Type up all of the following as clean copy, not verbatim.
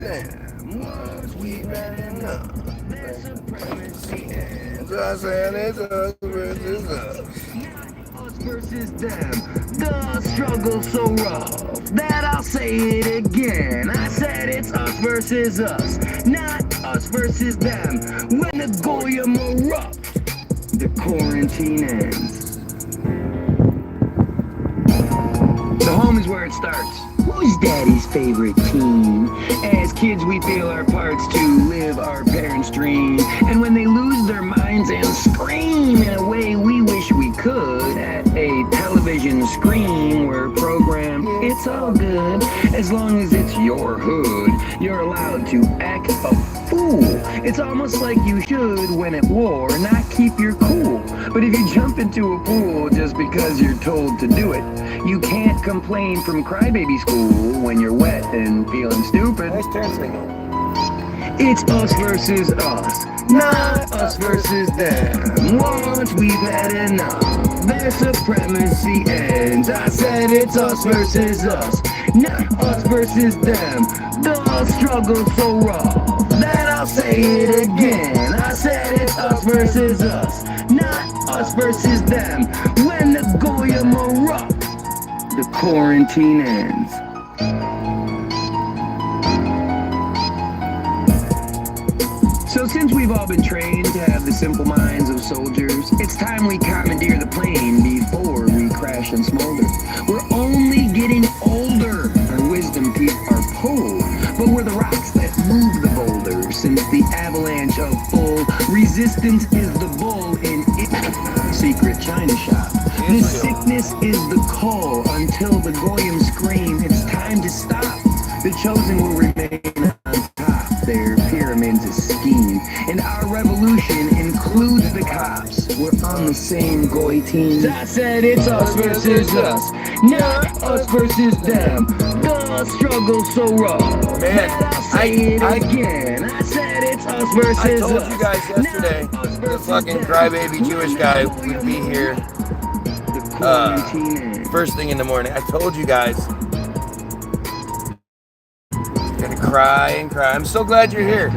Damn, was we bad enough? Their supremacy ends. I said it's us versus us. Us versus them. The struggle so rough that I'll say it again. I said it's us versus us, not us versus them. When the Goyim erupt, the quarantine ends. The home is where it starts. Who's daddy's favorite team? As kids we feel our parts to live our parents' dream. And when they lose their minds and scream in a way we wish we could, at a television screen we're programmed, it's all good. As long as it's your hood, you're allowed to act a fool. It's almost like you should, when at war, not keep your cool. But if you jump into a pool just because you're told to do it, you can't complain from crybaby school when you're wet and feeling stupid. Nice turn signal. It's us versus us, not us versus them. Once we've had enough, their supremacy ends. I said it's us versus us, not us versus them. The struggle so rough that I'll say it again. I said it's us versus us, not us versus them. When the Goyim erupt, the quarantine ends. So since we've all been trained to have the simple minds of soldiers, it's time we commandeer the plane before we crash and smolder. We're only getting older. Our wisdom teeth are pulled, but we're the rocks that move the boulders. Since the avalanche of full resistance is the bull in its secret china shop. The sickness is the call until the Goyim scream, it's time to stop. The chosen will remain on top. Their pyramids a scheme, and our revolution includes the cops. We're on the same Goy team. I said it's us versus us, not us versus them. The struggle so rough. Man, I'll say it again. I said it's us versus us. I told you guys yesterday the fucking crybaby Jewish guy would be here first thing in the morning. I told you guys. Gonna cry and cry. I'm so glad you're here.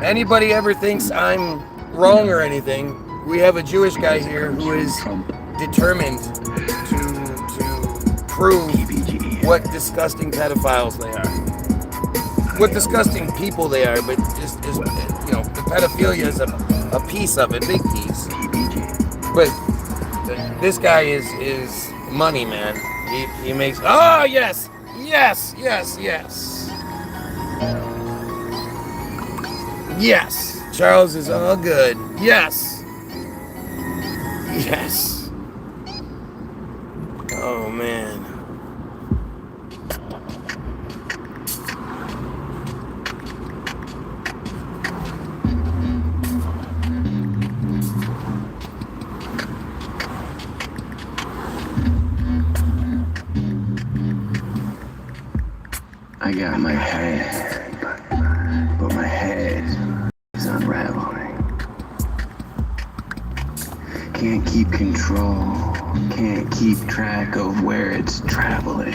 Anybody ever thinks I'm wrong or anything, we have a Jewish guy here who is determined to prove what disgusting pedophiles they are. What disgusting people they are, but just you know, the pedophilia is a piece of it, big piece. But this guy is money, man. He makes, oh yes, yes, yes, yes. Yes, Charles is all good. Yes. Yes. Oh, man. I got my head, but my head is unraveling. Can't keep control, can't keep track of where it's traveling.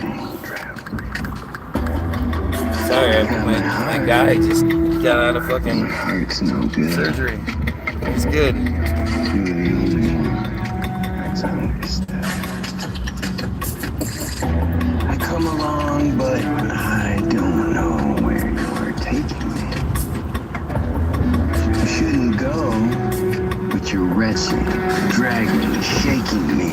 Sorry, my guy just got out of fucking heart's no good. surgery. He's good. You're the only one that's understood. I come along, but I don't know where you're taking me. You shouldn't go, but you're wretching, dragging, shaking me.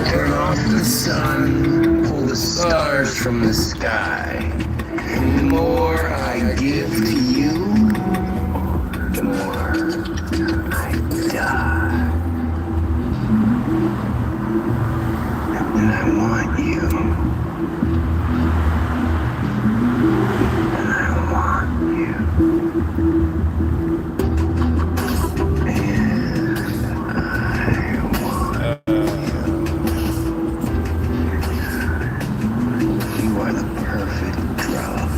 Turn off the sun, pull the stars from the sky. And the more I give to you, the more I die. And I want you. And I want you. And I want you. You are the perfect drug.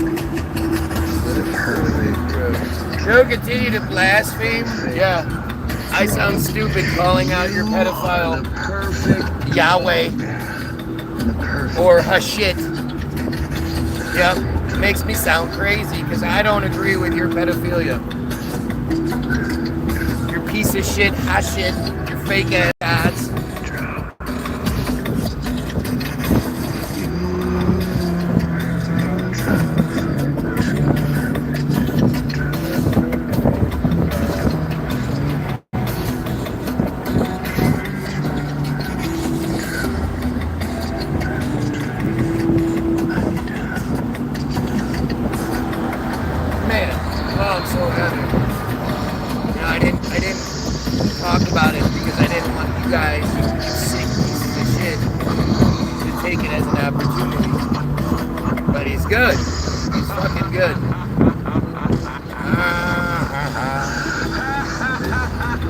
The perfect drug. She'll continue to blaspheme. Yeah. I sound stupid calling out your pedophile The perfect Yahweh the perfect or Hashit. Yep. makes me sound crazy because I don't agree with your pedophilia. Your piece of shit, hot shit, your fake ass ads.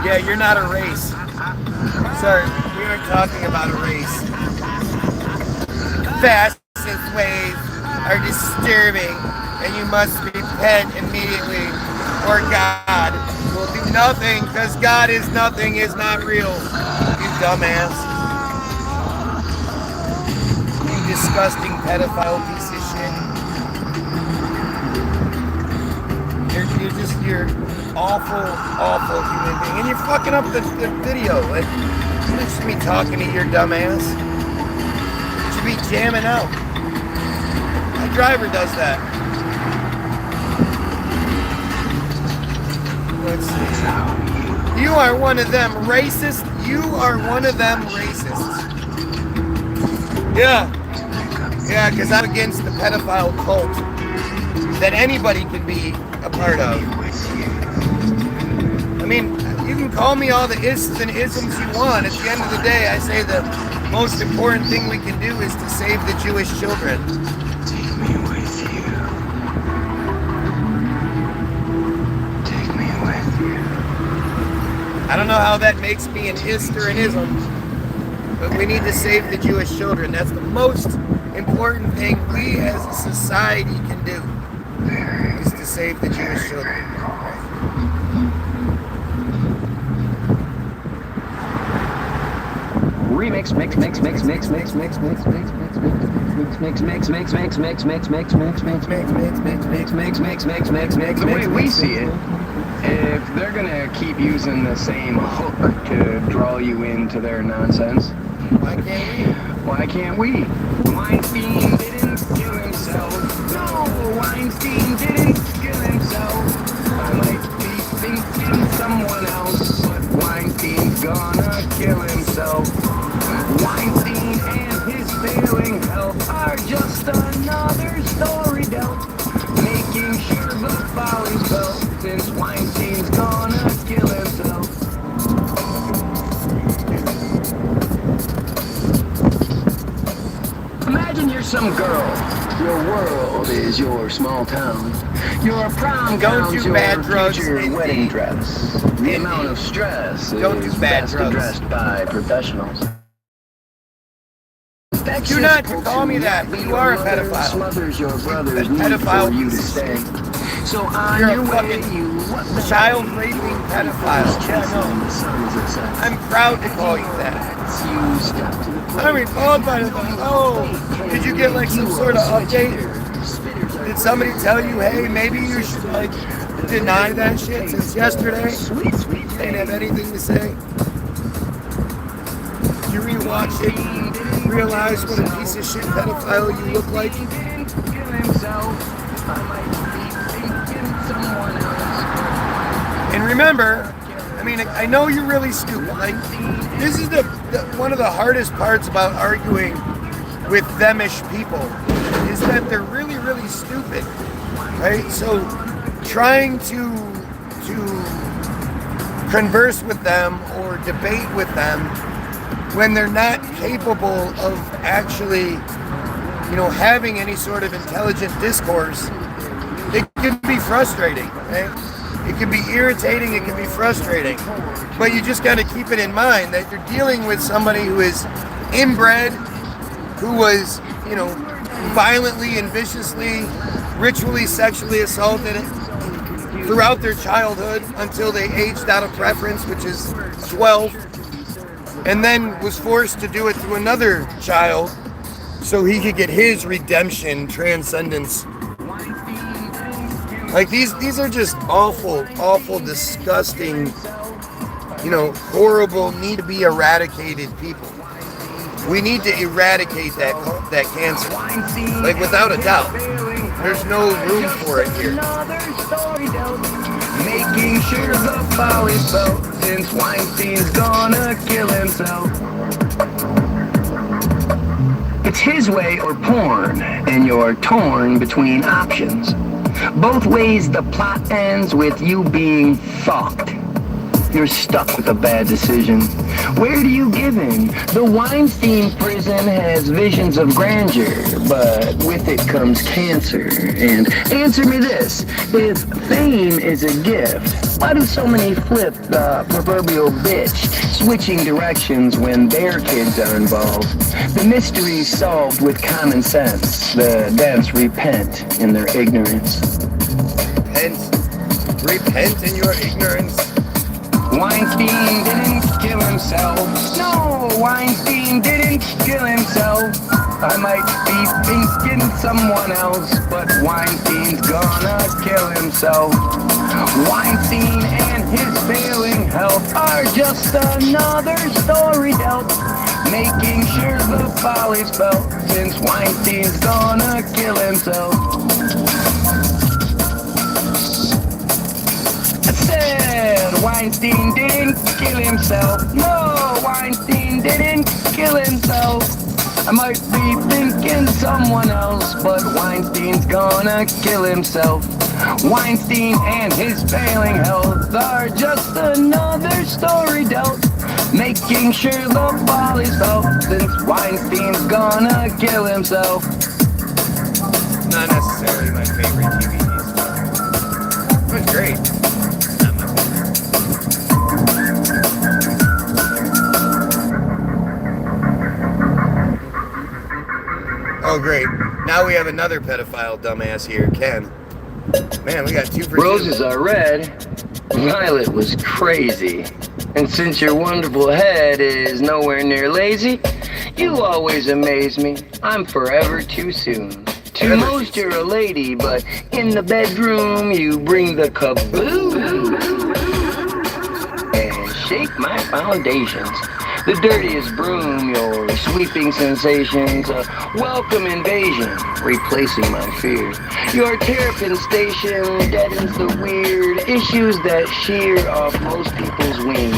Yeah, you're not a race. Sorry, we aren't talking about a race. Fascist ways are disturbing, and you must repent immediately, or God will do nothing, because God is nothing, is not real. You dumbass. You disgusting pedophile piece of shit. You're awful human being. And you're fucking up the video. Like, you should be talking to your dumb ass. You should be jamming out. My driver does that. Let's see. You are one of them racist. You are one of them racists. Yeah. Yeah, because I'm against the pedophile cult that anybody can be a part of. I mean, you can call me all the ists and isms you want. At the end of the day, I say the most important thing we can do is to save the Jewish children. Take me with you. Take me with you. I don't know how that makes me an ist or an ism, but we need to save the Jewish children. That's the most important thing we as a society can do, is to save the Jewish children. Remix, mix. The way we see it, if they're gonna keep using the same hook to draw you into their nonsense, Why can't we? Weinstein didn't kill himself. No, Weinstein didn't kill himself. I might be thinking someone else, but Weinstein's gonna kill himself. Weinstein and his failing health are just another story dealt, making sure the folly's felt, since Weinstein's gonna kill himself. Imagine you're some girl. Your world is your small town. Your prom gown's your future wedding dress. The amount of stress is best addressed by professionals. Do not call me that, but you are a pedophile. Smothers your brother's need Pedophile for you to piece of stay. shit. So on You're your a way, fucking child raping pedophile. Yeah, no. I'm proud to call you that. I'm repelled by the oh, did you get like some sort of update? Did somebody tell you, hey, maybe you should like deny that shit since yesterday? They didn't have anything to say. You rewatched it, realize what a piece of shit pedophile you look like? And remember, I mean, I know you're really stupid. Like, this is the one of the hardest parts about arguing with themish people, is that they're really, really stupid, right? So trying to converse with them or debate with them when they're not capable of actually, having any sort of intelligent discourse, it can be frustrating, right? It can be irritating, it can be frustrating, but you just got to keep it in mind that you're dealing with somebody who is inbred, who was, violently and viciously, ritually, sexually assaulted throughout their childhood until they aged out of preference, which is 12, and then was forced to do it to another child so he could get his redemption, transcendence, Like these are just awful, disgusting, horrible, need to be eradicated people. We need to eradicate that cancer. Like without a doubt. There's no room for it here. Making sure the folly's felt since Weinstein's gonna kill himself. It's his way or porn, and you're torn between options. Both ways the plot ends with you being fucked. You're stuck with a bad decision. Where do you give in? The Weinstein prison has visions of grandeur, but with it comes cancer. And answer me this, if fame is a gift, why do so many flip the proverbial bitch, switching directions when their kids are involved? The mystery's solved with common sense. The dense repent in their ignorance. Repent in your ignorance. Weinstein didn't kill himself. No, Weinstein didn't kill himself. I might be thinking someone else, but Weinstein's gonna kill himself. Weinstein and his failing health are just another story dealt. Making sure the folly's felt since Weinstein's gonna kill himself. Weinstein didn't kill himself. No, Weinstein didn't kill himself. I might be thinking someone else, but Weinstein's gonna kill himself. Weinstein and his failing health are just another story dealt. Making sure the folly's felt since Weinstein's gonna kill himself. Not necessarily my favorite TV star, but great. Oh, great. Now we have another pedophile dumbass here, Ken. Man, we got 2 for 2. Roses are red. Violet was crazy. And since your wonderful head is nowhere near lazy, you always amaze me. I'm forever too soon. To most you're a lady, but in the bedroom you bring the kaboom. And shake my foundations. The dirtiest broom, your sweeping sensations, a welcome invasion, replacing my fear. Your terrapin station deadens the weird issues that shear off most people's wings.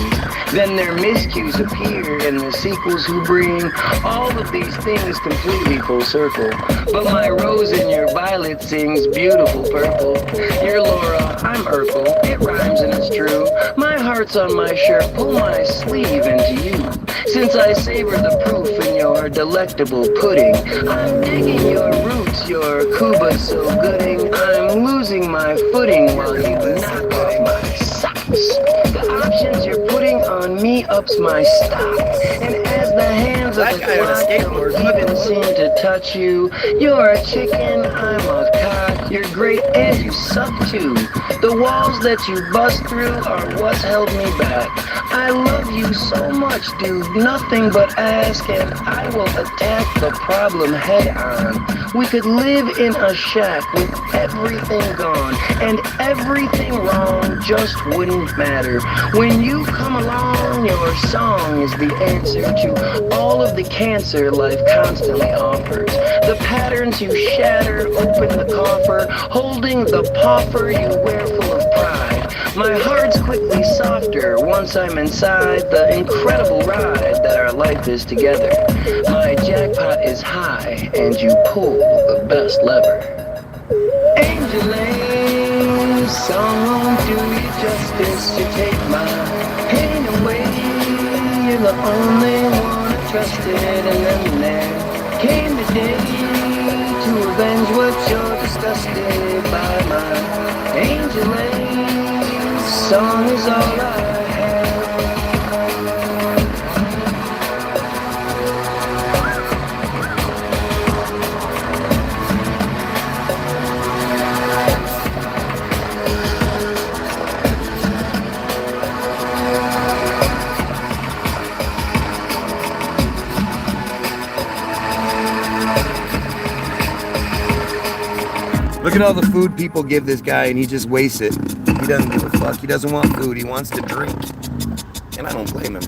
Then their miscues appear and the sequels who bring all of these things completely full circle. But my rose and your violet sings beautiful purple. You're Laura, I'm Urkel, it rhymes and it's true. My heart's on my shirt, pull my sleeve into you. Since I savor the proof in your delectable pudding, I'm digging your roots, your Cuba so gooding. I'm losing my footing while you knock off my socks. The options you're putting on me ups my stock. And as the hands of the clock don't even seem to touch you, you're a chicken, I'm a cock. You're great and you suck too. The walls that you bust through are what's held me back. I love you so much, dude, nothing but ask, and I will attack the problem head on. We could live in a shack with everything gone, and everything wrong just wouldn't matter. When you come along, your song is the answer to all of the cancer life constantly offers. The patterns you shatter open the coffer, holding the pauper you wear full of pride. My heart's quickly softer once I'm inside the incredible ride that our life is together. My jackpot is high and you pull the best lever. Angeline, song won't do you justice to take my pain away. You're the only one I trusted, and then there came the day to avenge what you're disgusted by. My Angeline, song is all I have. Look at all the food people give this guy, and he just wastes it. He doesn't give a fuck. He doesn't want food. He wants to drink. And I don't blame him.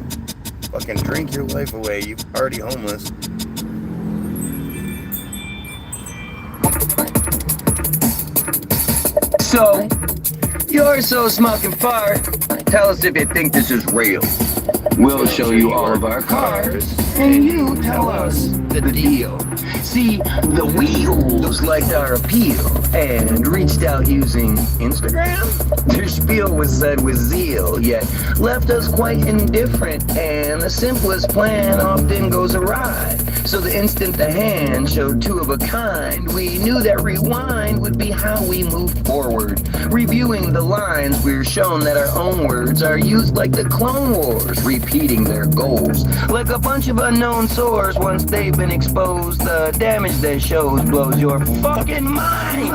Fucking drink your life away. You're already homeless. So, you're so smoking fart. Tell us if you think this is real. We'll show you all of our cars, and you tell us the deal. See, the wheels liked our appeal and reached out using Instagram. Their spiel was said with zeal, yet left us quite indifferent, and the simplest plan often goes awry. So the instant the hand showed two of a kind, we knew that rewind would be how we moved forward. Reviewing the lines, we're shown that our own words are used like the Clone Wars, repeating their goals. Like a bunch of unknown sores, once they've been exposed, the damage that shows blows your fucking mind.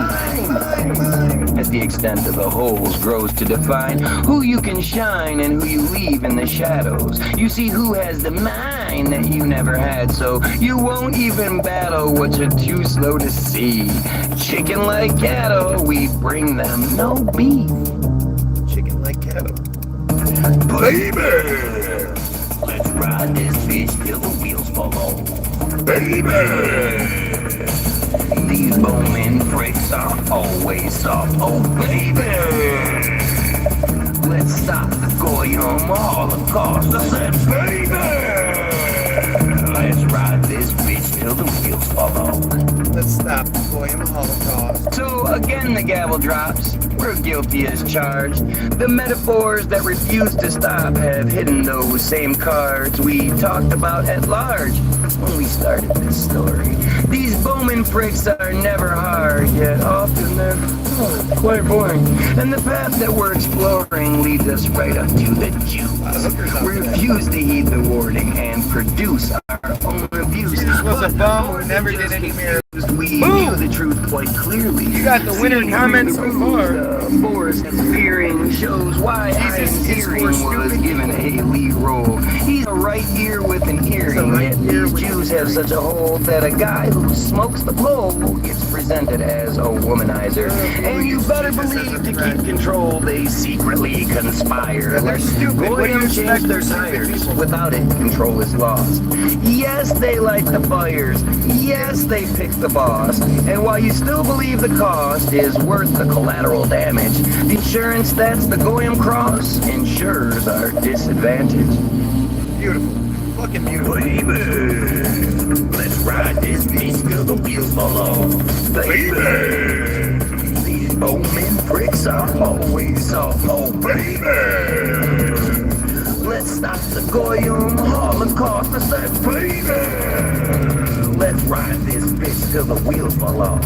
As the extent of the holes grows to define who you can shine and who you leave in the shadows. You see who has the mind that you never had, so you won't even battle what you're too slow to see. Chicken like cattle, we bring them no beef. Chicken like cattle. Baby! Let's ride this bitch till the wheels fall off. Baby! These bowman pricks are always soft. Oh, baby! Let's stop the Goyim Holocaust. I said, baby! Let's ride this bitch till the wheels fall off. Let's stop the Goyim Holocaust. So again the gavel drops. We're guilty as charged. The metaphors that refuse to stop have hidden those same cards we talked about at large when we started this story. These Bowman pricks are never hard, yet often they're quite boring. And the path that we're exploring leads us right up to the juice. We refuse to heed the warning and produce our own reviews. This was a bum who never did any mirrors. We knew the truth quite clearly. You got the winner comment so far. The forest fearing shows why Jesus, Iron Searing was given a lead role. He's a right ear with an earring, yet these Jews have such a hold that a guy who smokes the pole gets presented as a womanizer. And you better believe to keep control, they secretly conspire. They're stupid. Goyim change their tires. Without it, control is lost. Yes, they light the fires. Yes, they pick the boss. And while you still believe the cost is worth the collateral damage, the insurance that's the Goyim cross ensures our disadvantage. Beautiful. Fucking beautiful. Baby, let's ride this bitch till the wheels fall off. Baby, these bowman pricks are always soft. Oh, baby, let's stop the Goyim Holocaust. I said, baby, let's ride this bitch till the wheels fall off.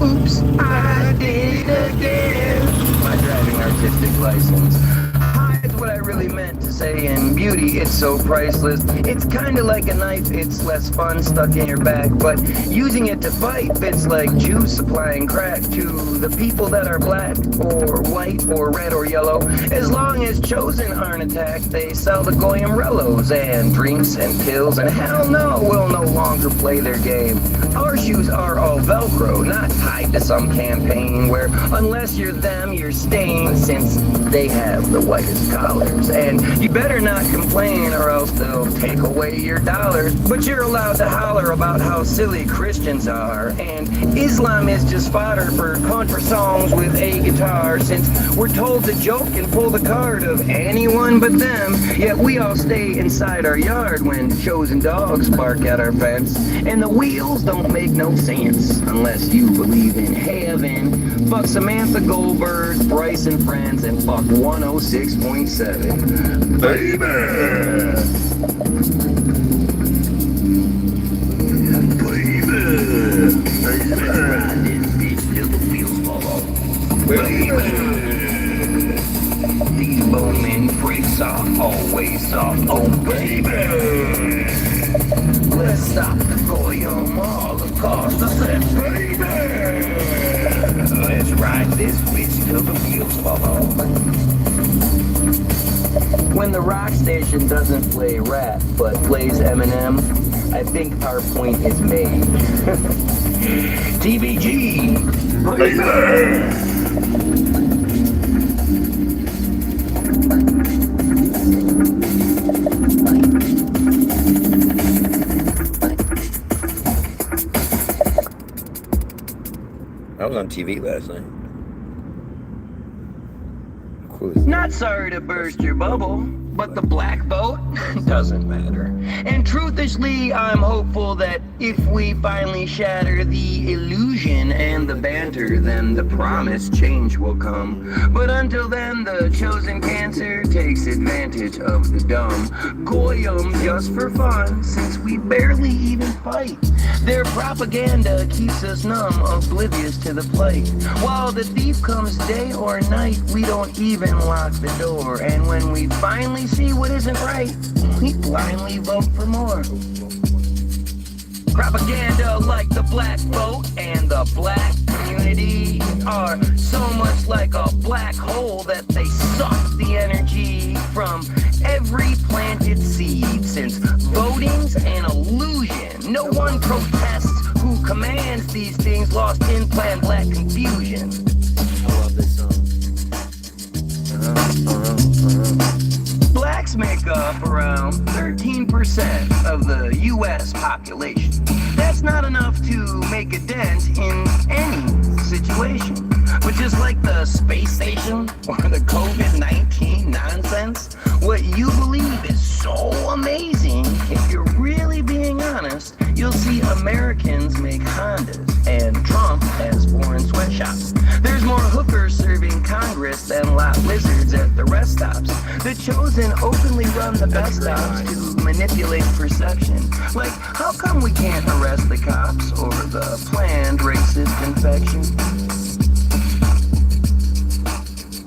Oops, I did it again. My driving artistic license hides what I really meant to say. In beauty, it's so priceless. It's kinda like a knife, it's less fun stuck in your back. But using it to fight fits like Jews supplying crack to the people that are black or white or red or yellow. As long as chosen aren't attacked, they sell the Goyim rellos and drinks and pills. And hell no, we'll no longer play their game. Our shoes are all Velcro, not tied to some campaign where unless you're them, you're stained, since they have the whitest collars. And you better not complain or else they'll take away your dollars. But you're allowed to holler about how silly Christians are. And Islam is just fodder for contra songs with a guitar, since we're told to joke and pull the card of anyone but them. Yet we all stay inside our yard when chosen dogs bark at our fence. And the wheels don't make no sense unless you believe in heaven. Fuck Samantha Goldberg, Bryce and Friends, and fuck 106.7. Baby! Ride this bitch till the wheels fall off. Baby! These bowmen pricks are always soft. Oh, baby! Let's stop the Goyim Holocaust. I said, baby! Let's ride this bitch till the wheels fall off. When the rock station doesn't play rap, but plays Eminem, I think our point is made. TBG. I was on TV last night. Not sorry to burst your bubble, but the black vote doesn't matter. And truthishly, I'm hopeful that if we finally shatter the illusion and the banter, then the promised change will come. But until then, the chosen cancer takes advantage of the dumb. Goyim just for fun, since we barely even fight. Their propaganda keeps us numb, oblivious to the plight. While the thief comes day or night, we don't even lock the door. And when we finally see what isn't right, we blindly vote for more. Propaganda like the black vote and the black community are so much like a black hole that they suck the energy from every planted seed. Since voting's an illusion, no one protests who commands these things, lost in planned black confusion. I love this song. Blacks make up around 13% of the U.S. population. That's not enough to make a dent in any situation. But just like the space station or the COVID-19 nonsense, what you believe is so amazing. If you're really being honest, you'll see Americans make Hondas and Trump has foreign sweatshops. There's more hookers serving Congress than lot lizards at the rest stops. The chosen openly run the best stops to manipulate perception. Like, how come we can't arrest the cops or the planned racist infection?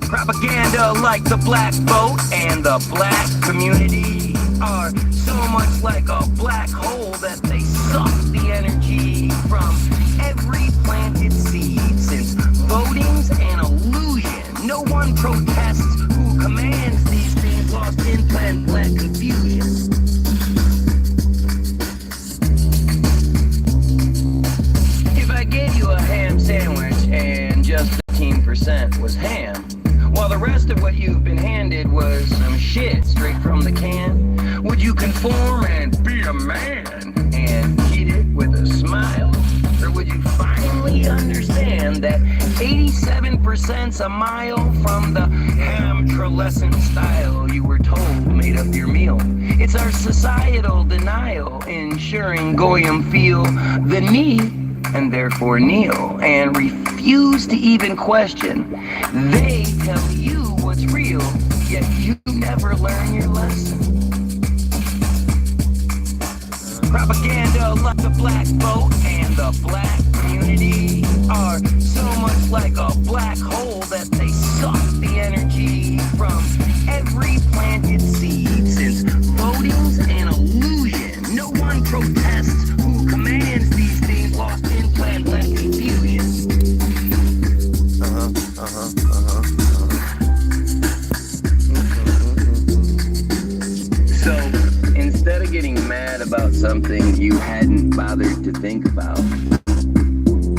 Propaganda like the black vote and the black community are so much like a black hole that they suck the energy from every planted seed. Since voting's an illusion, no one protests who commands these things, lost in planned black confusion. If I gave you a ham sandwich and just 15% was ham, while the rest of what you've been handed was some shit straight from the can, would you conform and be a man and eat it with a smile? Or would you finally understand that 87%'s a mile from the ham-trelescent style you were told made up your meal? It's our societal denial ensuring Goyim feel the need and therefore kneel and refuse to even question. They tell you what's real, yet you never learn your lesson. Propaganda like the black vote and the black community are so much like a black hole that they suck the energy from every planted seed. Since voting's an illusion, no one protests who commands these things, lost in planned black confusion. So, instead of getting mad about something you hadn't bothered to think about,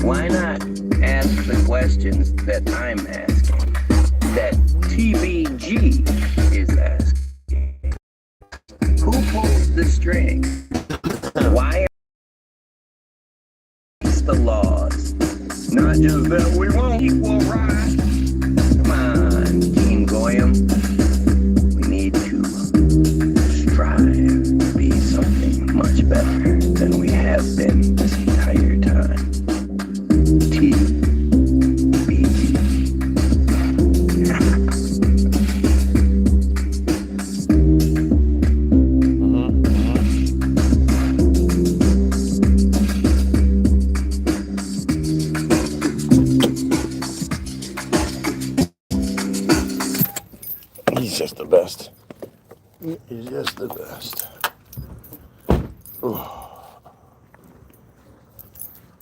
why not ask the questions that I'm asking, that TBG is asking? Who pulls the string? Why are the laws? Not just that we want equal rights. Come on, Team Goyim. We need to strive to be something much better than we have been this entire time. TBG. He's just the best. He is just the best. Oh.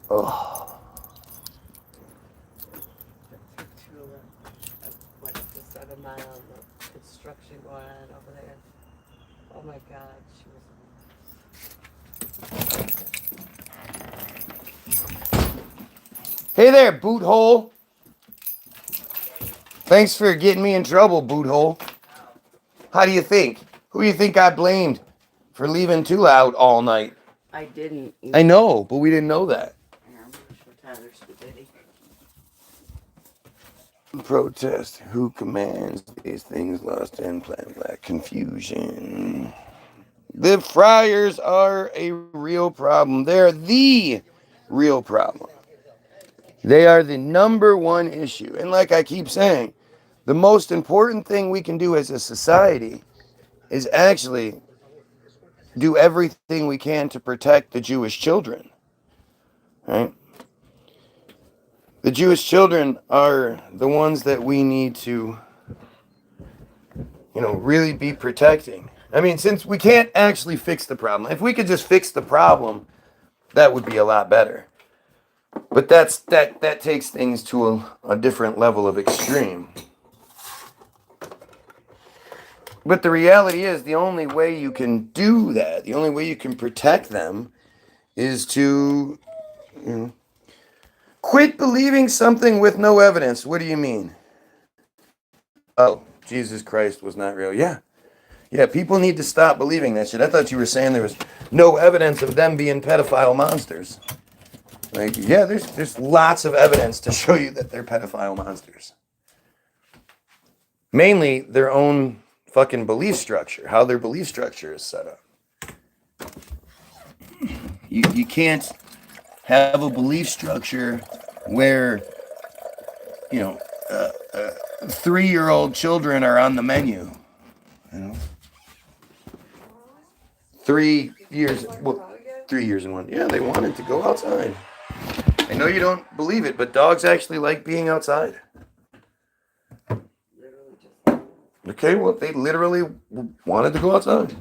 Oh. What, just 7 mile construction going on over there. Oh my God, she was. Hey there, boothole. Thanks for getting me in trouble, boothole. How do you think? Who do you think I blamed for leaving too loud all night? I didn't. I know, but we didn't know that. Protest. Who commands these things? Lost in plain black confusion. The friars are a real problem. They're the real problem. They are the number one issue. And like I keep saying, the most important thing we can do as a society is actually do everything we can to protect the Jewish children. Right? The Jewish children are the ones that we need to, really be protecting. I mean, since we can't actually fix the problem, if we could just fix the problem, that would be a lot better. But that takes things to a different level of extreme. But the reality is, the only way you can do that, the only way you can protect them, is to quit believing something with no evidence. What do you mean? Oh, Jesus Christ was not real. Yeah, people need to stop believing that shit. I thought you were saying there was no evidence of them being pedophile monsters. Like, yeah, there's lots of evidence to show you that they're pedophile monsters. Mainly their own fucking belief structure, how their belief structure is set up. You can't have a belief structure where, 3-year-old children are on the menu. 3 years, 3 years and 1. Yeah, they wanted to go outside. I know you don't believe it, but dogs actually like being outside. Okay, well, they literally wanted to go outside.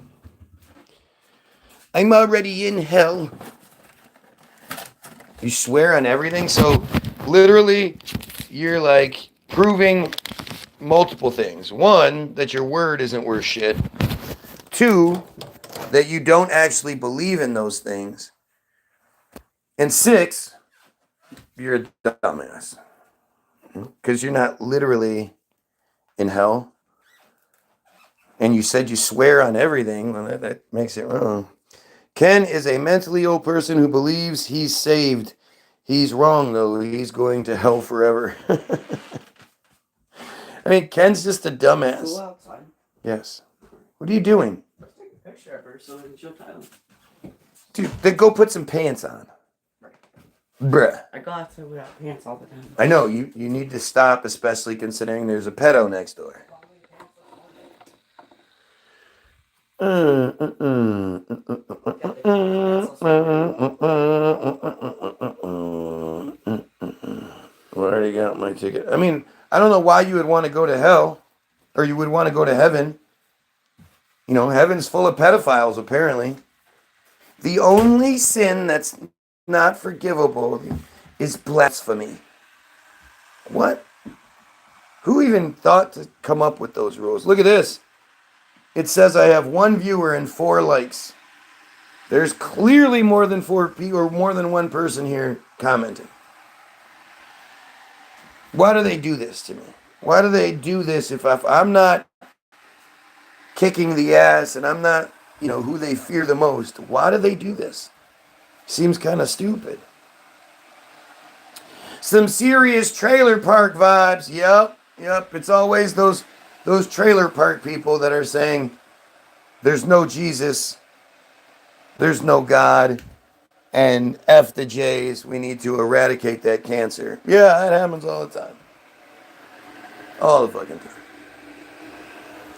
I'm already in hell. You swear on everything, so literally you're like proving multiple things. 1, that your word isn't worth shit. 2, that you don't actually believe in those things. And 6, you're a dumbass. Because you're not literally in hell. And you said you swear on everything. Well, that makes it wrong. Ken is a mentally ill person who believes he's saved. He's wrong, though. He's going to hell forever. I mean, Ken's just a dumbass. Go outside. Yes. What are you doing? Let's take a picture of her so we can show Tyler. Dude, then go put some pants on. Bruh. I go outside without pants all the time. I know, you need to stop, especially considering there's a pedo next door. I already got my ticket. I mean, I don't know why you would want to go to hell, or you would want to go to heaven. Heaven's full of pedophiles, apparently. The only sin that's not forgivable is blasphemy. What? Who even thought to come up with those rules? Look at this. It says I have 1 viewer and 4 likes. There's clearly more than 4 people or more than 1 person here commenting. Why do they do this to me? Why do they do this if I'm not kicking the ass and I'm not, who they fear the most? Why do they do this? Seems kind of stupid. Some serious trailer park vibes. Yep. It's always those trailer park people that are saying there's no Jesus, there's no God, and F the J's, we need to eradicate that cancer. Yeah, that happens all the time. All the fucking time.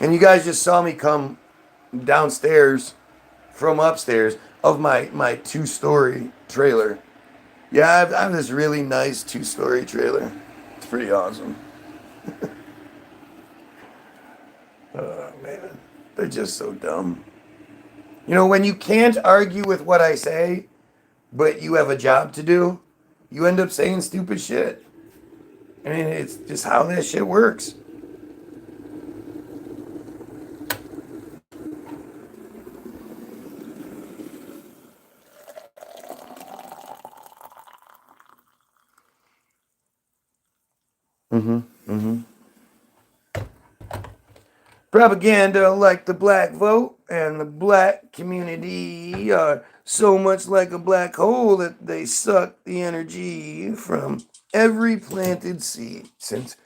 And you guys just saw me come downstairs from upstairs of my 2-story trailer. Yeah, I have this really nice 2-story trailer. It's pretty awesome. Oh, man. They're just so dumb. When you can't argue with what I say, but you have a job to do, you end up saying stupid shit. I mean, it's just how that shit works. Propaganda like the black vote and the black community are so much like a black hole that they suck the energy from every planted seed, since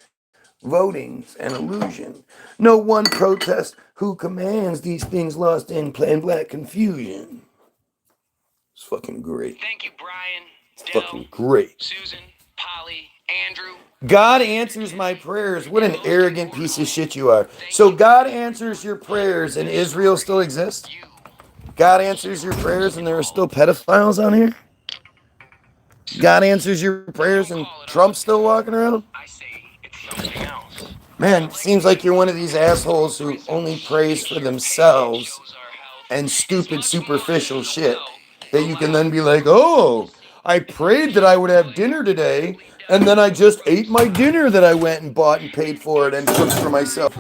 voting's an illusion. No one protest who commands these things lost in plain black confusion. It's fucking great. Thank you, Brian. It's fucking great. Susan, Polly, Andrew. God answers my prayers. What an arrogant piece of shit you are. So God answers your prayers and Israel still exists? God answers your prayers and there are still pedophiles on here? God answers your prayers and Trump's still walking around? I say it's something else. Man, seems like you're one of these assholes who only prays for themselves and stupid superficial shit that you can then be like, oh, I prayed that I would have dinner today, and then I just ate my dinner that I went and bought and paid for it and cooked for myself.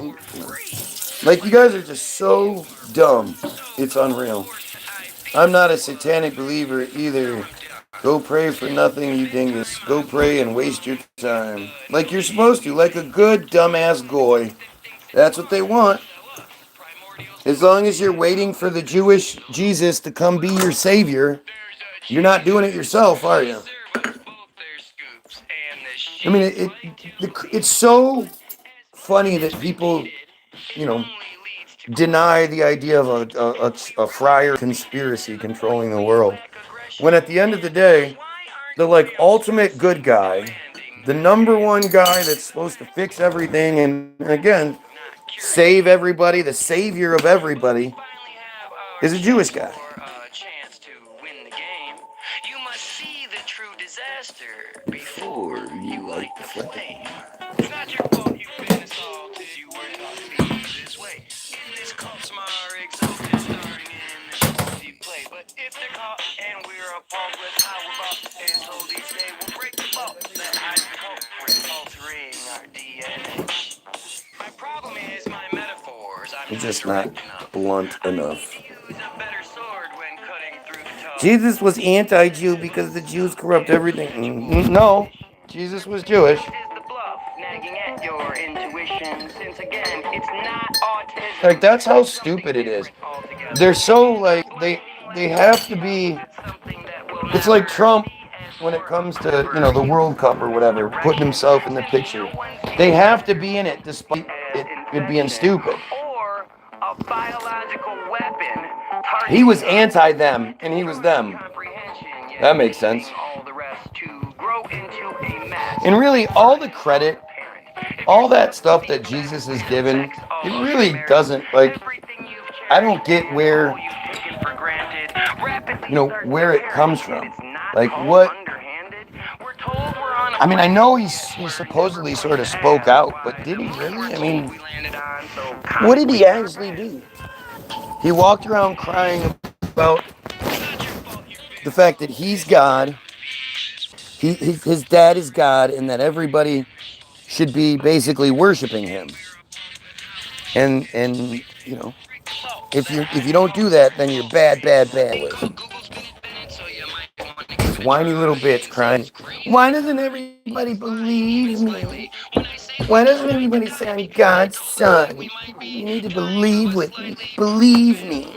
Like, you guys are just so dumb. It's unreal. I'm not a satanic believer either. Go pray for nothing, you dingus. Go pray and waste your time. Like you're supposed to, like a good dumbass goy. That's what they want. As long as you're waiting for the Jewish Jesus to come be your savior, you're not doing it yourself, are you? I mean, it's so funny that people, deny the idea of a friar conspiracy controlling the world. When at the end of the day, the ultimate good guy, the number one guy that's supposed to fix everything and again, save everybody, the savior of everybody, is a Jewish guy. Before you light the flame. It's not your fault you've been assaulted. You were taught to be this way. In this cult, smart are exalted, starring in the shows you play. But if they're caught and we're appalled with how we're bought and told each day we'll break the law that hides the culprit, altering our DNA. My problem is my metaphors. It's just not blunt enough. Jesus was anti-Jew because the Jews corrupt everything. No, Jesus was Jewish. Like, that's how stupid it is. They're so, they have to be, it's like Trump when it comes to, the World Cup or whatever, putting himself in the picture. They have to be in it despite it being stupid. He was anti-them, and he was them. That makes sense. And really, all the credit, all that stuff that Jesus is given, it really doesn't, I don't get where, where it comes from. What? I mean, I know he supposedly sort of spoke out, but did he really? I mean, what did he actually do? He walked around crying about the fact that he's God, his dad is God, and that everybody should be basically worshiping him. And if you don't do that, then you're bad. This whiny little bitch crying. Why doesn't everybody believe me? Why doesn't everybody say I'm God's son? You need to believe with me. Believe me.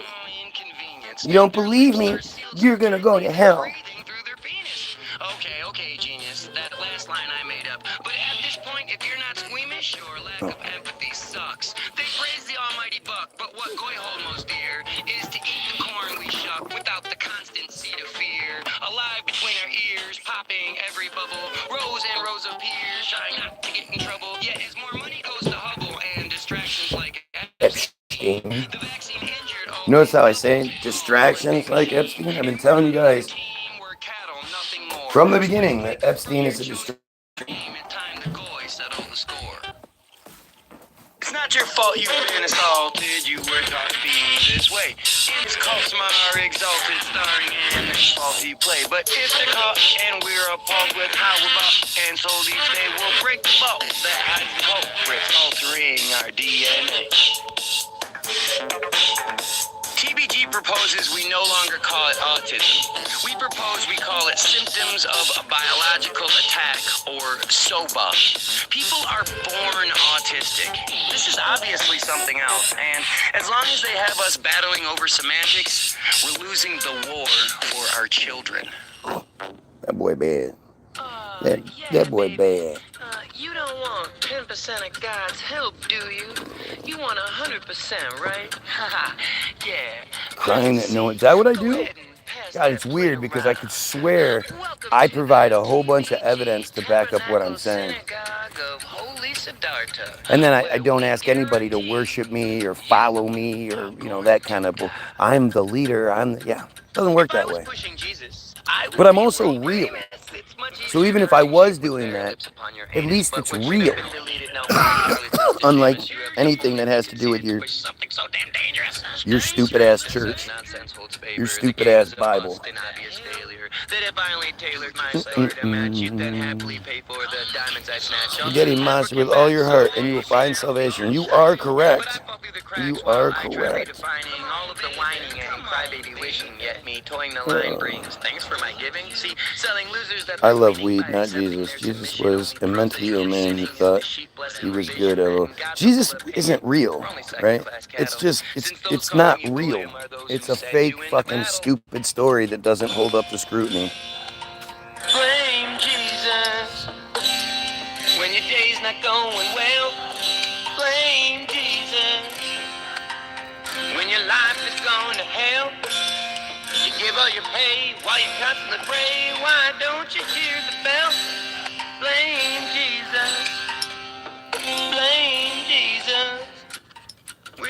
You don't believe me, you're gonna go to hell. Okay, genius. That last line I made up. But at this point, if you're not squeamish, your lack of empathy sucks. They praise the almighty buck, but what Goy hold most dear is to eat the corn we shuck without the constant seed of fear. Alive between our ears, popping every bubble. Rows and rows of peers, trying not to get in trouble. Yet as more money goes to Hubble and distractions like Epstein. The vaccine injured. Notice how I say distractions like Epstein? I've been telling you guys from the beginning that Epstein is a distraction. It's not your fault you've been assaulted, you were taught to be this way. It's called smart are exalted, starring in the faulty play. But if they're caught and we're appalled with how we're bought and told each day we'll break the law that hides the culprit, altering our DNA. TBG proposes we no longer call it autism. We propose we call it symptoms of a biological attack, or SOBA. People are born autistic. This is obviously something else, and as long as they have us battling over semantics, we're losing the war for our children. That boy bad. Yeah, That boy baby. bad. You don't want 10% of God's help, do you? You want 100%, right? Haha, yeah. Crying at no one. Is that what I do? God, it's weird because I could swear I provide a whole bunch of evidence to back up what I'm saying. And then I don't ask anybody to worship me or follow me or, you know, that kind of, I'm the leader, yeah, doesn't work that way. But I'm also real. So even if I was doing that, at least it's real. Unlike anything that has to do with your stupid ass church, your stupid ass Bible. Forget him, monster, with all your heart, and you will find salvation. You are correct. You are correct. I love weed, not Jesus. Jesus was a mentally ill man who thought he was good. Jesus isn't real, right? It's not real. It's a fake, fucking stupid story that doesn't hold up to scrutiny. Blame Jesus when your day's not going well. Blame Jesus when your life is going to hell. You give all your pay while you constantly pray. Why don't you hear the bell? Blame Jesus. Blame Jesus.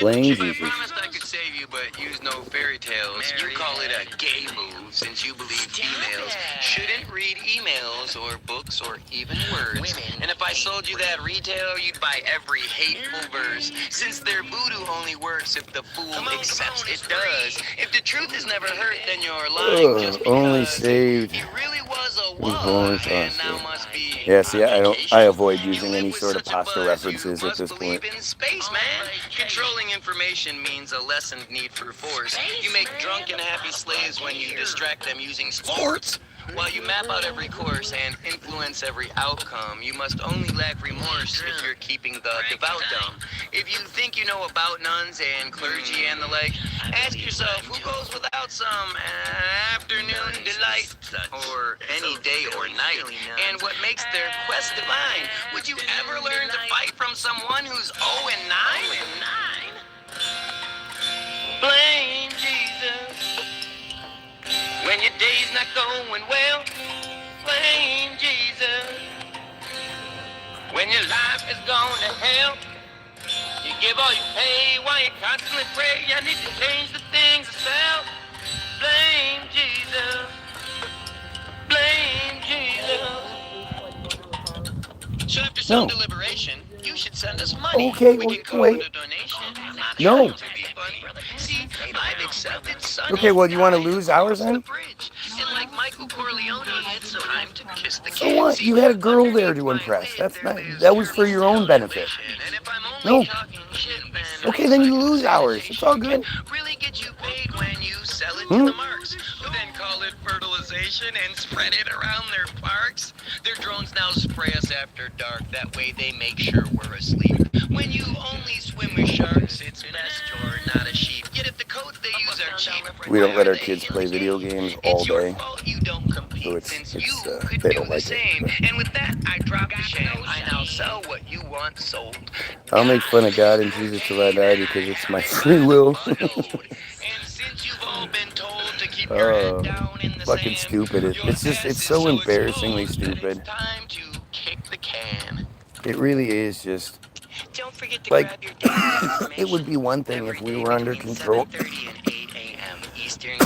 Blame Jesus. I promised I could save you, but use no fairy tales. You call it a gay move since you believe females shouldn't read emails or books or even words. And if I sold you that retail, you'd buy every hateful verse. Since their voodoo only works if the fool accepts it does. If the truth is never hurt, then you're lying just because only saved. It really was a was, and now must be. Yeah, see, I avoid using any sort of pasta references at this point. In space, man. Controlling information means a lessened need for force. You make drunk and happy slaves when you distract them using sports. While you map out every course and influence every outcome, you must only lack remorse if you're keeping the devout dumb. If you think you know about nuns and clergy and the like, ask yourself who goes without some afternoon delight or any day or night, and what makes their quest divine. Would you ever learn to fight from someone who's 0 and 9? Blame Jesus when your day's not going well. Blame Jesus when your life is going to hell. You give all you pay while you constantly pray. I need to change the things I sell. Blame Jesus. Blame Jesus. So after some deliberation, you should send us money. Okay, we can call wait. it a donation. No. See, I've accepted Sonny. Okay, well, you want to lose hours then? And like Michael Corleone, it's time to kiss the So what? You had a girl there to impress. That was for your own benefit. No. Okay, then you lose hours. It's all good. Really get you paid when you sell it to the marks, who then call it fertilization and spread it around their parks. Their drones now spray us after dark. That way they make sure we're asleep. When you only swim with sharks, it's best you're not a sheep. Yet if the codes they use are cheap, We don't let our kids play video games all day. You don't compete, So could they do don't the like same. it. And with that, I drop the shame. I now sell what you want sold. I'll make fun of God and Jesus till I die because it's my free will. And since you've all been told to keep your head down in the Fucking sand, stupid. It's so embarrassingly stupid. It's time to kick the can. It really is just Don't forget to like grab your daily it would be one thing if we were under control 7:30 and 8 a.m. Eastern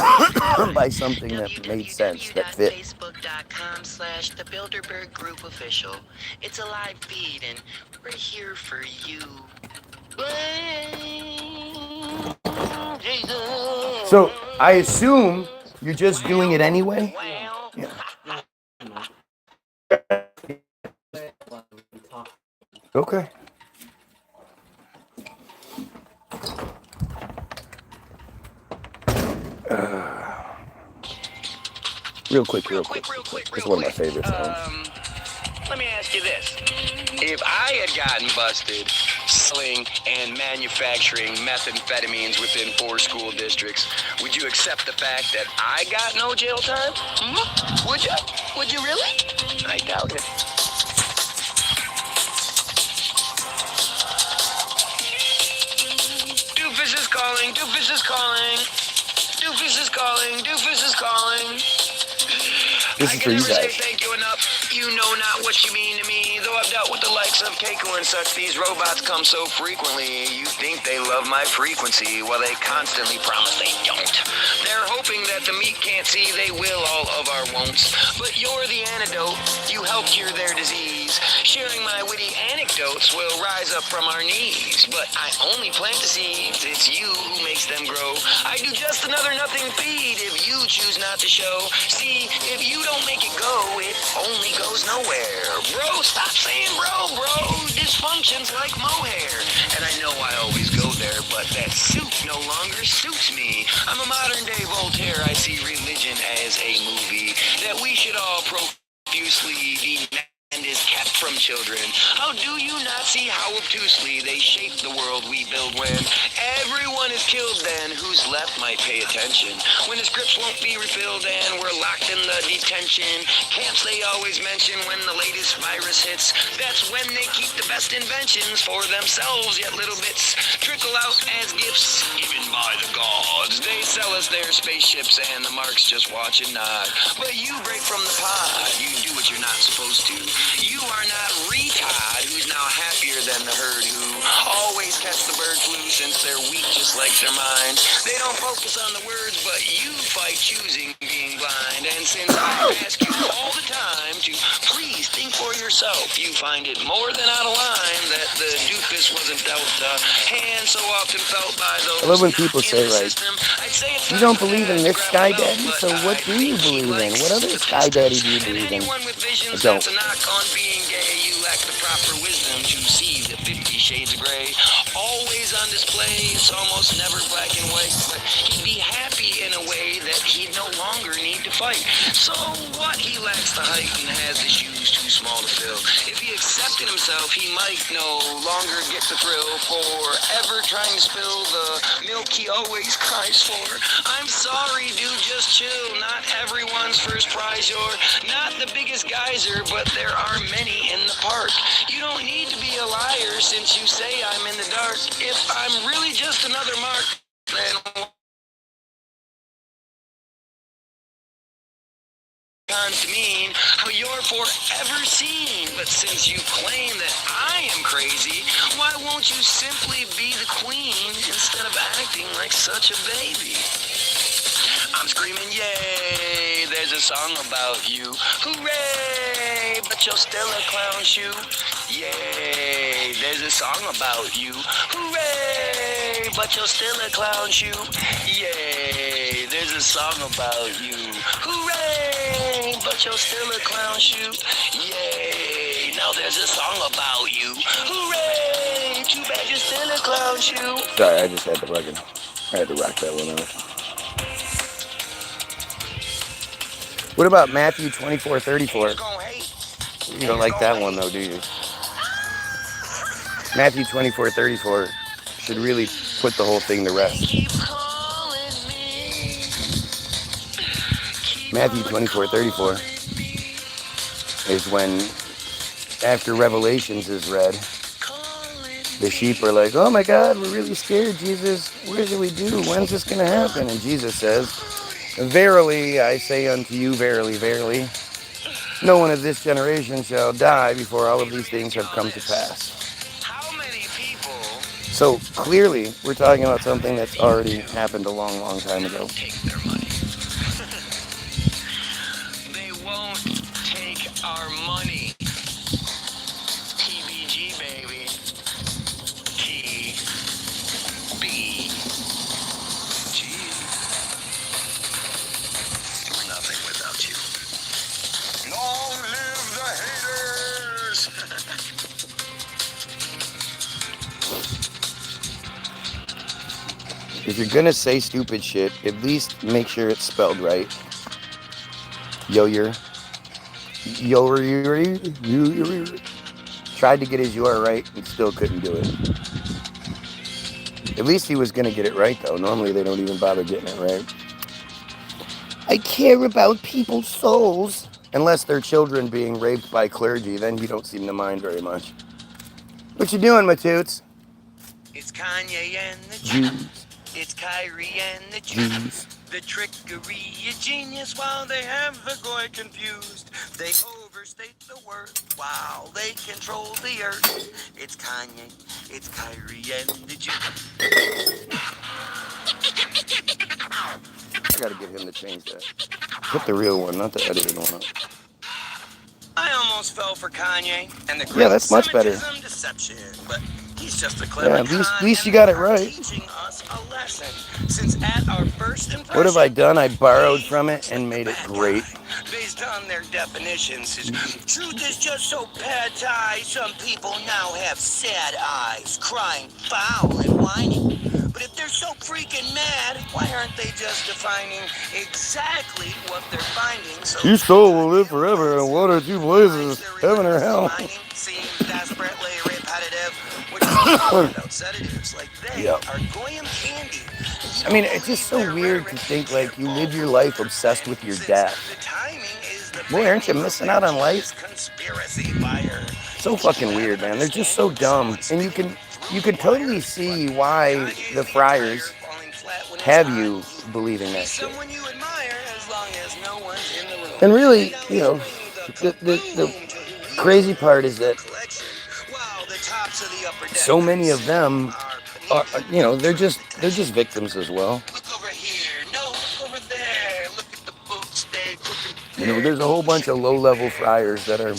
by something that made sense, that fit. Facebook.com/The Bilderberg Group Official. It's a live feed and we're here for you. So I assume you're just doing it anyway? Yeah. Okay. Real quick. It's one of my favorite songs. Let me ask you this. If I had gotten busted selling and manufacturing methamphetamines within 4 school districts, would you accept the fact that I got no jail time? Would you? Would you really? I doubt it. Doofus is calling, Doofus is calling. Doofus is calling, Doofus is calling. This is for you I can never say guys. thank you enough. You know not what you mean to me. Though I've dealt with the likes of Keiko and such, these robots come so frequently. You think they love my frequency, while they constantly promise they don't. They're hoping that the meat can't see they will all of our won'ts. But you're the antidote. You help cure their disease. Sharing my witty anecdotes will rise up from our knees. But I only plant the seeds. It's you who makes them grow. I do just another nothing feed if you choose not to show. See, if you don't make it go, it only goes nowhere. Bro, stop saying bro. Dysfunction's like mohair. And I know I always go there, but that suit no longer suits me. I'm a modern day Voltaire. I see religion as a movie that we should all profusely demand is kept from children. How do you not see how obtusely they shape the world we build when everyone is killed? Then who's left might pay attention when the scripts won't be refilled and we're locked in the detention camps they always mention. When the latest virus hits, that's when they keep the best inventions for themselves, yet little bits trickle out as gifts given by the gods. They sell us their spaceships and the marks just watch and nod. But you break from the pod, you do what you're not supposed to. You are not retard, who's now happier than the herd, who always catch the bird flu since they're weak just like their minds. They don't focus on the words, but you fight choosing being blind. And since I ask you all the time to please think for yourself, you find it more than out of line that the doofus wasn't dealt a hand so often felt by those. I love when people say, like, you don't believe in this sky daddy, so what do you believe in? What other sky daddy do you believe in? I don't. On being gay, you lack the proper wisdom to see the 50 shades of gray. Always on display, it's almost never black and white. But he'd be happy in a way that he'd no longer need to fight. So what? He lacks the height and has the shoes too small to fill. If he accepted himself, he might no longer get the thrill for ever trying to spill the milk he always cries for. I'm sorry, dude, just chill. Not everyone's first prize. You're not the biggest geyser, but there are many in the park. You don't need to be a liar since you say I'm in the dark. If I'm really just another mark, then to mean how you're forever seen. But since you claim that I am crazy, why won't you simply be the queen instead of acting like such a baby? I'm screaming, yay, there's a song about you. Hooray, but you're still a clown shoe. Yay, there's a song about you. Hooray, but you're still a clown shoe. Yay, there's a song about you. Hooray, but you're still a clown shoe. Yay, now there's a song about you. Hooray, too bad you're still a clown shoe. Sorry, I just had to rock that one out. What about Matthew 24:34? You don't like that one though, do you? Matthew 24:34 should really put the whole thing to rest. Matthew 24:34 is when, after Revelations is read, the sheep are like, oh my God, we're really scared, Jesus. What do we do? When's this going to happen? And Jesus says, verily, I say unto you, verily, verily, no one of this generation shall die before all of these things have come to pass. So clearly, we're talking about something that's already happened a long, long time ago. They won't take our money. TBG, baby. We're nothing without you. Long live the haters! If you're gonna say stupid shit, at least make sure it's spelled right. You tried to get his "you're" right and still couldn't do it. At least he was going to get it right, though. Normally they don't even bother getting it right. I care about people's souls. Unless they're children being raped by clergy, then you don't seem to mind very much. What you doing, my toots? It's Kanye and the Jews. It's Kyrie and the Jews. The trickery is genius while they have the goy confused. They overstate the word while they control the earth. It's Kanye, it's Kyrie and the Jews. I gotta get him to change that. Put the real one, not the edited one up. I almost fell for Kanye and the Yeah, that's much better. Semitism deception, but he's just a clever at least you got it right. teaching us a lesson. Since at our first impression, What have I done? I borrowed from it and made it great. Based on their definitions, truth is just so pad thai. Some people now have sad eyes, crying foul and whining. But if they're so freaking mad, why aren't they just defining exactly what they're finding? So Your soul will live forever in one or two places, heaven or hell. Seem desperately repetitive, which is without sedatives, like they are Goyim candy. I mean, it's just so weird to think like you live your life obsessed with your death. Boy, aren't you missing out on life? So fucking weird, man. They're just so dumb, and you can totally see why the friars have you believing that shit. And really, you know, the crazy part is that so many of them are, you know, they're just victims as well. You know, there's a whole bunch of low-level friars that are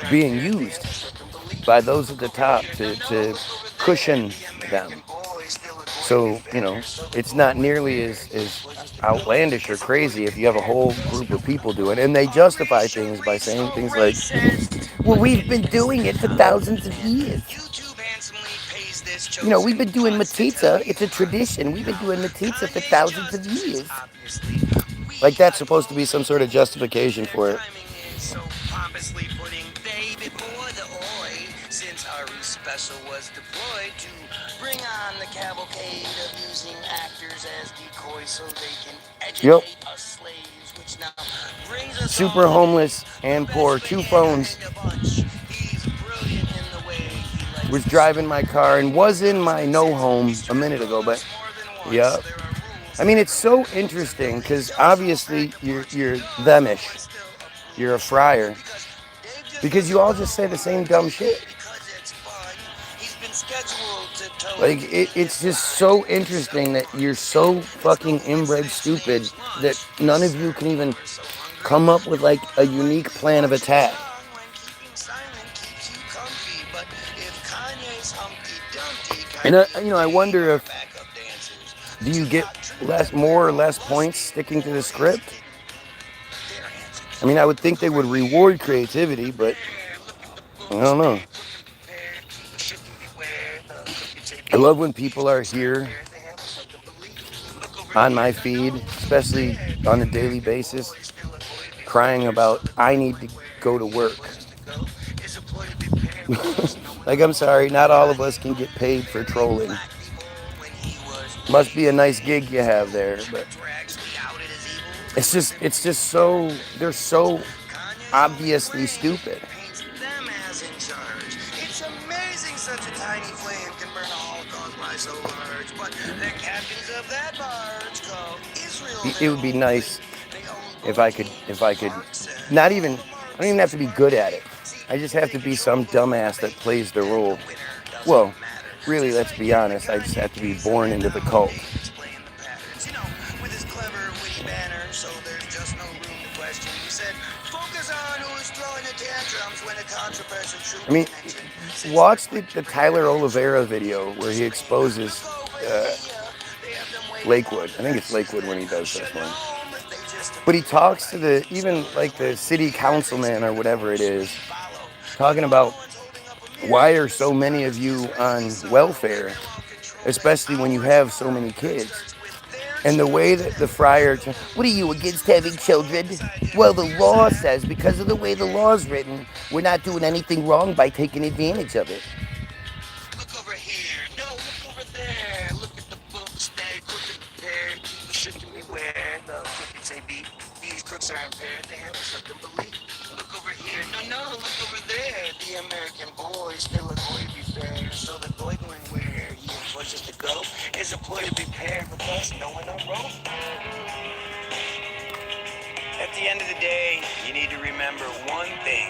being used by those at the top to cushion them. So, you know, it's not nearly as outlandish or crazy if you have a whole group of people doing it. And they justify things by saying things like, well, we've been doing it for thousands of years. You know, we've been doing metzitzia. It's a tradition. We've been doing metzitzia for thousands of years. Like that's supposed to be some sort of justification for it. Special was deployed to bring on the cavalcade of using actors as decoys so they can educate us slaves, which now brings us super homeless and poor, 2 phones. Was driving my car and was in my no home a minute ago, but yeah. I mean, it's so interesting because obviously you're themish. You're a friar because you all just say the same dumb shit. Like, it's just so interesting that you're so fucking inbred stupid that none of you can even come up with, like, a unique plan of attack. And, you know, I wonder if, do you get more or less points sticking to the script? I mean, I would think they would reward creativity, but I don't know. I love when people are here on my feed, especially on a daily basis, crying about, I need to go to work. Like, I'm sorry, not all of us can get paid for trolling. Must be a nice gig you have there, but it's just so, they're so obviously stupid. It would be nice if I could not even, I don't even have to be good at it. I just have to be some dumbass that plays the role. Well, really, let's be honest, I just have to be born into the cult. I mean, watch the Tyler Oliveira video where he exposes Lakewood. I think it's Lakewood when he does this one. But he talks to even like the city councilman or whatever it is, talking about why are so many of you on welfare, especially when you have so many kids. And the way that the friar, what are you, against having children? Well, the law says, because of the way the law is written, we're not doing anything wrong by taking advantage of it. Look over here. No, look over there. Look at the books. They're crooked prepared. You shouldn't beware. The crooked say these crooks are impaired. They have something to believe. Look over here. No, look over there. The American boys, they look boy to be fair. So the boy going where he enforces to go is a boy to be paired with us, knowing our role. At the end of the day, you need to remember one thing.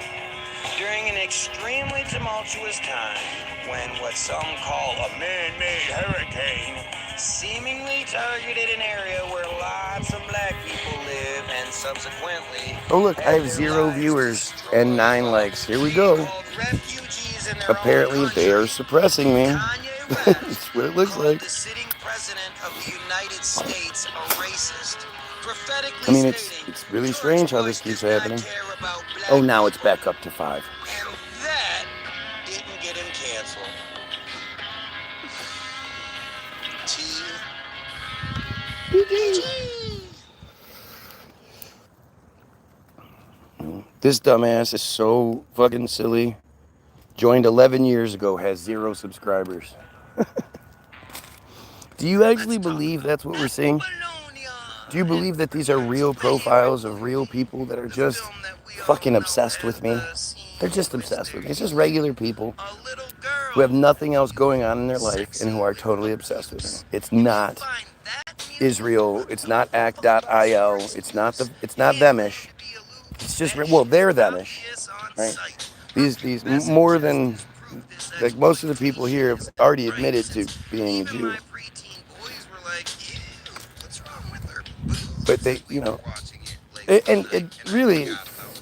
During an extremely tumultuous time, when what some call a man-made hurricane seemingly targeted an area where lots of black people live, and subsequently... Oh look, I have 0 viewers and 9 likes. Here we go. Apparently they are suppressing me. That's what it looks like. The sitting president of the United States a racist. I mean, it's really strange how this keeps happening. Oh, now it's back up to 5. And that didn't get him canceled. This dumbass is so fucking silly. Joined 11 years ago, has 0 subscribers. Do you actually believe that's what we're seeing? Do you believe that these are real profiles of real people that are just fucking obsessed with me? They're just obsessed with me. It's just regular people who have nothing else going on in their life and who are totally obsessed with me. It's not Israel. It's not act.il. It's not themish. It's just, well, they're themish, right? These more than, like, most of the people here have already admitted to being a Jew. But they, you know, and it really,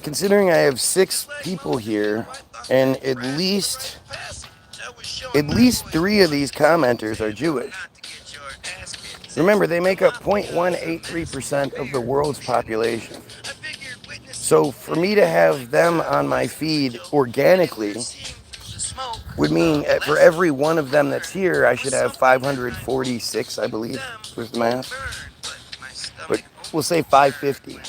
considering I have 6 people here, and at least 3 of these commenters are Jewish. Remember, they make up 0.183% of the world's population. So for me to have them on my feed organically would mean for every one of them that's here, I should have 546, I believe, was the math. But we'll say 550.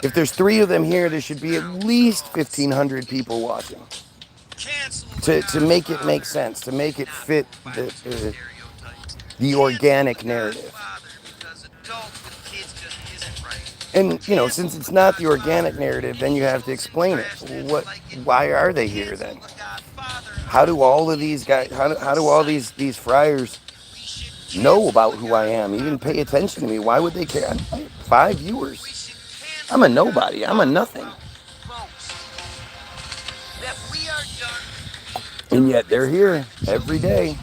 If there's 3 of them here, there should be at least 1,500 people watching. To make it make sense, to make it fit the organic narrative. And, you know, since it's not the organic narrative, then you have to explain it. Why are they here then? How do all of these guys, how do all these friars know about who I am, even pay attention to me? Why would they care? 5 viewers. I'm a nobody. I'm a nothing. And yet they're here every day,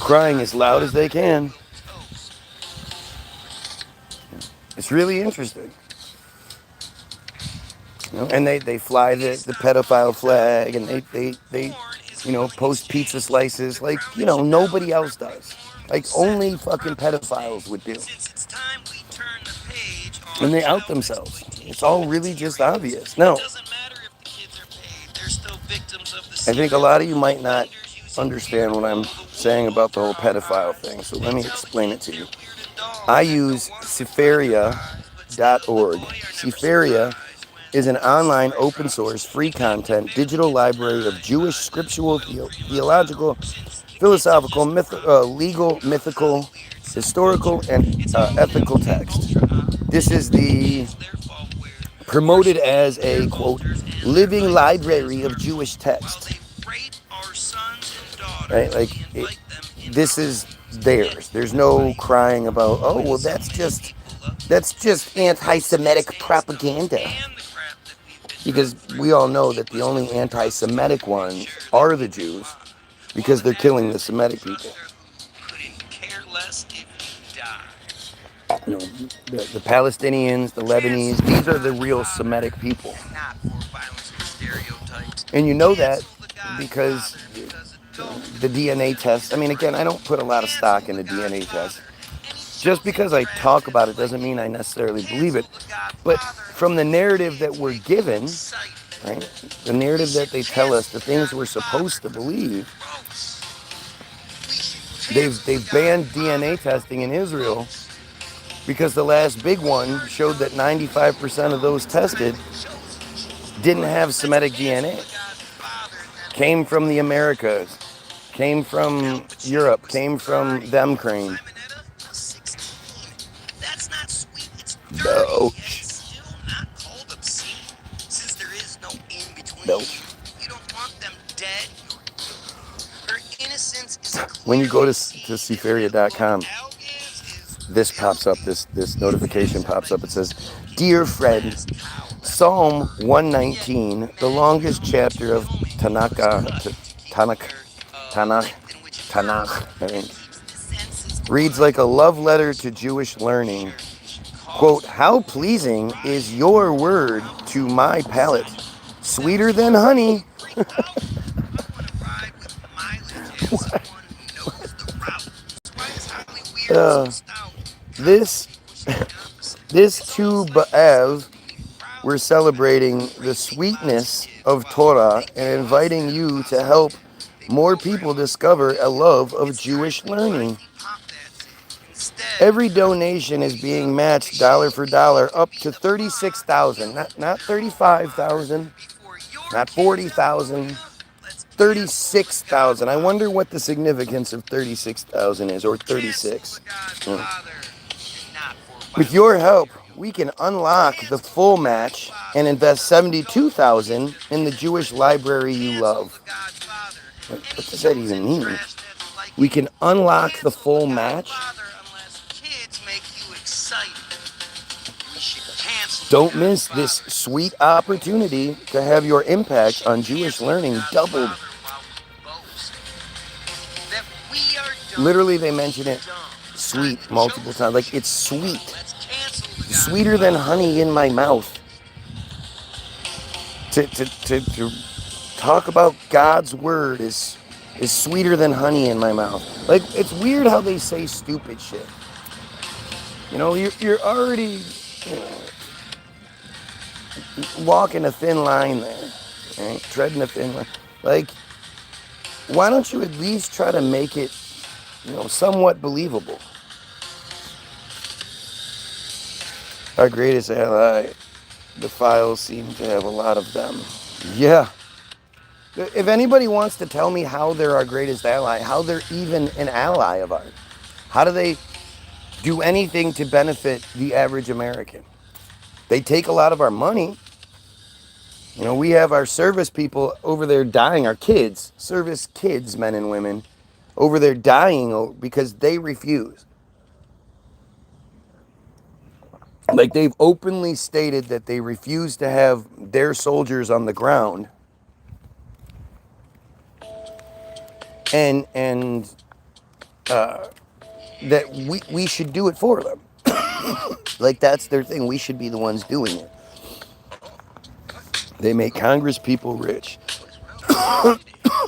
crying as loud as they can. It's really interesting. You know, and they fly the pedophile flag, and they you know, post pizza slices like, you know, nobody else does. Like only fucking pedophiles would do. And they out themselves. It's all really just obvious. Now, I think a lot of you might not understand what I'm saying about the whole pedophile thing, so let me explain it to you. I use Sefaria.org. Sefaria is an online, open source, free content, digital library of Jewish scriptural, theological, philosophical, legal, mythical, historical, and ethical text. This is promoted as a, quote, living library of Jewish text. Right? Like, this is theirs. There's no crying about, oh, well, that's just anti-Semitic propaganda. Because we all know that the only anti-Semitic ones are the Jews, because they're killing the Semitic people. You know, the Palestinians, the Lebanese, these are the real Semitic people. And you know that because the DNA test, I mean, again, I don't put a lot of stock in the DNA test. Just because I talk about it doesn't mean I necessarily believe it. But from the narrative that we're given, right, the narrative that they tell us, the things we're supposed to believe, They've banned DNA testing in Israel because the last big one showed that 95% of those tested didn't have Semitic DNA. Came from the Americas, came from Europe, came from them crane. That's not sweet, it's dirty, No. and it's still not called obscene, since there is no in-between. No. You don't want them dead nor guilty. Her innocence is When you go to clearly seen, Sefaria.com, and Al gives is this pops up, this notification pops up. It says, "Dear Fred, Psalm 119, the longest chapter of Tanakh, I think, reads like a love letter to Jewish learning. Quote, how pleasing is your word to my palate, sweeter than honey." This Tu B'Av, we're celebrating the sweetness of Torah and inviting you to help more people discover a love of Jewish learning. Every donation is being matched dollar for dollar up to $36,000, not 35,000, not 40,000, 36,000. I wonder what the significance of 36,000 is, or 36. With your help, we can unlock the full match and invest 72,000 in the Jewish library you love. What does that even mean? We can unlock the full match? Don't miss this sweet opportunity to have your impact on Jewish learning doubled. Literally, they mention it sweet multiple times. Like, it's sweet. Sweeter than honey in my mouth. To talk about God's word is sweeter than honey in my mouth. Like, it's weird how they say stupid shit. You know, you're already, you know, walking a thin line there, right? Treading a thin line. Like, why don't you at least try to make it, you know, somewhat believable? Our greatest ally, the files seem to have a lot of them. Yeah. If anybody wants to tell me how they're our greatest ally, how they're even an ally of ours, how do they do anything to benefit the average American? They take a lot of our money. You know, we have our service people over there dying, our kids, service kids, men and women, over there dying because they refuse. Like, they've openly stated that they refuse to have their soldiers on the ground. And that we should do it for them. Like, that's their thing. We should be the ones doing it. They make Congress people rich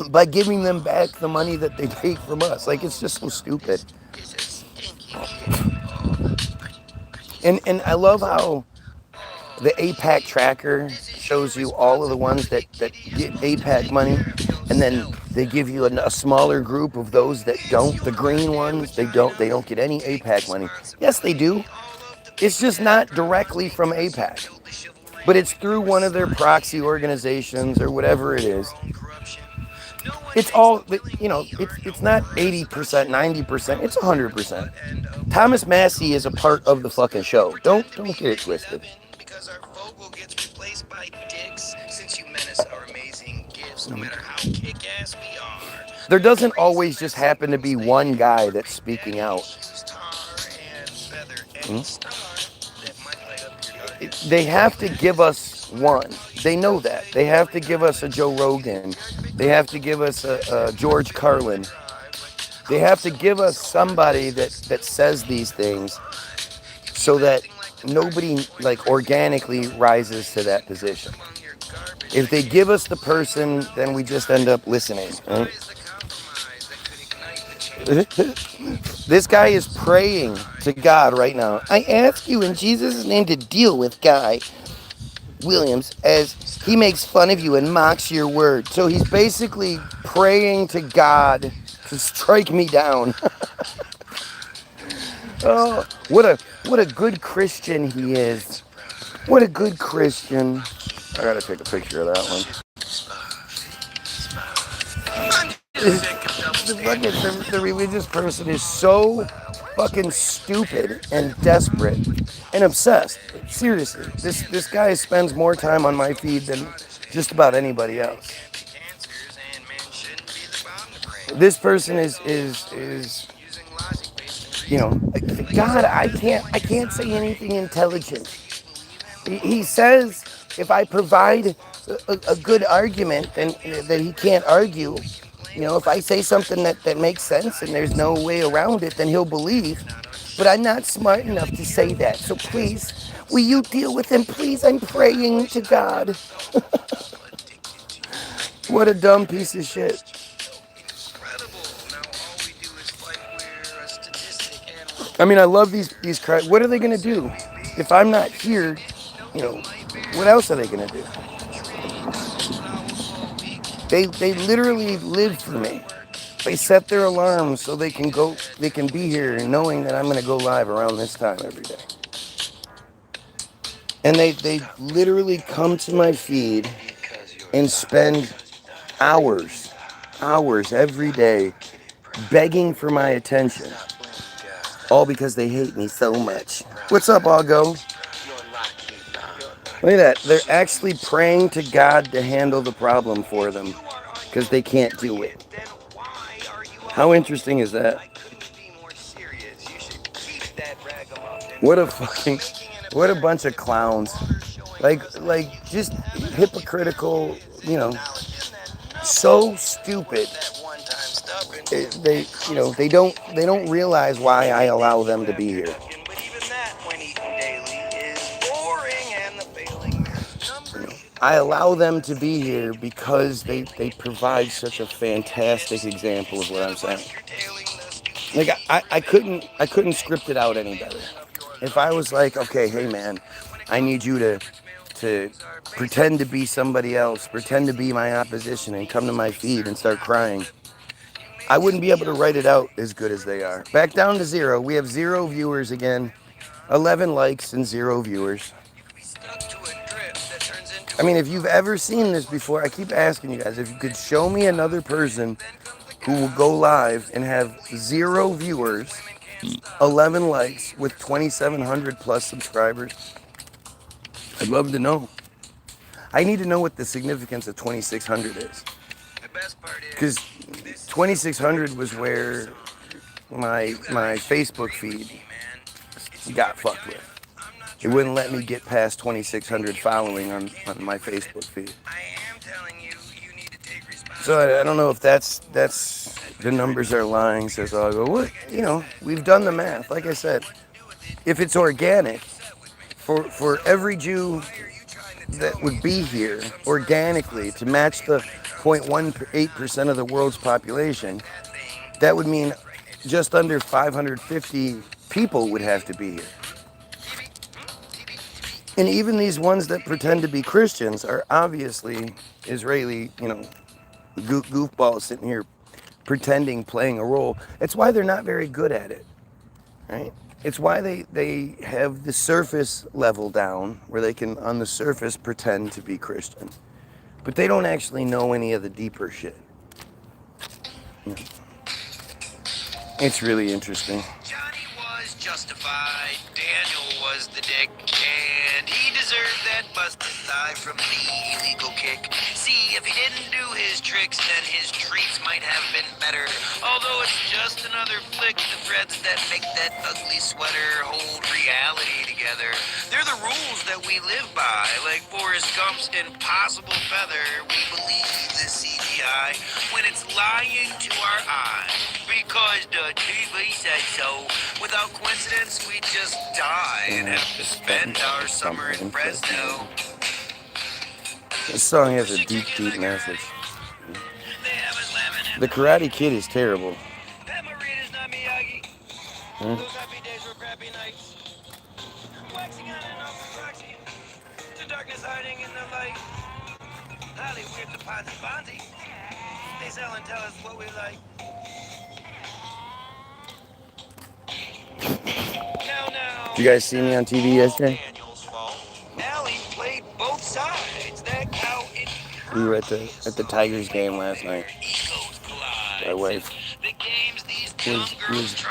by giving them back the money that they take from us. Like, it's just so stupid. And I love how the AIPAC tracker shows you all of the ones that get AIPAC money, and then they give you a smaller group of those that don't. The green ones, they don't get any AIPAC money. Yes, they do. It's just not directly from AIPAC, but it's through one of their proxy organizations or whatever it is. It's all, you know, it's not 80%, 90%, it's 100%. Thomas Massey is a part of the fucking show. Don't get it twisted. Because our vocal gets replaced by dicks, since you menace our amazing gifts, no matter how kick-ass we are. There doesn't always just happen to be one guy that's speaking out. They have to give us one. They know that. They have to give us a Joe Rogan. They have to give us a George Carlin. They have to give us somebody that says these things so that nobody, like, organically rises to that position. If they give us the person, then we just end up listening, right? This guy is praying to God right now. I ask you in Jesus' name to deal with Guy Williams as he makes fun of you and mocks your word. So he's basically praying to God to strike me down. Oh, what a good Christian he is. What a good Christian. I gotta take a picture of that one. The religious person is so fucking stupid and desperate and obsessed. Seriously, this guy spends more time on my feed than just about anybody else. This person is you know, God, I can't say anything intelligent. He says if I provide a good argument, then that he can't argue. You know, if I say something that makes sense and there's no way around it, then he'll believe. But I'm not smart enough to say that. So please, will you deal with him? Please, I'm praying to God. What a dumb piece of shit. I mean, I love these cries. What are they going to do? If I'm not here, you know, what else are they going to do? They literally live for me. They set their alarms so they can be here knowing that I'm going to go live around this time every day. And they literally come to my feed and spend hours every day begging for my attention. All because they hate me so much. What's up, Augo? Look at that. They're actually praying to God to handle the problem for them because they can't do it. How interesting is that? What a bunch of clowns. Like just hypocritical, you know, so stupid. They don't realize why I allow them to be here. I allow them to be here because they provide such a fantastic example of what I'm saying. Like I couldn't script it out any better. If I was like, okay, hey man, I need you to pretend to be somebody else, pretend to be my opposition and come to my feed and start crying, I wouldn't be able to write it out as good as they are. Back down to 0. We have 0 viewers again. 11 likes and 0 viewers. I mean, if you've ever seen this before, I keep asking you guys, if you could show me another person who will go live and have 0 viewers, 11 likes with 2,700 plus subscribers, I'd love to know. I need to know what the significance of 2,600 is. Because 2,600 was where my Facebook feed got fucked with. It wouldn't let me get past 2,600 following on my Facebook feed. So I don't know if that's the numbers are lying, says Augo. What, you know, we've done the math. Like I said, if it's organic, for every Jew that would be here organically to match the 0.18% of the world's population, that would mean just under 550 people would have to be here. And even these ones that pretend to be Christians are obviously Israeli, you know, goofballs sitting here pretending, playing a role. It's why they're not very good at it, right? It's why they have the surface level down, where they can, on the surface, pretend to be Christian. But they don't actually know any of the deeper shit. Yeah. It's really interesting. Johnny was justified, Daniel was the dick, and he deserved that busted thigh from the illegal kick. See, if he didn't do his tricks, then his treats might have been better. Although it's just another flick, the threads that make that ugly sweater hold reality together. They're the rules that we live by, like Forrest Gump's impossible feather. We believe the CGI when it's lying to our eyes, because the TV says so. Without coincidence, we just die and have to spend our summer in Fresno. This song has a deep, deep message. The Karate Kid is terrible. Huh? They sell and tell us what we like. You guys see me on TV yesterday? Allie played both sides. That cow We were at the Tigers game last night. My wife was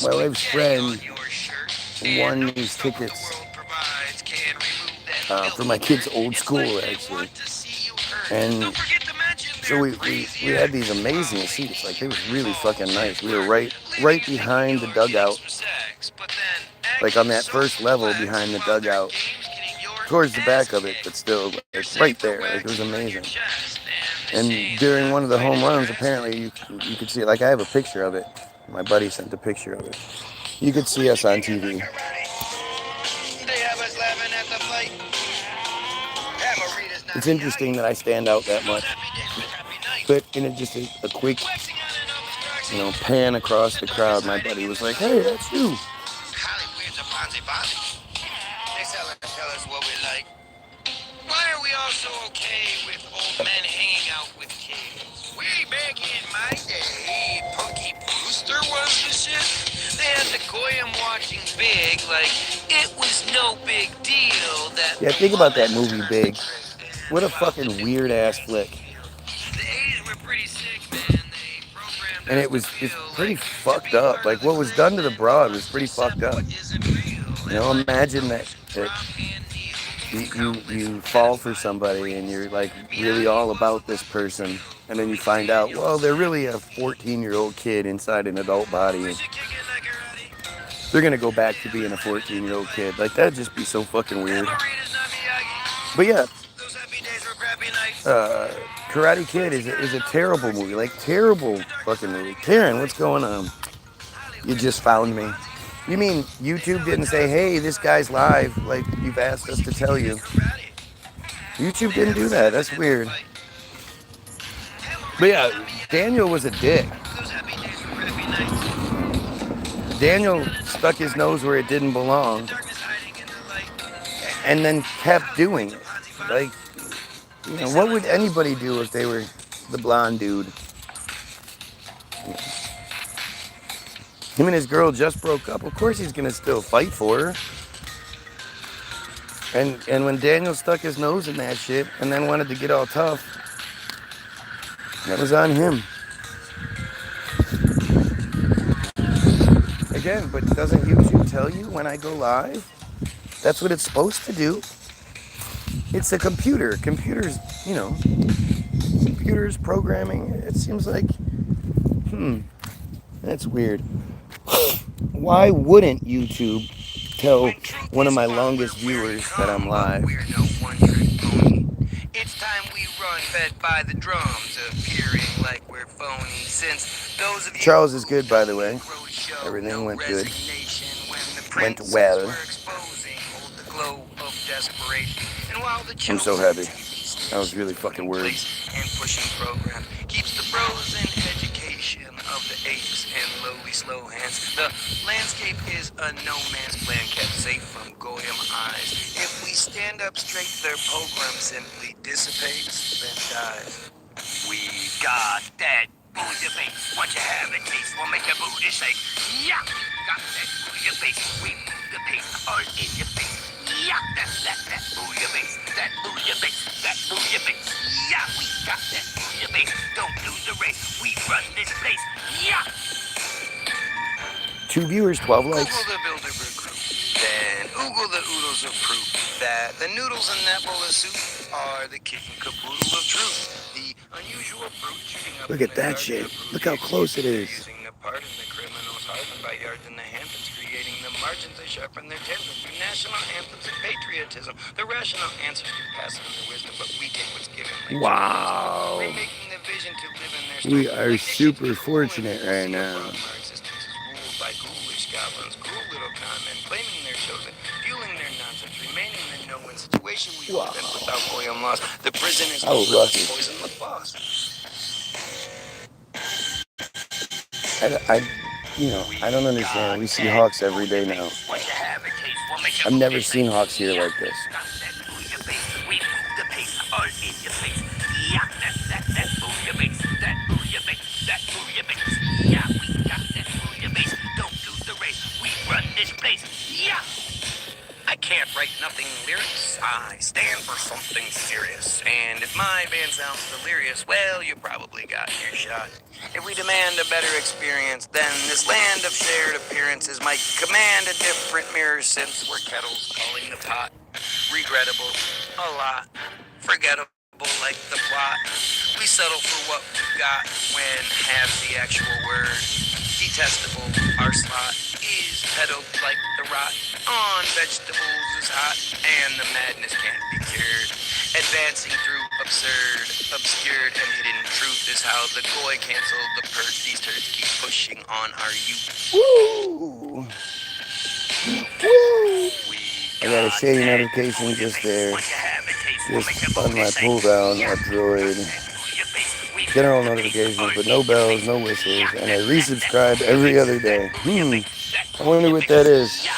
my wife's friend won these tickets for my kids' old school, actually. And so we had these amazing seats. Like, they was really fucking nice. We were right behind the dugout, like on that first level behind the dugout, towards the back of it, but still, like, right there. Like, it was amazing. And during one of the home runs, apparently you could see it. Like, I have a picture of it. My buddy sent a picture of it. You could see us on TV. It's interesting that I stand out that much. But in just a quick, pan across the crowd, my buddy was like, "Hey, that's you." Tell us what we like. Why are we all so okay with old men hanging out with kids? Way back in my day, Punky Brewster was the shit. They had the Goyim watching Big like it was no big deal. That yeah, think about that movie, Big. What a fucking weird ass flick. The 80s were pretty sick, man. They programmed And it's pretty fucked up. Like, what was done to the broad was pretty fucked up. Imagine that you fall for somebody and you're like really all about this person, and then you find out, well, they're really a 14-year-old kid inside an adult body. And they're gonna go back to being a 14-year-old kid. Like, that'd just be so fucking weird. But yeah, Karate Kid is a terrible movie. Like, terrible fucking movie. Karen, what's going on? You just found me. You mean YouTube didn't say, "Hey, this guy's live, like you've asked us to tell you"? YouTube didn't do that. That's weird. But yeah, Daniel was a dick. Daniel stuck his nose where it didn't belong and then kept doing it. Like, what would anybody do if they were the blonde dude? Him and his girl just broke up. Of course he's gonna still fight for her. And when Daniel stuck his nose in that shit and then wanted to get all tough, that was on him. Again, but doesn't YouTube tell you when I go live? That's what it's supposed to do. It's a computer. Computers programming. It seems like, that's weird. Why wouldn't YouTube tell one of my longest viewers that I'm live? It's time we run, fed by the drums, appearing like we're phony. Since those of you Charles is good, by the way. Everything went good. Went well. I'm so happy. I was really fucking worried. And pushing program keeps the bros in education of the apes and lowly slow hands. The landscape is a no man's land kept safe from Goyim eyes. If we stand up straight, their program simply dissipates, then dies. We got that booty face. What you have in case will make a booty shake. Yeah, got that booty face. We move the pace all in your face. Yeah, that booty face. That booty face. That booty face. Yeah, we got that booty face. Don't lose the race. We run this place. Yeah. 2 viewers, 12 likes. Google the Bilderberg group. Then Oogle the oodles of proof that the noodles in that bowl of soup are the kit and caboodle of truth. The unusual fruit shooting up. Look at that shit. Look how close it is. Using the pardon the criminals hardened by yards in the Hamptons, creating the margins they sharpen their tendons through national anthems and patriotism. The rational answers to pass on their wisdom, but we take what's given. Like wow. remaking the vision to live in their we are super fortunate right now. Our existence is ruled by ghoulish goblins, cruel little con men, claiming they're chosen, fueling their nonsense, remaining the no-win situation we live in without Goyim laws. The prison is poison with boss. I don't understand. We see hawks every day now. I've never seen hawks here like this. nothing lyrics. I stand for something serious. And if my band sounds delirious, well, you probably got your shot. If we demand a better experience, then this land of shared appearances might command a different mirror since we're kettles calling the pot. Regrettable, a lot. Forgettable like the plot. We settle for what we've got when half the actual word. Detestable, our slot is pedo like the rot. On vegetables is hot, and the madness can't be cured. Advancing through absurd, obscured, and hidden truth is how the goy canceled the purge. These turds keep pushing on our youth. Woo! Woo! I got a shady notification just there. Just on my pull down, a droid. General notifications, but no bells, no whistles, and I resubscribe every other day. I wonder what that is.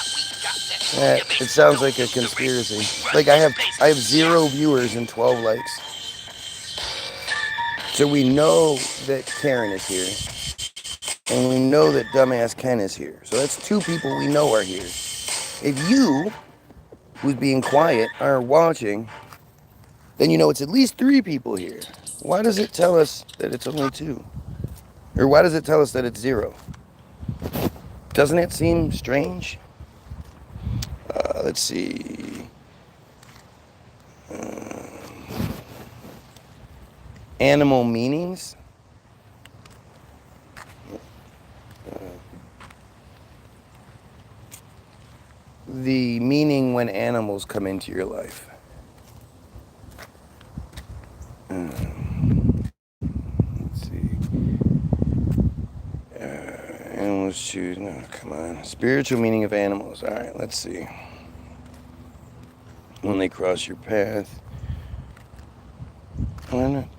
It sounds like a conspiracy. Like I have 0 viewers and 12 likes. So we know that Karen is here, and we know that dumbass Ken is here. So that's 2 people we know are here. If you, who's being quiet, are watching, then you know it's at least 3 people here. Why does it tell us that it's only 2? Or why does it tell us that it's 0? Doesn't it seem strange? Let's see. Animal meanings. The meaning when animals come into your life. Let's see. Animals choose. No, come on. Spiritual meaning of animals. All right, let's see. When they cross your path. I want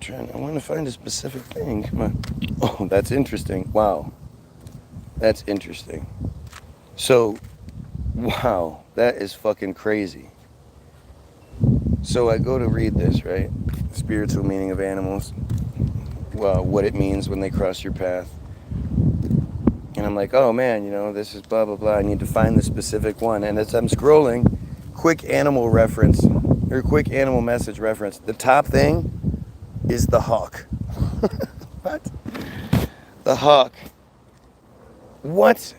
to find a specific thing. Come on. Oh, that's interesting. Wow. That's interesting. So, wow, that is fucking crazy. So I go to read this, right? Spiritual meaning of animals. Well, what it means when they cross your path. And I'm like, oh man, you know, this is blah, blah, blah. I need to find the specific one. And as I'm scrolling, quick animal reference, or quick animal message reference. The top thing is the hawk. What? The hawk. What?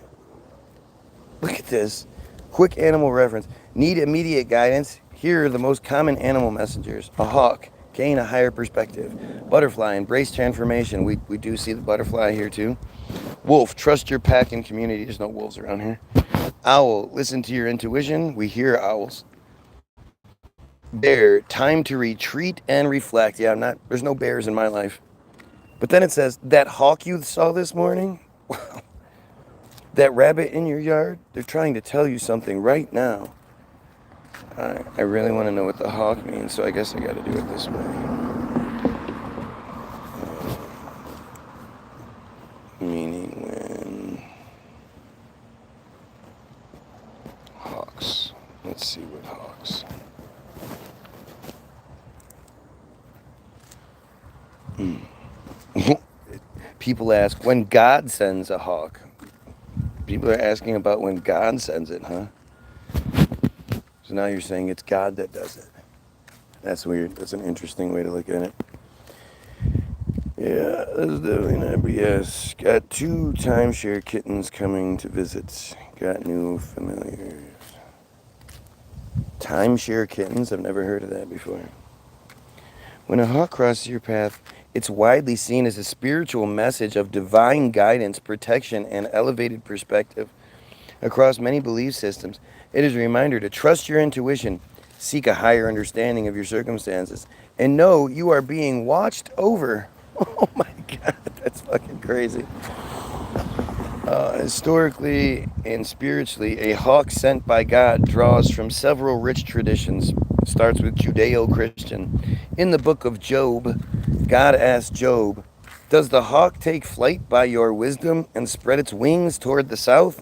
Look at this. Quick animal reference. Need immediate guidance? Here are the most common animal messengers. A hawk. Gain a higher perspective. Butterfly. Embrace transformation. We do see the butterfly here too. Wolf. Trust your pack and community. There's no wolves around here. Owl. Listen to your intuition. We hear owls. Bear. Time to retreat and reflect. Yeah, there's no bears in my life. But then it says, that hawk you saw this morning? Wow. That rabbit in your yard? They're trying to tell you something right now. I really want to know what the hawk means, so I guess I got to do it this way. Meaning when hawks. Let's see what hawks. People ask when God sends a hawk. People are asking about when God sends it, huh? So now you're saying it's God that does it. That's weird. That's an interesting way to look at it. Yeah, that's definitely not BS. Got 2 timeshare kittens coming to visit. Got new familiars. Timeshare kittens? I've never heard of that before. When a hawk crosses your path, it's widely seen as a spiritual message of divine guidance, protection, and elevated perspective. Across many belief systems, it is a reminder to trust your intuition, seek a higher understanding of your circumstances, and know you are being watched over. Oh my God, that's fucking crazy. Historically and spiritually, a hawk sent by God draws from several rich traditions. It starts with Judeo-Christian. In the book of Job, God asked Job, "Does the hawk take flight by your wisdom and spread its wings toward the south?"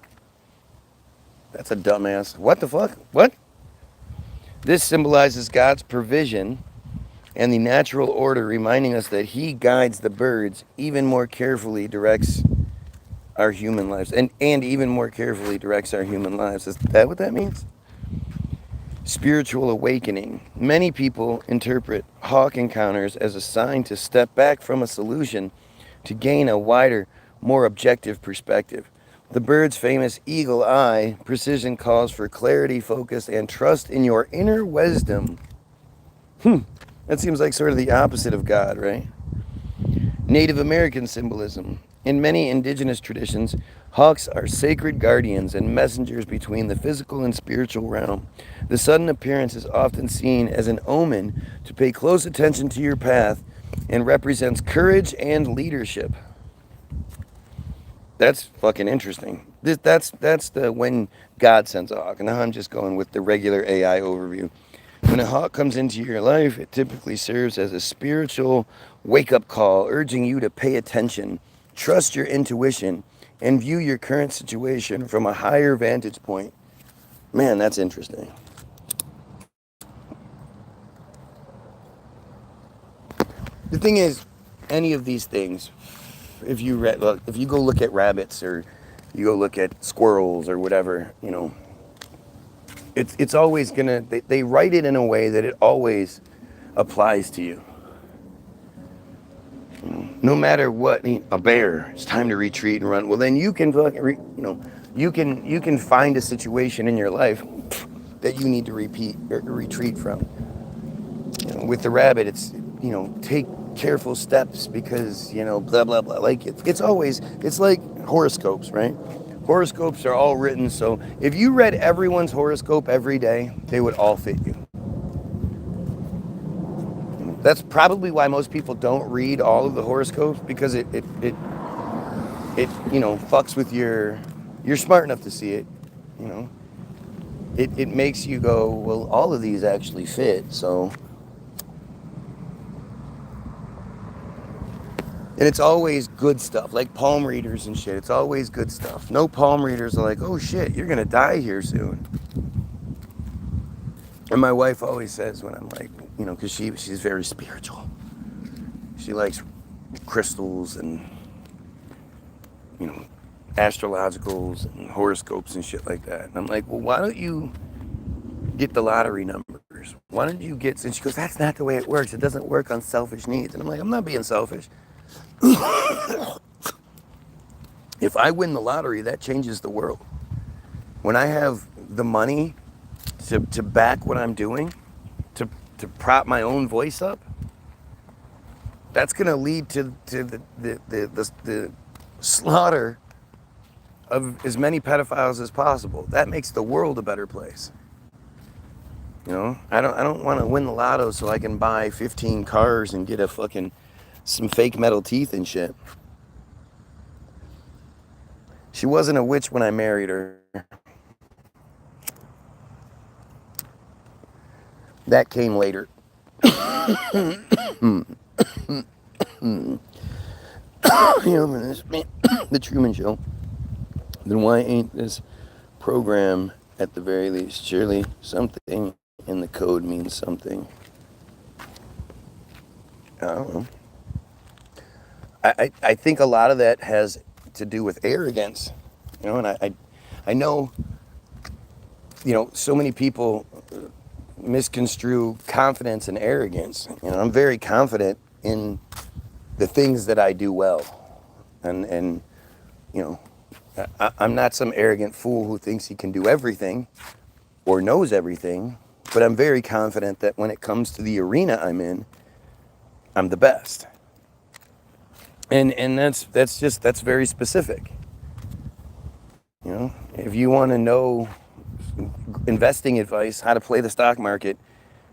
That's a dumbass. What the fuck? What? This symbolizes God's provision and the natural order, reminding us that He guides the birds, even more carefully directs our human lives, and even more carefully directs our human lives. Is that what that means? spiritual awakening. Many people interpret hawk encounters as a sign to step back from a solution to gain a wider, more objective perspective. The bird's famous eagle eye precision calls for clarity, focus, and trust in your inner wisdom. That seems like sort of the opposite of God, right? Native American symbolism. In many indigenous traditions, hawks are sacred guardians and messengers between the physical and spiritual realm. The sudden appearance is often seen as an omen to pay close attention to your path and represents courage and leadership. That's fucking interesting. That's the when God sends a hawk. And now I'm just going with the regular AI overview. When a hawk comes into your life, it typically serves as a spiritual wake-up call, urging you to pay attention, trust your intuition, and view your current situation from a higher vantage point. Man, that's interesting. The thing is, any of these things, if you go look at rabbits or you go look at squirrels or whatever, you know, it's always gonna, they write it in a way that it always applies to you. No matter what, a bear, it's time to retreat and run. Well, then you can you can find a situation in your life that you need to retreat from. You know, with the rabbit, it's, you know, take careful steps because, you know, blah blah blah. Like it's like horoscopes, right? Horoscopes are all written, so if you read everyone's horoscope every day, they would all fit you. That's probably why most people don't read all of the horoscopes, because it you know, fucks with you're smart enough to see it, you know. It makes you go, well, all of these actually fit, so. And it's always good stuff, like palm readers and shit. It's always good stuff. No palm readers are like, oh shit, you're gonna die here soon. And my wife always says when I'm like, you know, because she's very spiritual. She likes crystals and, you know, astrologicals and horoscopes and shit like that. And I'm like, well, why don't you get the lottery numbers? Why don't you get, and she goes, that's not the way it works. It doesn't work on selfish needs. And I'm like, I'm not being selfish. If I win the lottery, that changes the world. When I have the money to back what I'm doing, to prop my own voice up, that's going to lead to the slaughter of as many pedophiles as possible. That makes the world a better place. You know, I don't want to win the lotto so I can buy 15 cars and get some fake metal teeth and shit. She wasn't a witch when I married her. That came later. You know, the Truman Show. Then why ain't this program at the very least? Surely something in the code means something. I don't know. I think a lot of that has to do with arrogance, you know, and I know, you know, so many people misconstrue confidence and arrogance. You know, I'm very confident in the things that I do well, and you know, I'm not some arrogant fool who thinks he can do everything or knows everything, but I'm very confident that when it comes to the arena I'm in, I'm the best. And that's very specific. You know, if you want to know investing advice, how to play the stock market,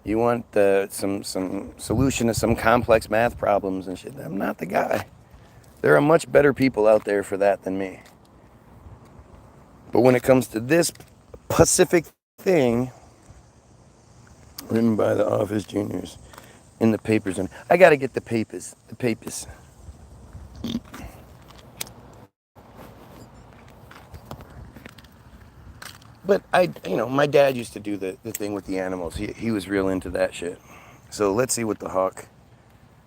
you want some solution to some complex math problems and shit, I'm not the guy. There are much better people out there for that than me. But when it comes to this Pacific thing, written by the Office Juniors in the papers, and I got to get the papers. But my dad used to do the thing with the animals. He was real into that shit. So let's see what the hawk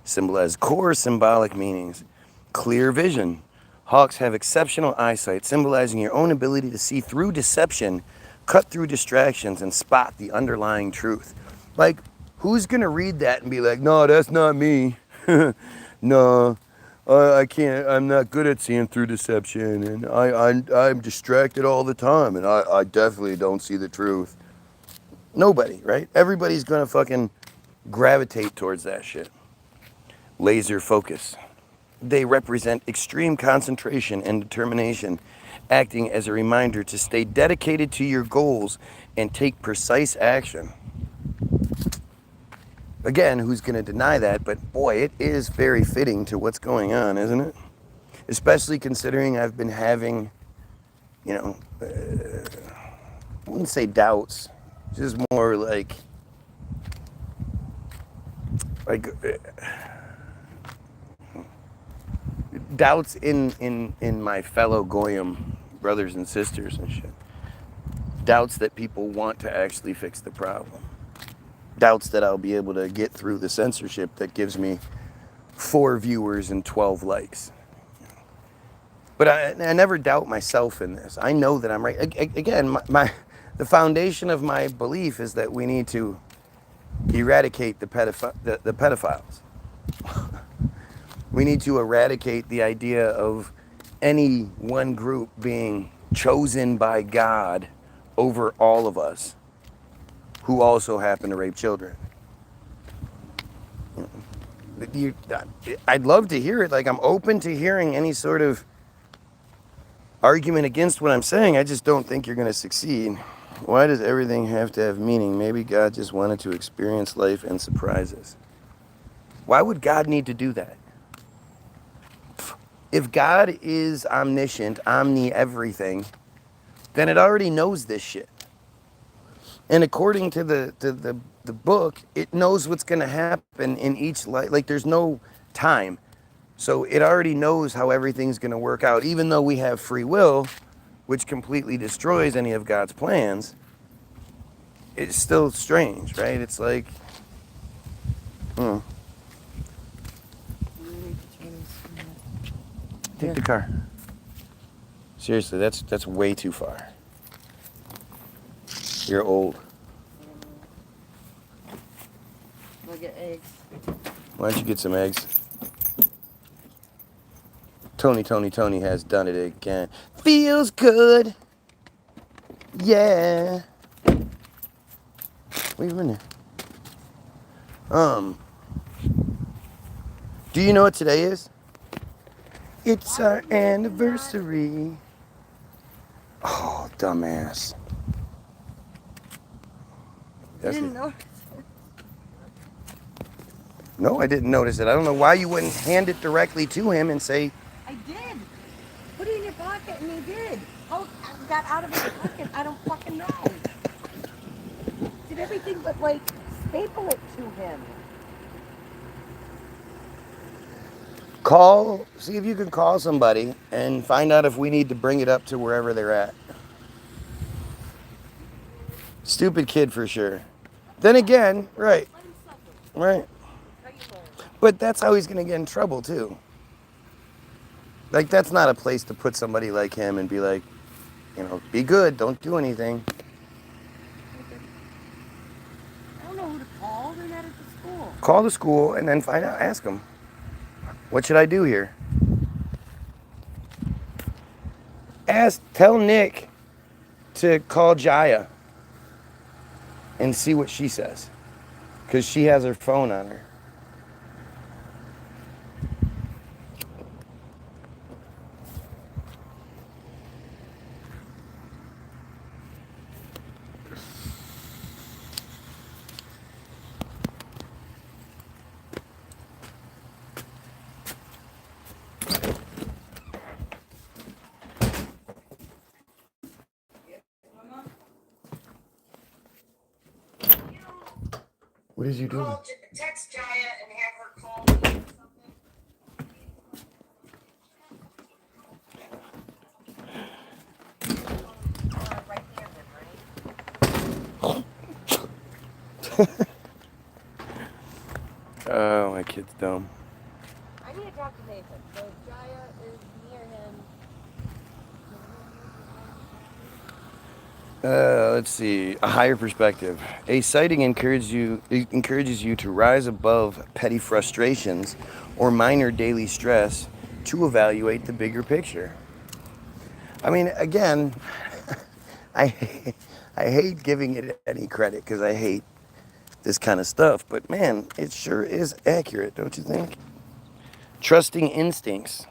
symbolizes. Core symbolic meanings. Clear vision. Hawks have exceptional eyesight, symbolizing your own ability to see through deception cut through distractions and spot the underlying truth. Like, who's going to read that and be like, no, that's not me. No, I can't, I'm not good at seeing through deception, and I'm distracted all the time, and I definitely don't see the truth. Nobody, right? Everybody's going to fucking gravitate towards that shit. Laser focus. They represent extreme concentration and determination, acting as a reminder to stay dedicated to your goals and take precise action. Again, who's going to deny that? But boy, it is very fitting to what's going on, isn't it? Especially considering I've been having, you know, I wouldn't say doubts, just more like doubts in my fellow Goyim brothers and sisters and shit. Doubts that people want to actually fix the problem. Doubts that I'll be able to get through the censorship that gives me 4 viewers and 12 likes. But I never doubt myself in this. I know that I'm right. Again, the foundation of my belief is that we need to eradicate the pedophiles. We need to eradicate the idea of any one group being chosen by God over all of us who also happen to rape children. I'd love to hear it. Like, I'm open to hearing any sort of argument against what I'm saying. I just don't think you're going to succeed. Why does everything have to have meaning? Maybe God just wanted to experience life and surprise us. Why would God need to do that? If God is omniscient, omni-everything, then it already knows this shit. And according to the book, it knows what's going to happen in each life. Like, there's no time. So it already knows how everything's going to work out. Even though we have free will, which completely destroys any of God's plans, it's still strange, right? It's like, Take the car. Seriously, that's way too far. You're old. I'll get eggs. Why don't you get some eggs? Tony has done it again. Feels good. Yeah. Wait a minute. Do you know what today is? It's our anniversary. Oh, dumbass. You didn't notice it? No, I didn't notice it. I don't know why you wouldn't hand it directly to him and say... I did. Put it in your pocket, and he did. How it got out of his pocket, I don't fucking know. Did everything but, like, staple it to him. See if you can call somebody and find out if we need to bring it up to wherever they're at. Stupid kid for sure. Then again, right. But that's how he's going to get in trouble too. Like, that's not a place to put somebody like him and be like, you know, be good, don't do anything. I don't know who to call. They're not at the school. Call the school and then find out, ask them. What should I do here? Tell Nick to call Jaya and see what she says, because she has her phone on her. What is you doing? Text Jaya and have her call me or something. Oh, my kid's dumb. I need to talk to Nathan. So Jaya is near him. Let's see. A higher perspective. A sighting encourages you to rise above petty frustrations or minor daily stress to evaluate the bigger picture. I mean, again, I I hate giving it any credit because I hate this kind of stuff, but man, it sure is accurate, don't you think? Trusting instincts.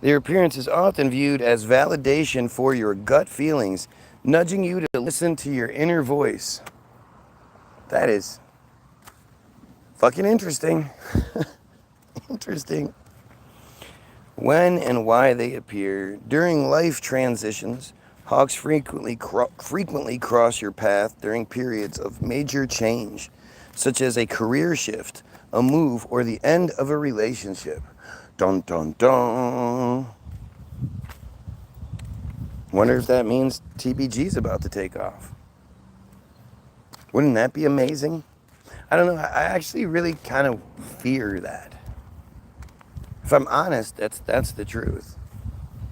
Their appearance is often viewed as validation for your gut feelings, nudging you to listen to your inner voice. That is fucking interesting. Interesting. When and why they appear. During life transitions, hawks frequently cross your path during periods of major change, such as a career shift, a move, or the end of a relationship. Dun dun dun. Wonder if that means TBG's about to take off. Wouldn't that be amazing? I don't know. I actually really kind of fear that. If I'm honest, that's the truth.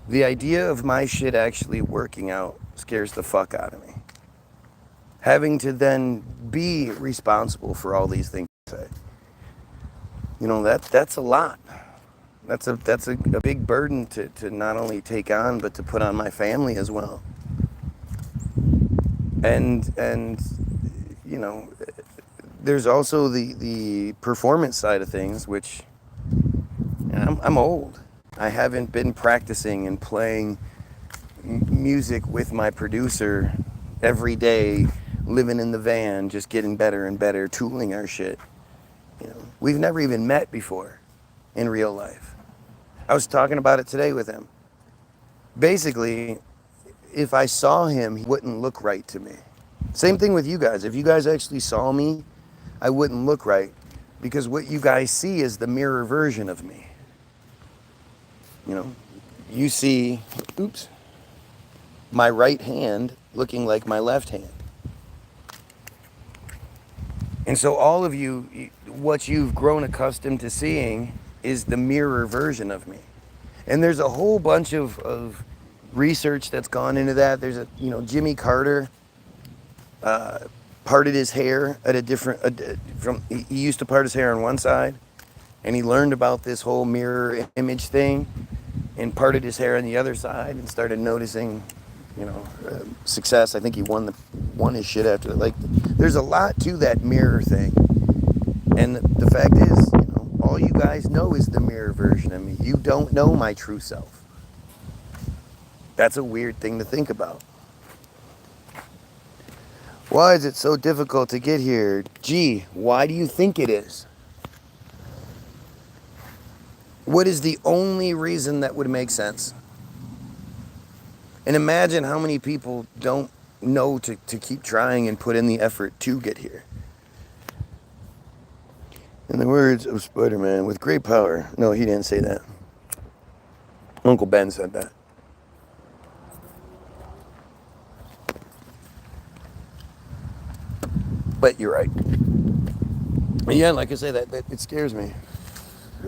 The idea of my shit actually working out scares the fuck out of me. Having to then be responsible for all these things, you know, that's a lot. That's a big burden to not only take on, but to put on my family as well. And you know, there's also the performance side of things, which, you know, I'm old. I haven't been practicing and playing music with my producer every day, living in the van, just getting better and better, tooling our shit. You know, we've never even met before in real life. I was talking about it today with him. Basically, if I saw him, he wouldn't look right to me. Same thing with you guys. If you guys actually saw me, I wouldn't look right, because what you guys see is the mirror version of me. You know, you see, oops, my right hand looking like my left hand. And so all of you, what you've grown accustomed to seeing is the mirror version of me. And there's a whole bunch of research that's gone into that. There's a, you know, Jimmy Carter parted his hair at a different, he used to part his hair on one side, and he learned about this whole mirror image thing and parted his hair on the other side and started noticing, you know, success. I think he won his shit after that. Like, there's a lot to that mirror thing. And the fact is, you know, all you guys know is the mirror version of me. You don't know my true self. That's a weird thing to think about. Why is it so difficult to get here? Gee, why do you think it is? What is the only reason that would make sense? And imagine how many people don't know to keep trying and put in the effort to get here. In the words of Spider-Man, with great power. No, he didn't say that. Uncle Ben said that. But you're right. Yeah, like I say, that it scares me.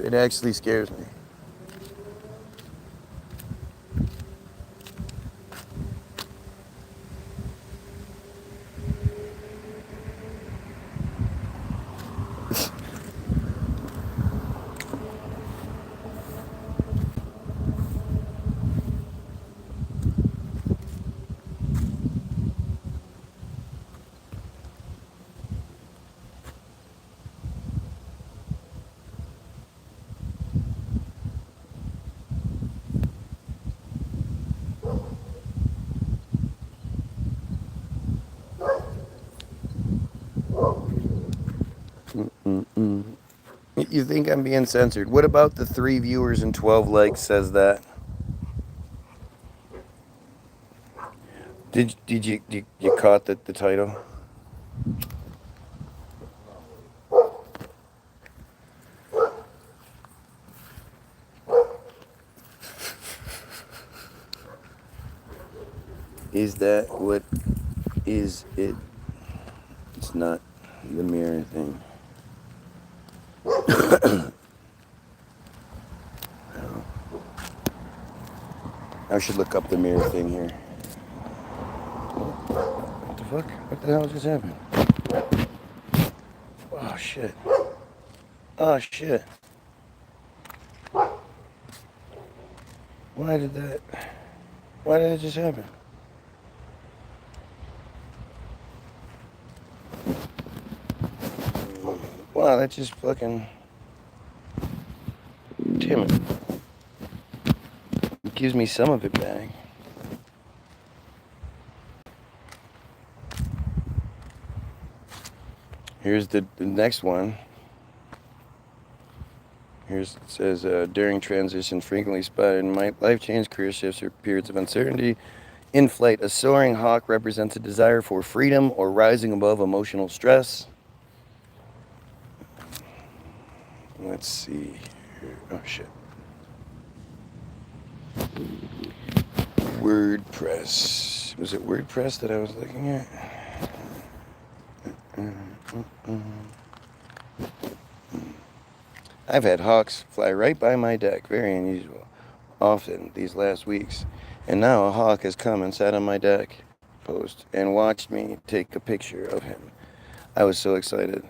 It actually scares me. You think I'm being censored? What about the 3 viewers and 12 likes says that? Did you caught the title? Is that what is it? It's not the mirror thing. I should look up the mirror thing here. fuck? What the hell just happened? Oh, shit. Oh, shit. Why did it just happen? Wow, that just fucking... Damn it. It gives me some of it back. Here's the next one. It says, during transition, frequently spotted in life change, career shifts, or periods of uncertainty. In flight, a soaring hawk represents a desire for freedom or rising above emotional stress. Let's see here. Oh, shit. WordPress. Was it WordPress that I was looking at? I've had hawks fly right by my deck, very unusual, often these last weeks. And now a hawk has come and sat on my deck post and watched me take a picture of him. I was so excited.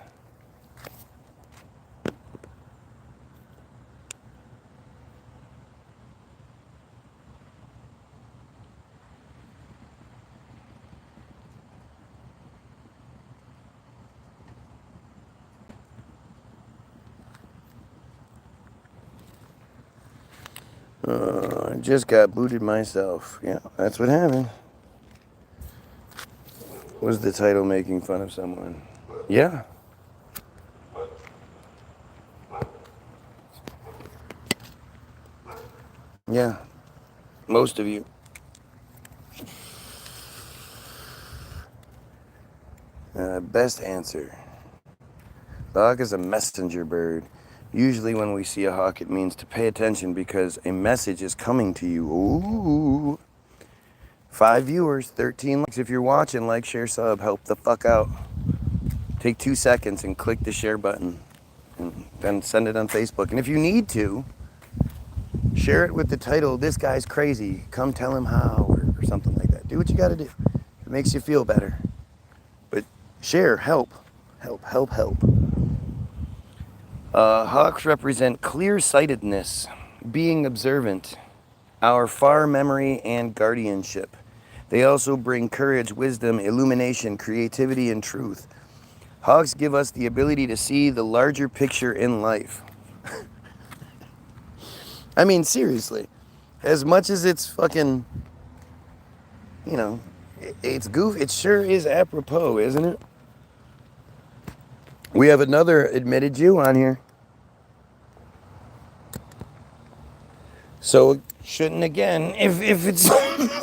I just got booted myself. Yeah, that's what happened. Was the title making fun of someone? Yeah. Yeah. Most of you. Best answer. The hawk is a messenger bird. Usually when we see a hawk, it means to pay attention because a message is coming to you. Ooh. 5 viewers, 13 likes. If you're watching, like, share, sub, help the fuck out. Take 2 seconds and click the share button and then send it on Facebook. And if you need to, share it with the title, "This guy's crazy, come tell him how," or something like that. Do what you gotta do. It makes you feel better. But share, help. Hawks represent clear-sightedness, being observant, our far memory, and guardianship. They also bring courage, wisdom, illumination, creativity, and truth. Hawks give us the ability to see the larger picture in life. I mean, seriously. As much as it's fucking, you know, it's goof, it sure is apropos, isn't it? We have another admitted Jew on here. So it shouldn't, again, if it's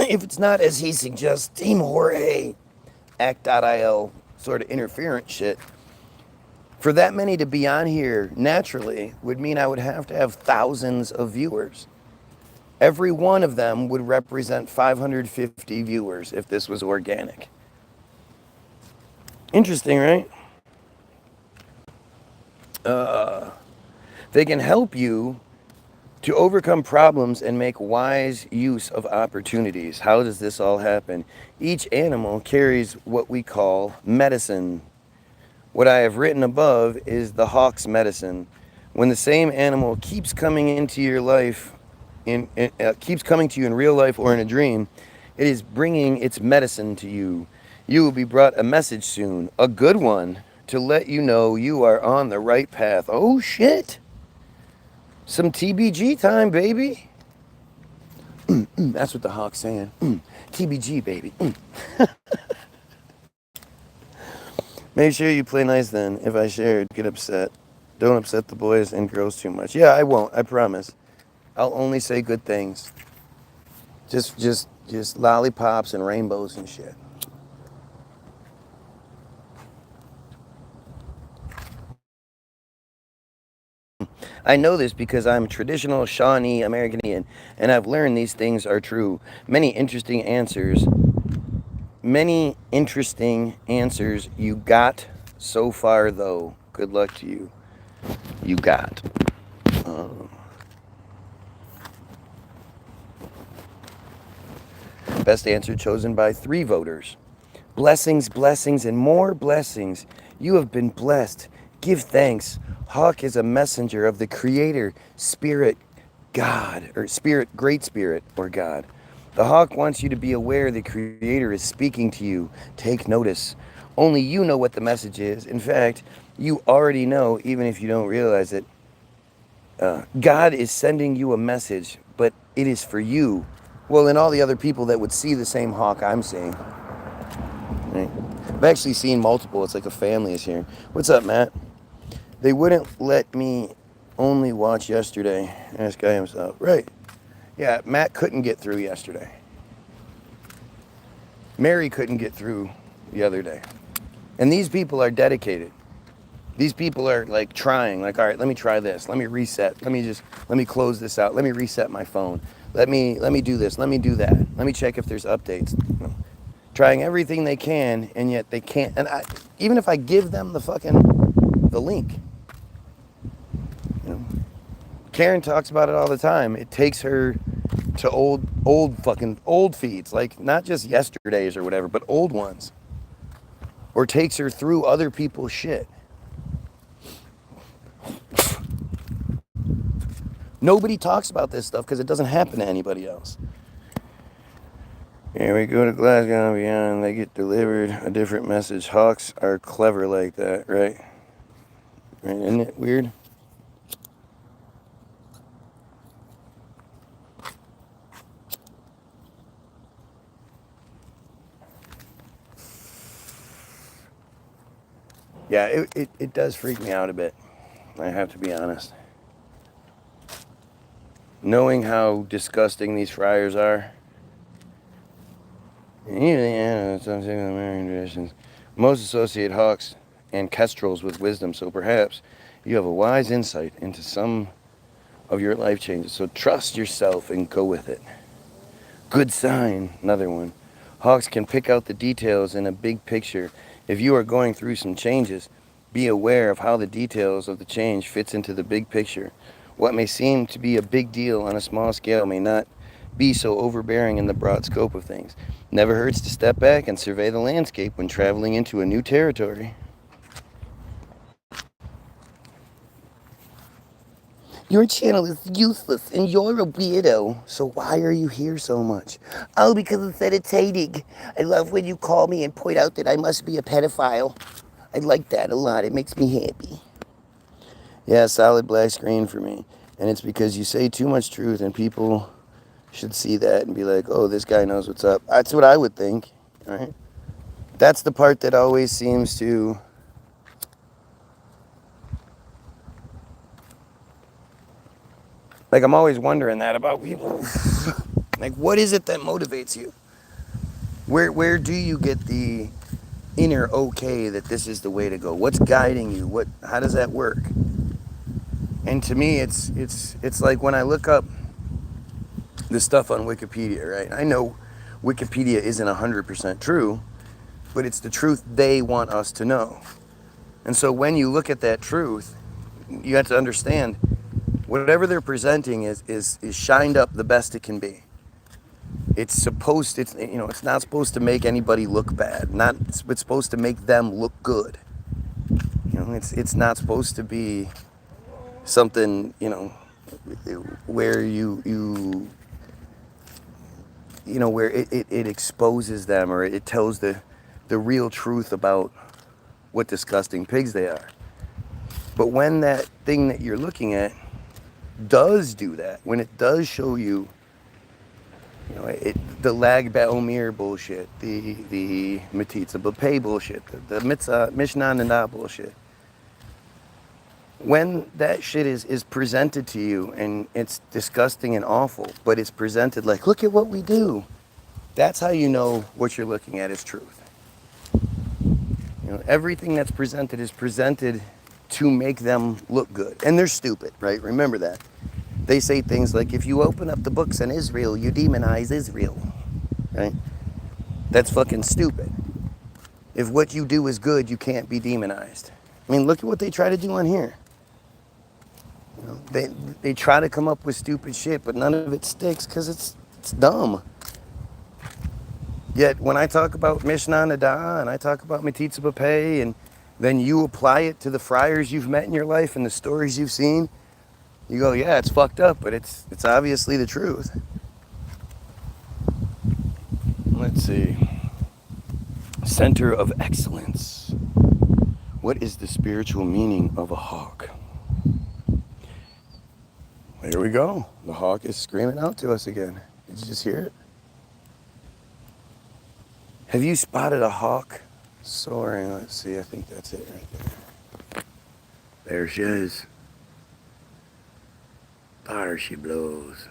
if it's not as he suggests, Team Jorge, act.il sort of interference shit, for that many to be on here naturally would mean I would have to have thousands of viewers. Every one of them would represent 550 viewers if this was organic. Interesting, right? They can help you to overcome problems and make wise use of opportunities. How does this all happen? Each animal carries what we call medicine. What I have written above is the hawk's medicine. When the same animal keeps coming into your life, keeps coming to you in real life or in a dream, it is bringing its medicine to you. You will be brought a message soon, a good one, to let you know you are on the right path. Oh shit! Some TBG time, baby. That's what the hawk's saying. TBG, baby. Make sure you play nice then. If I shared, get upset. Don't upset the boys and girls too much. Yeah, I won't. I promise. I'll only say good things. Just lollipops and rainbows and shit. I know this because I'm traditional Shawnee American Indian, and I've learned these things are true. Many interesting answers you got so far, though. Good luck to you. You got. Best answer chosen by 3 voters. Blessings, blessings, and more blessings. You have been blessed. Give thanks. Hawk is a messenger of the Creator, Spirit, God, or Spirit, Great Spirit, or God. The hawk wants you to be aware the Creator is speaking to you. Take notice. Only you know what the message is. In fact, you already know, even if you don't realize it. God is sending you a message, but it is for you. Well, and all the other people that would see the same hawk I'm seeing. Right? I've actually seen multiple. It's like a family is here. What's up, Matt? They wouldn't let me only watch yesterday. Ask guy himself. Right. Yeah, Matt couldn't get through yesterday. Mary couldn't get through the other day. And these people are dedicated. These people are like trying, like, all right, let me try this. Let me reset. Let me close this out. Let me reset my phone. Let me do this. Let me do that. Let me check if there's updates. Trying everything they can, and yet they can't. And even if I give them the link, you know, Karen talks about it all the time. It takes her to old feeds, like not just yesterday's or whatever, but old ones, or takes her through other people's shit. Nobody talks about this stuff because it doesn't happen to anybody else. Here we go to Glasgow and beyond. They get delivered a different message. Hawks are clever like that, right? Right? Isn't it weird? Yeah, it does freak me out a bit. I have to be honest. Knowing how disgusting these friars are. Even some American traditions. Most associate hawks and kestrels with wisdom, so perhaps you have a wise insight into some of your life changes. So trust yourself and go with it. Good sign, another one. Hawks can pick out the details in a big picture. If you are going through some changes, be aware of how the details of the change fits into the big picture. What may seem to be a big deal on a small scale may not be so overbearing in the broad scope of things. Never hurts to step back and survey the landscape when traveling into a new territory. Your channel is useless and you're a weirdo. So why are you here so much? Oh, because it's entertaining. I love when you call me and point out that I must be a pedophile. I like that a lot. It makes me happy. Yeah, solid black screen for me. And it's because you say too much truth and people should see that and be like, oh, this guy knows what's up. That's what I would think. All right. That's the part that always seems to... Like, I'm always wondering that about people. Like, what is it that motivates you? Where do you get the inner okay that this is the way to go? What's guiding you? How does that work? And to me, it's like when I look up the stuff on Wikipedia, right? I know Wikipedia isn't 100% true, but it's the truth they want us to know. And so when you look at that truth, you have to understand whatever they're presenting is shined up the best it can be. It's not supposed to make anybody look bad. It's supposed to make them look good. It's not supposed to be something, where where it exposes them or it tells the real truth about what disgusting pigs they are. But when that thing that you're looking at does do that, when it does show you, the Lag Baomer bullshit, the Metzitzia B'Pei bullshit, the Mishnah Nanda bullshit, when that shit is presented to you and it's disgusting and awful, but it's presented like, look at what we do, that's how you know what you're looking at is truth. Everything that's presented is presented to make them look good. And they're stupid, right? Remember that. They say things like, if you open up the books on Israel, you demonize Israel, right? That's fucking stupid. If what you do is good, you can't be demonized. I mean, look at what they try to do on here. They try to come up with stupid shit, but none of it sticks because it's dumb. Yet when I talk about Mishnah Nada and I talk about metzitzia, and then you apply it to the friars you've met in your life and the stories you've seen, you go, yeah, it's fucked up, but it's obviously the truth. Let's see. Center of excellence. What is the spiritual meaning of a hawk? Here we go. The hawk is screaming out to us again. Did you just hear it? Have you spotted a hawk soaring? Let's see, I think that's it right there. There she is. There she blows.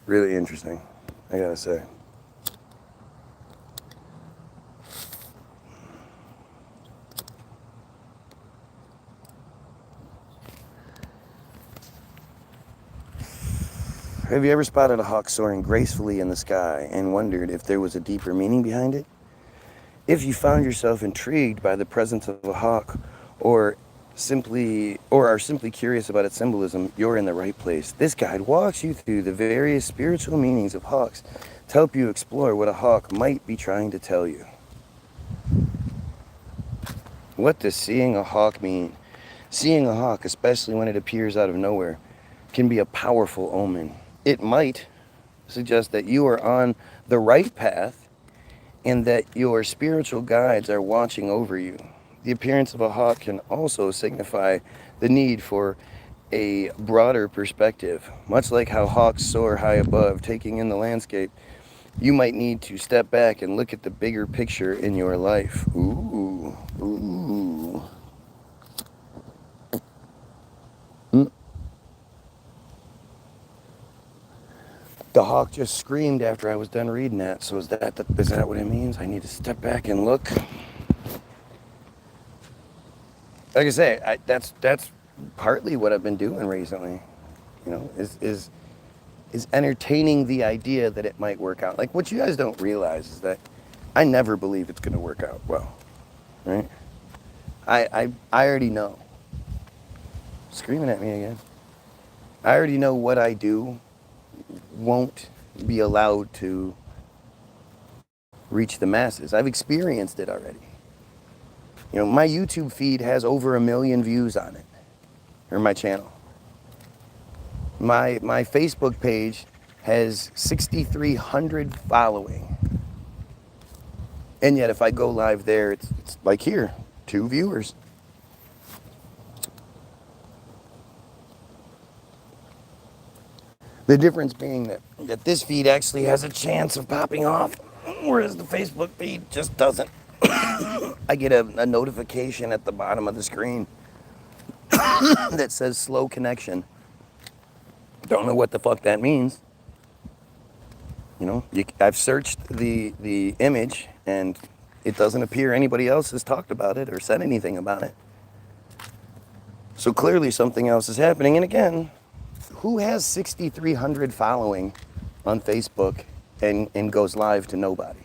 Really interesting, I gotta say. Have you ever spotted a hawk soaring gracefully in the sky and wondered if there was a deeper meaning behind it? If you found yourself intrigued by the presence of a hawk or are simply curious about its symbolism, you're in the right place. This guide walks you through the various spiritual meanings of hawks to help you explore what a hawk might be trying to tell you. What does seeing a hawk mean? Seeing a hawk, especially when it appears out of nowhere, can be a powerful omen. It might suggest that you are on the right path and that your spiritual guides are watching over you. The appearance of a hawk can also signify the need for a broader perspective. Much like how hawks soar high above, taking in the landscape, you might need to step back and look at the bigger picture in your life. Ooh, ooh. The hawk just screamed after I was done reading that. So is that what it means? I need to step back and look. Like I say, that's partly what I've been doing recently. You know, is entertaining the idea that it might work out. Like, what you guys don't realize is that I never believe it's going to work out well, right? I already know. Screaming at me again. I already know what I do won't be allowed to reach the masses. I've experienced it already. You know, my YouTube feed has over 1 million views on it, or my channel. My Facebook page has 6,300 following. And yet if I go live there, it's like here, 2 viewers. The difference being that this feed actually has a chance of popping off, whereas the Facebook feed just doesn't. I get a notification at the bottom of the screen that says slow connection. Don't know what the fuck that means. You know, I've searched the image and it doesn't appear anybody else has talked about it or said anything about it. So clearly something else is happening. And again, who has 6,300 following on Facebook and goes live to nobody?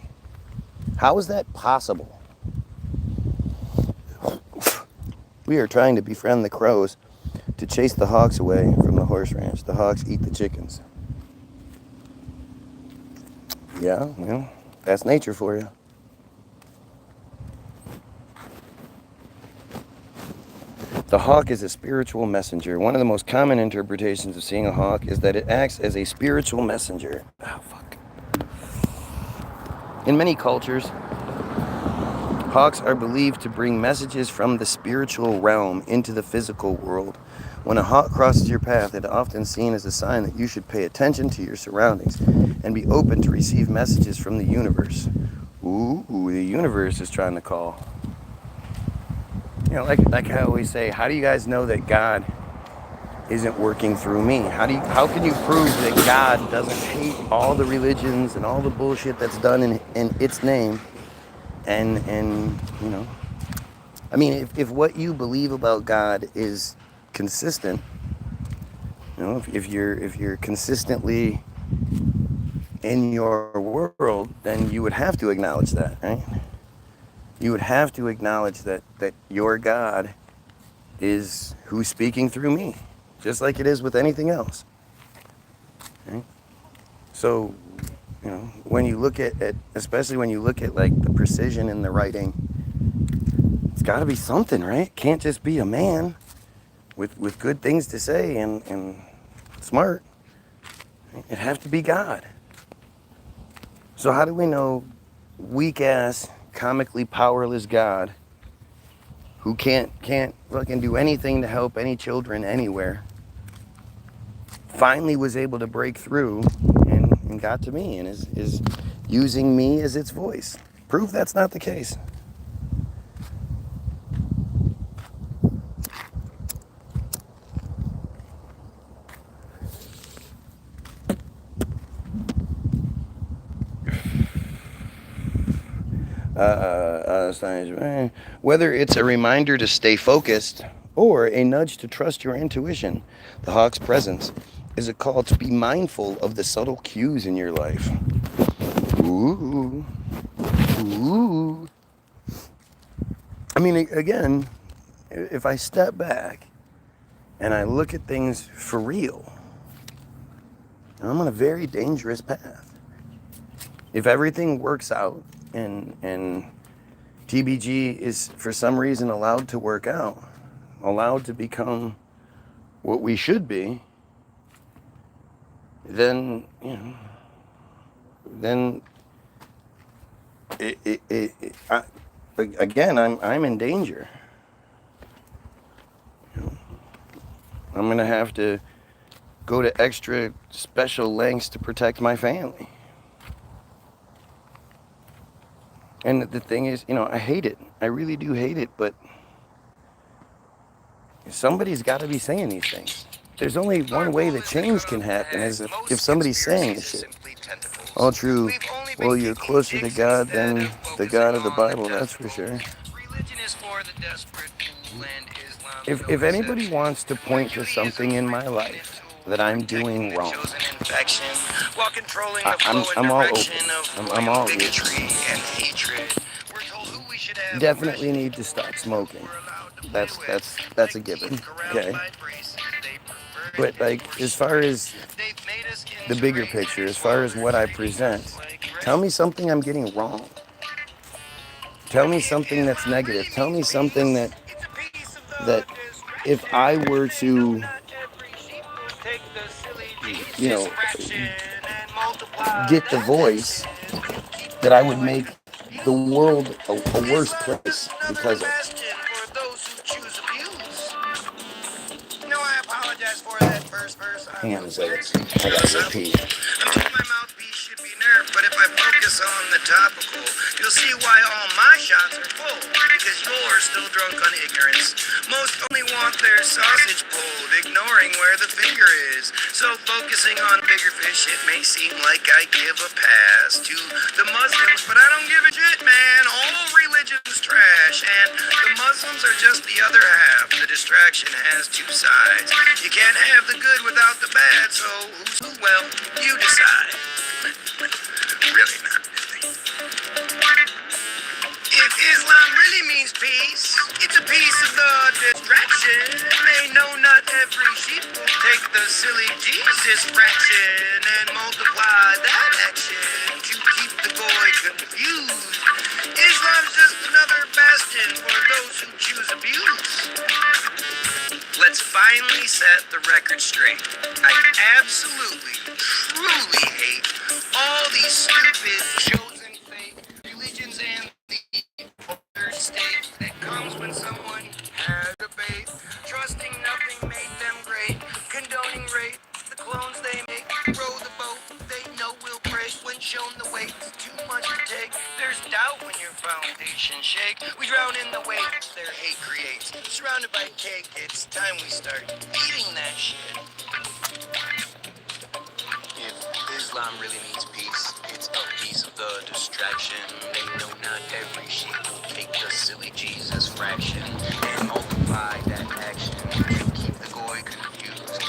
How is that possible? We are trying to befriend the crows to chase the hawks away from the horse ranch. The hawks eat the chickens. Yeah, well, that's nature for you. The hawk is a spiritual messenger. One of the most common interpretations of seeing a hawk is that it acts as a spiritual messenger. Oh, fuck. In many cultures, hawks are believed to bring messages from the spiritual realm into the physical world. When a hawk crosses your path, it is often seen as a sign that you should pay attention to your surroundings and be open to receive messages from the universe. Ooh, the universe is trying to call. You know, like I always say, how do you guys know that God isn't working through me? How can you prove that God doesn't hate all the religions and all the bullshit that's done in its name? And you know, I mean, if what you believe about God is consistent, you know, if you're consistently in your world, then you would have to acknowledge that, right? You would have to acknowledge that your God is who's speaking through me. just like it is with anything else. Okay? So, you know, when you look at especially when you look at like the precision in the writing, it's got to be something, right? It can't just be a man with good things to say and smart. It'd have to be God. So how do we know weak-ass, comically powerless God who can't fucking do anything to help any children anywhere finally was able to break through and got to me and is using me as its voice? Prove that's not the case. Whether it's a reminder to stay focused or a nudge to trust your intuition, the hawk's presence is a call to be mindful of the subtle cues in your life. Ooh. Ooh. I mean, again, if I step back and I look at things for real, I'm on a very dangerous path. If everything works out and TBG is for some reason allowed to work out, allowed to become what we should be, then, you know, then again, I'm in danger. You know, I'm gonna have to go to extra special lengths to protect my family. And the thing is, you know, I hate it. I really do hate it, but somebody's got to be saying these things. There's only one way that change can happen is if somebody's saying this shit. All true. Well, you're closer to God than the God of the Bible, that's for sure. If anybody wants to point to something in my life that I'm doing wrong, I'm all open. I'm all ears. Definitely need to stop smoking. That's a given. Okay. But like, as far as the bigger picture, as far as what I present, tell me something I'm getting wrong. Tell me something that's negative. Tell me something that if I were to, you know, get the voice, that I would make the world a worse place because of it. Hang on a second. I gotta go pee. I'm told my mouthpiece should be nerfed, but if I focus on the topical, you'll see why all my shots are full. Because you're still drunk on ignorance. Most only want their sausage pulled, ignoring where the finger is. So focusing on bigger fish, it may seem like I give a pass to the Muslims, but I don't give a shit, man. All religion's trash, and the Muslims are just the other half. The distraction has two sides. You can't have the good without the bad, so who's who? Well, you decide. Really not, really. If Islam really means peace, it's a piece of the distraction. They know not every sheep will take the silly Jesus fraction and multiply that action to keep the boy confused. Islam's just another bastion for those who choose abuse. Let's finally set the record straight. I absolutely, truly hate all these stupid chosen fake religions and the other state that comes when someone has a faith. Trusting nothing made them great. Condoning rape, the clones they make. Row the boat, they know will break when shown the weight. Too much to take. There's doubt when your foundation shake. We drown in the weight their hate creates. Surrounded by cake, it's time we start eating that shit. If Islam really means peace, it's a piece of the distraction. They know not every sheep will take the silly Jesus fraction and multiply that action to keep the goy confused.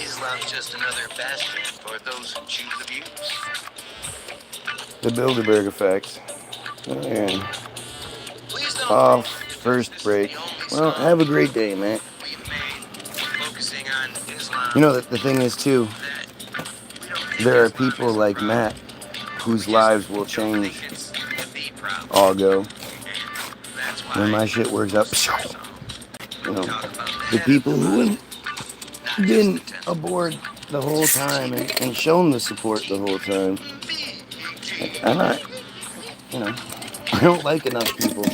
Islam's just another bastion for those who choose abuse. The Bilderberg effect. And off first break. Well, have a great day, man. We've made focusing on Islam You know, the thing is, too, there are people like Matt whose lives will change. All go. When my shit works up, you know, the people who have been aboard the whole time and shown the support the whole time. I'm not, you know, I don't like enough people.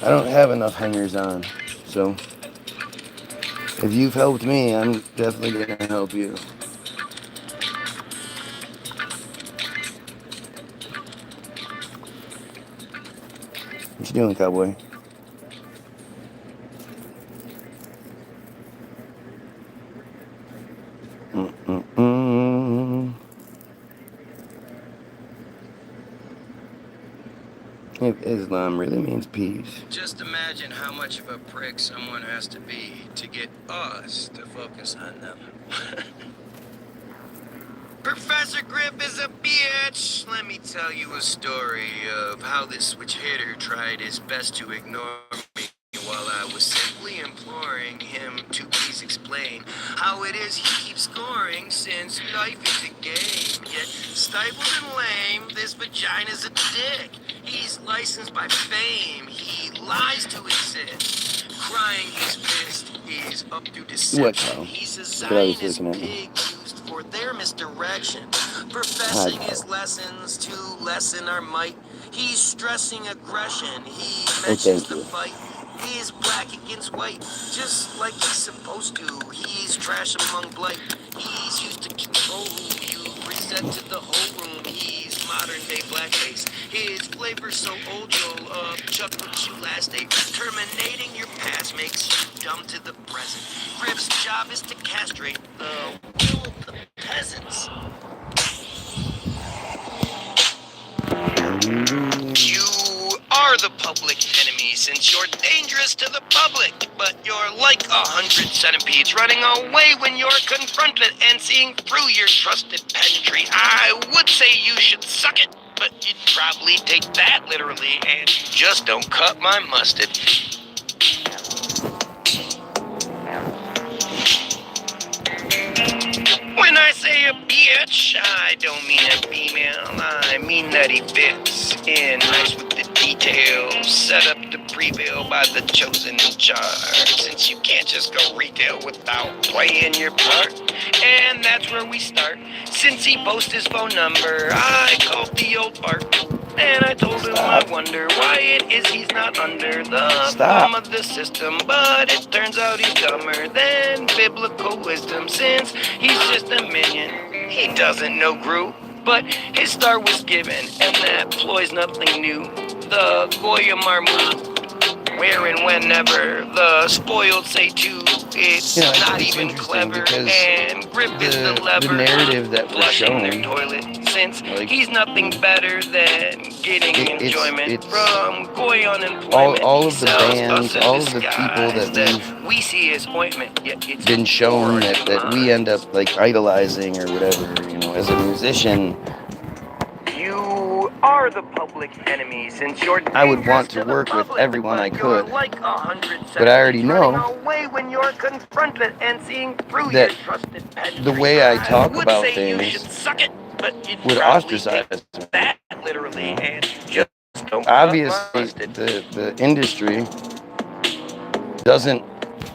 I don't have enough hangers on. So, if you've helped me, I'm definitely gonna help you. What you doing, cowboy? Mm-mm-mm. If Islam really means peace. Just imagine how much of a prick someone has to be to get us to focus on them. Professor Grip is a bitch. Let me tell you a story of how this switch hitter tried his best to ignore me while I was simply imploring him to please explain how it is he keeps scoring since life is a game. Yet stifled and lame, this vagina's a dick. He's licensed by fame. He lies to exist. Crying his fist is up to deception. What, Kyle? He's a Look what I was Zionist looking at. pig used for their misdirection. Professing his lessons to lessen our might. He's stressing aggression. He mentions the fight. He's black against white, just like he's supposed to. He's trash among blight. He's used to control who you present to the whole room. He's modern day blackface. His flavor's so old you'll chuck what you last ate. Terminating your past makes you dumb to the present. Grip's job is to castrate the will of the peasants. You are the public enemy since you're dangerous to the public, but you're like 100 centipedes running away when you're confronted and seeing through your trusted pedantry. I would say you should suck it, but you'd probably take that literally and just don't cut my mustard. When I say a bitch, I don't mean a female. I mean that he fits in nice with the details. Set up to prevail by the chosen in charge. Since you can't just go retail without playing your part. And that's where we start. Since he boasts his phone number, I called the old fart. And I told him I wonder why it is he's not under the thumb of the system. But it turns out he's dumber than biblical wisdom, since he's just a minion. He doesn't know Gru, but his star was given, and that ploy's nothing new. The Goyim are moved, where and whenever the spoiled say too. It's not even clever, and Grip is the lever. The narrative that we're flushing showing, their toilet, since he's nothing better than getting enjoyment from Goy unemployment. All of the bands, all of the people that we see as ointment, yet it's been shown that we end up like idolizing or whatever, you know, as a musician. You are the public enemy since you're I would want to work with everyone I could, but I already know that the way I talk about things would ostracize me. that literally and just don't Obviously, the industry doesn't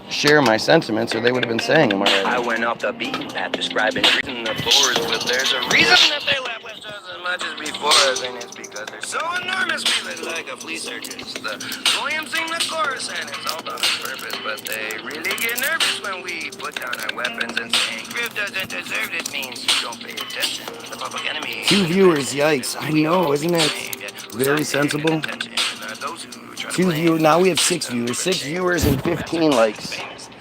share my sentiments, or they would have been saying them already. I went off the beaten path describing reason the floors, but there's a reason that they laugh with just as much as before us, and it's because they're so enormous we look like a flea circus. The Goyim sing the chorus, and it's all done on purpose, but they really get nervous when we put down our weapons and saying Grip doesn't deserve it means you don't pay attention. The public enemy. 2 viewers, yikes! I know, isn't it very sensible? 2 viewers. Now we have 6 viewers. 6 viewers and 15 likes.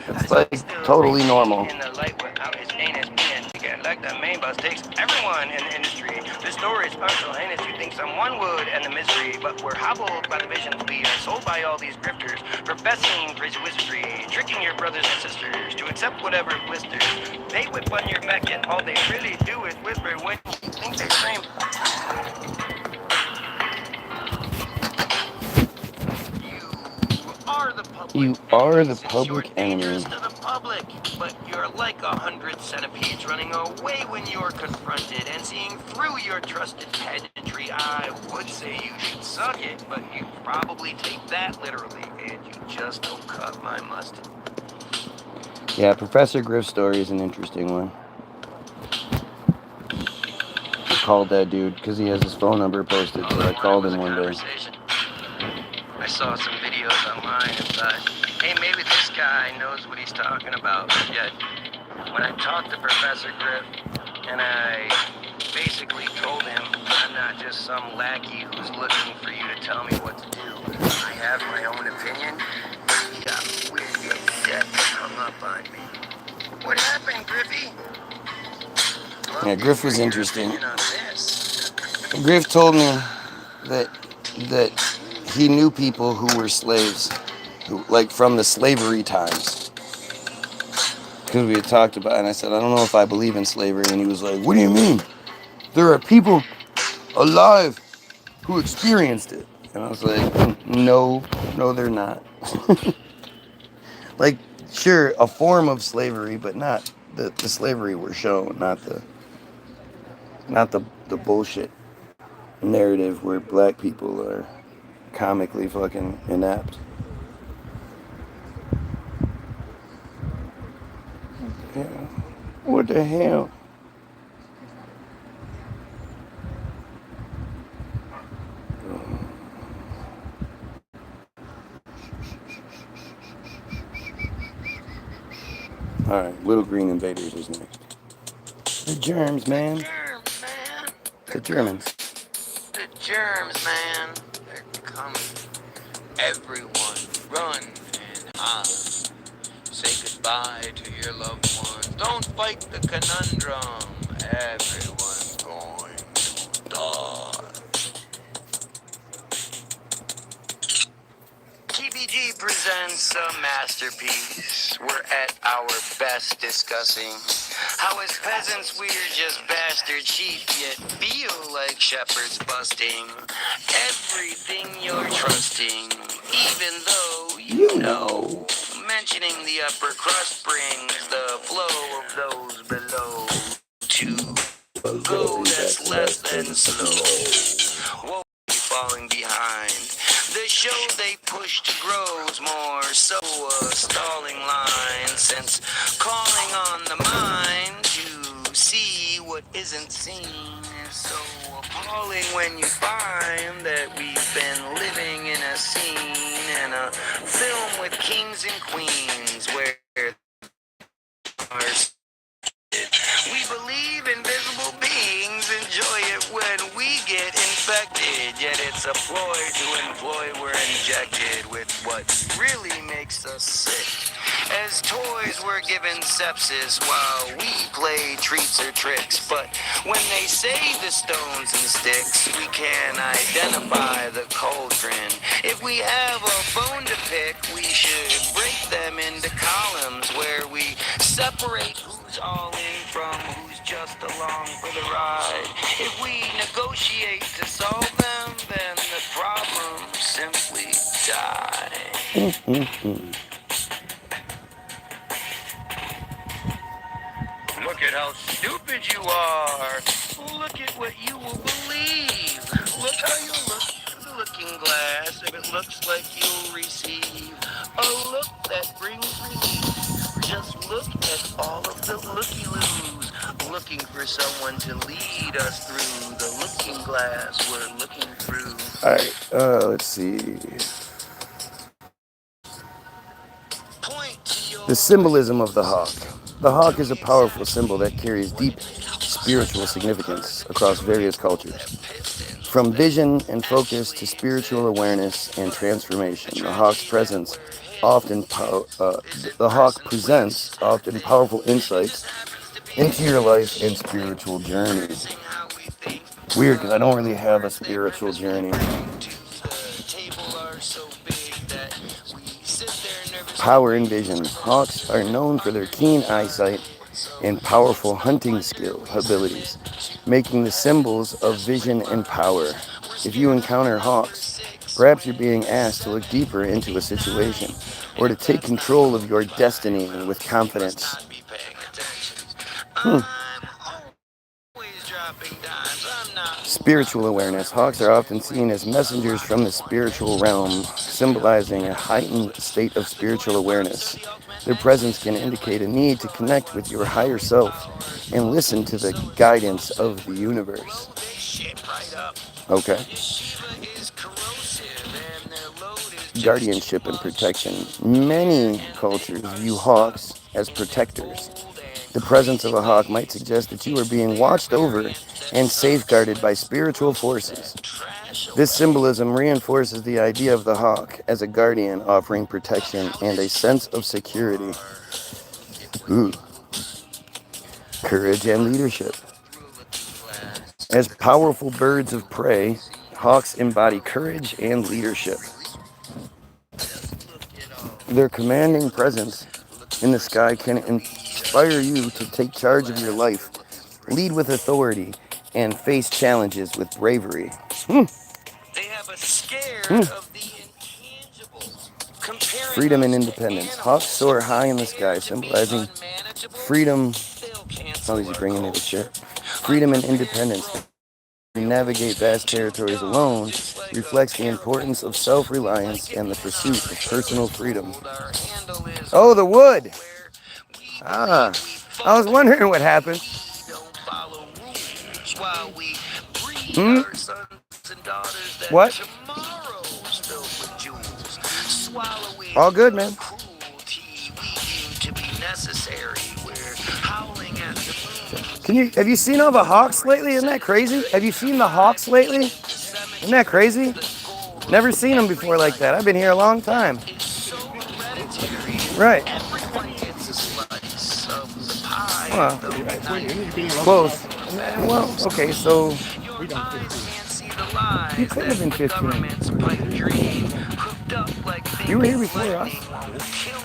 It's like totally normal. Like the main bus takes everyone in the industry. The stories are so heinous you think someone would end the misery, but we're hobbled by the visions we are sold by all these grifters, professing crazy wizardry, tricking your brothers and sisters to accept whatever blisters. They whip on your back, yet all they really do is whisper when you think they scream. You are the public You are the since you're public enemy. dangerous to the public, but you're like 100 centipedes running away when you're confronted and seeing through your trusted pedantry. I would say you should suck it, but you probably take that literally, and you just don't cut my mustard. Yeah, Professor Griff's story is an interesting one. I called that dude because he has his phone number posted, so I called him one day. I saw some videos online and thought, hey, maybe this guy knows what he's talking about. Yet, when I talked to Professor Griff, and I basically told him I'm not just some lackey who's looking for you to tell me what to do. I have my own opinion. He got really upset and hung up on me. What happened, Griffey? Yeah, Griff was interesting. Griff told me that he knew people who were slaves, who, like from the slavery times. Because we had talked about it, and I said, I don't know if I believe in slavery. And he was like, what do you mean? There are people alive who experienced it. And I was like, no, they're not. Like, sure, a form of slavery, but not the slavery we're shown, not the bullshit narrative where black people are comically fucking inept. Yeah. What the hell? Alright, Little Green Invaders is next. The germs, man. Germs, man. The Germans. The germs, man. They're coming. Everyone, run and hide. Say goodbye to your loved ones. Don't fight the conundrum. Everyone's going to die. TBG presents a masterpiece. We're at our best discussing how as peasants we're just bastard sheep, yet feel like shepherds busting everything you're trusting, even though you know mentioning the upper crust brings the flow of those below to go that's less than slow. Whoa, falling behind. The show they push to grows more so a stalling line, since calling on the mind to see what isn't seen is so appalling when you find that we've been living in a scene in a film with kings and queens where we believe invisible beings enjoy it when we get infected, yet it's a ploy to employ we're injected with what really makes us sick. As toys we're given sepsis while we play treats or tricks, but when they say the stones and sticks, we can identify the cauldron. If we have a bone to pick, we should break them into columns where we separate who's all in from who's just along for the ride. If we negotiate to solve them, then the problems simply die. Look at how stupid you are. Look at what you will believe. Look how you look through the looking glass. If it looks like you'll receive a look that brings relief, just look at all of the looky-loos, looking for someone to lead us through the looking glass we're looking through. Alright, let's see. The symbolism of the hawk. The hawk is a powerful symbol that carries deep spiritual significance across various cultures. From vision and focus to spiritual awareness and transformation, the hawk presents often powerful insights into your life and spiritual journey. Weird, because I don't really have a spiritual journey. Power and vision. Hawks are known for their keen eyesight and powerful hunting abilities, making the symbols of vision and power. If you encounter hawks, Perhaps you're being asked to look deeper into a situation, or to take control of your destiny with confidence. Spiritual awareness. Hawks are often seen as messengers from the spiritual realm, symbolizing a heightened state of spiritual awareness. Their presence can indicate a need to connect with your higher self and listen to the guidance of the universe. Okay. Guardianship and protection. Many cultures view hawks as protectors. The presence of a hawk might suggest that you are being watched over and safeguarded by spiritual forces. This symbolism reinforces the idea of the hawk as a guardian offering protection and a sense of security. Ooh. Courage and leadership. As powerful birds of prey, hawks embody courage and leadership. Their commanding presence in the sky can inspire you to take charge of your life, lead with authority, and face challenges with bravery. They have a scare of the intangible. Freedom and independence. Hawks soar high in the sky, symbolizing freedom. Oh, he's bringing me the shit. Freedom and independence. To navigate vast territories alone reflects the importance of self-reliance and the pursuit of personal freedom. Oh, the wood! Ah, I was wondering what happened. What? All good, man. Have you seen all the hawks lately? Isn't that crazy? Have you seen the hawks lately? Isn't that crazy? Never seen them before like that. I've been here a long time. Right. Well, close. Well, okay, so you could have been 15. You were here before us?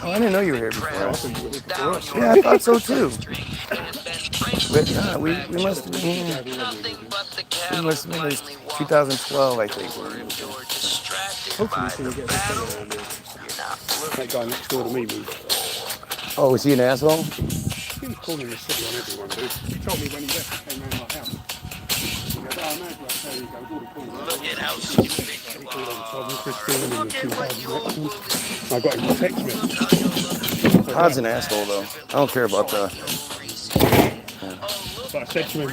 Oh, I didn't know you were here before us. Yeah, I thought so too. But we must have been here. We must have been in 2012, I think. Hopefully, so we get that guy next door to me moved. Oh, was he an asshole? He was calling the city on everyone, dude. He told me when he left, he came round my house. He goes, oh, no, there you go, all the calls. Look at how stupid He called on 2015 and the 2000 elections. I got him a text message. Todd's an asshole, though. I don't care about the... But I said to him, I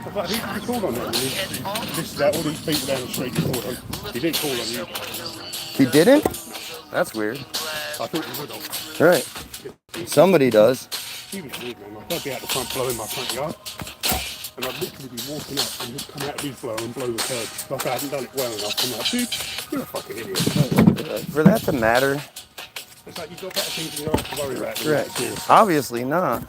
was like, who called on that? This is all these people down the street called on. He didn't call on you. He didn't? That's weird. I thought he would have. Right. Somebody does. He was weird, man. I'd be out the front blowing my front yard. And I'd literally be walking up and he'd come out of his blow and blow the curb. Like I hadn't done it well enough. I'm like, dude, you're a fucking idiot. For that to matter... It's like you've got better things you don't have to worry about. Right. Obviously not.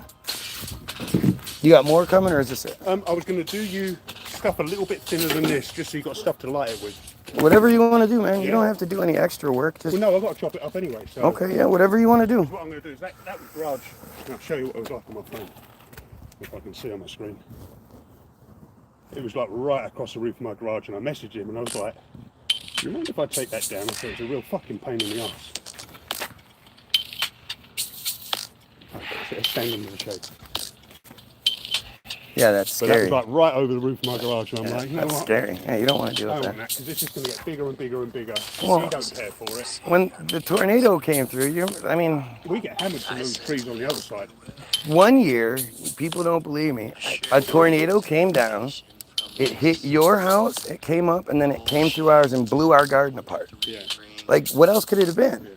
You got more coming, or is this it? I was going to do you stuff a little bit thinner than this, just so you got stuff to light it with. Whatever you want to do, man. You don't have to do any extra work. Just... Well, no, I've got to chop it up anyway. So okay, yeah, whatever you want to do. What I'm going to do is that was garage. And I'll show you what it was like on my phone, if I can see on my screen. It was like right across the roof of my garage, and I messaged him, and I was like, "Do you mind if I take that down?" I thought it was a real fucking pain in the arse. It's standing in the shade. Yeah, that's So scary. that was like right over the roof of my garage, and I'm like, you know That's what? scary. Yeah, you don't want to deal I with don't want that. that, because it's just going to get bigger and bigger and bigger. Well, You don't care for it. When the tornado came through, We get hammered from those trees on the other side. one year, people don't believe me, a tornado came down, it hit your house, it came up, and then it came through ours and blew our garden apart. Yeah. Like, what else could it have been?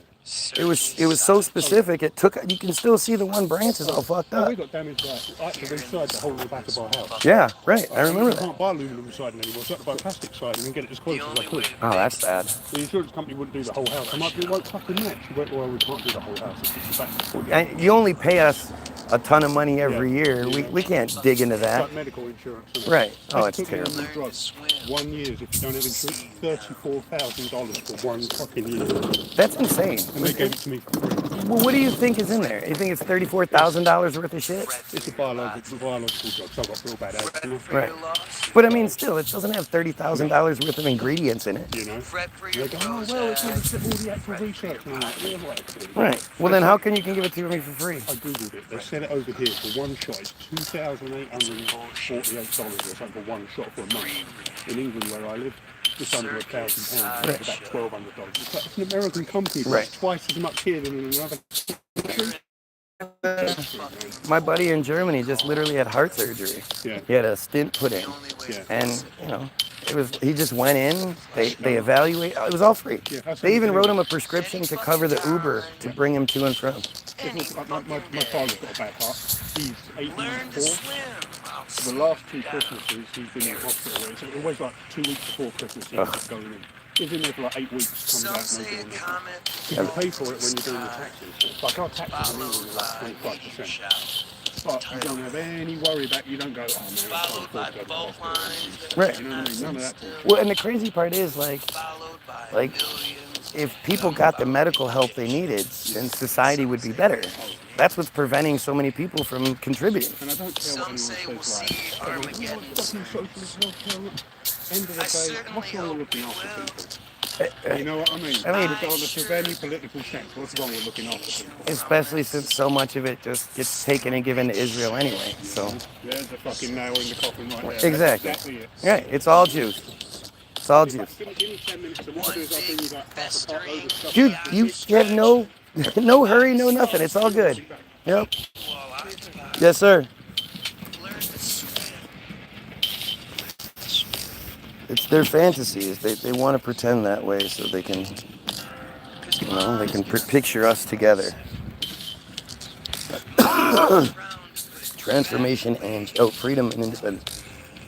It was so specific, you can still see the one branch is all fucked Oh, up. we got damaged like the inside the whole of the back of our house. Yeah, right, I remember You that. can't buy aluminum siding anymore, so I had to buy plastic siding and get it as close as I could. Oh, that's bad. The insurance company wouldn't do the whole house. I'm like, it won't fucking match. She went, well, we can't do the whole house. It's just the back. You only pay us a ton of money every year. We can't dig into It's that. like medical insurance. Isn't it? Right. Oh, This it's took me terrible. on the drugs 1 year if you don't have insurance. $34,000 for 1 fucking year. That's insane. And they gave it to me for free. Well, what do you think is in there? You think it's $34,000 worth of shit? It's a biological drug, so I've got real bad health, you know? Right. But I mean, still, it doesn't have $30,000 worth of ingredients in it. You know? They go, oh, well, it's all the actual research. And I'm like, yeah, whatever. Right. Well, then how can you give it to me for free? I googled it. They said it over here for one shot. It's $2,848 or something for one shot for a month. In England, where I live, just under £1,000. It's about $1,200. It's an American company, but it's twice as much here than in another country. My buddy in Germany just literally had heart surgery. Yeah. He had a stent put in. Yeah. And, he just went in, they evaluate, it was all free. Yeah, They even wrote him a prescription to cover the Uber to bring him to and from. My father's got a bad heart. He's 84. For the last 2 Christmases, he's been in hospital. It's always like 2 weeks before Christmas he's going in. He's in there for like 8 weeks, comes out, no doing nothing. You pay for it when you're doing the taxes. Like our taxes in England are like 25%. But you don't have any worry about, you don't go, oh man, I can't afford to go to the hospital. Right. You know what I mean? None of that. Well, and the crazy part is, like, if people got the medical help they needed, then society would be better. That's what's preventing so many people from contributing. And I don't care what anyone says, like, fucking socialist healthcare. End of the day, what's wrong with looking after people? You know what I mean? Regardless of any political sense, what's wrong with looking after people? Especially since so much of it just gets taken and given to Israel anyway. So there's the fucking nail in the coffin right there. Exactly. That's exactly it. Right, it's all juice. It's all juice. Give me 10 minutes and what I'll do is I'll bring you that half a pot load of stuff. Dude, you have no hurry, no nothing. It's all good. Yep. Yes, sir. It's their fantasies. They want to pretend that way so they can, they can picture us together. Transformation and freedom and independence.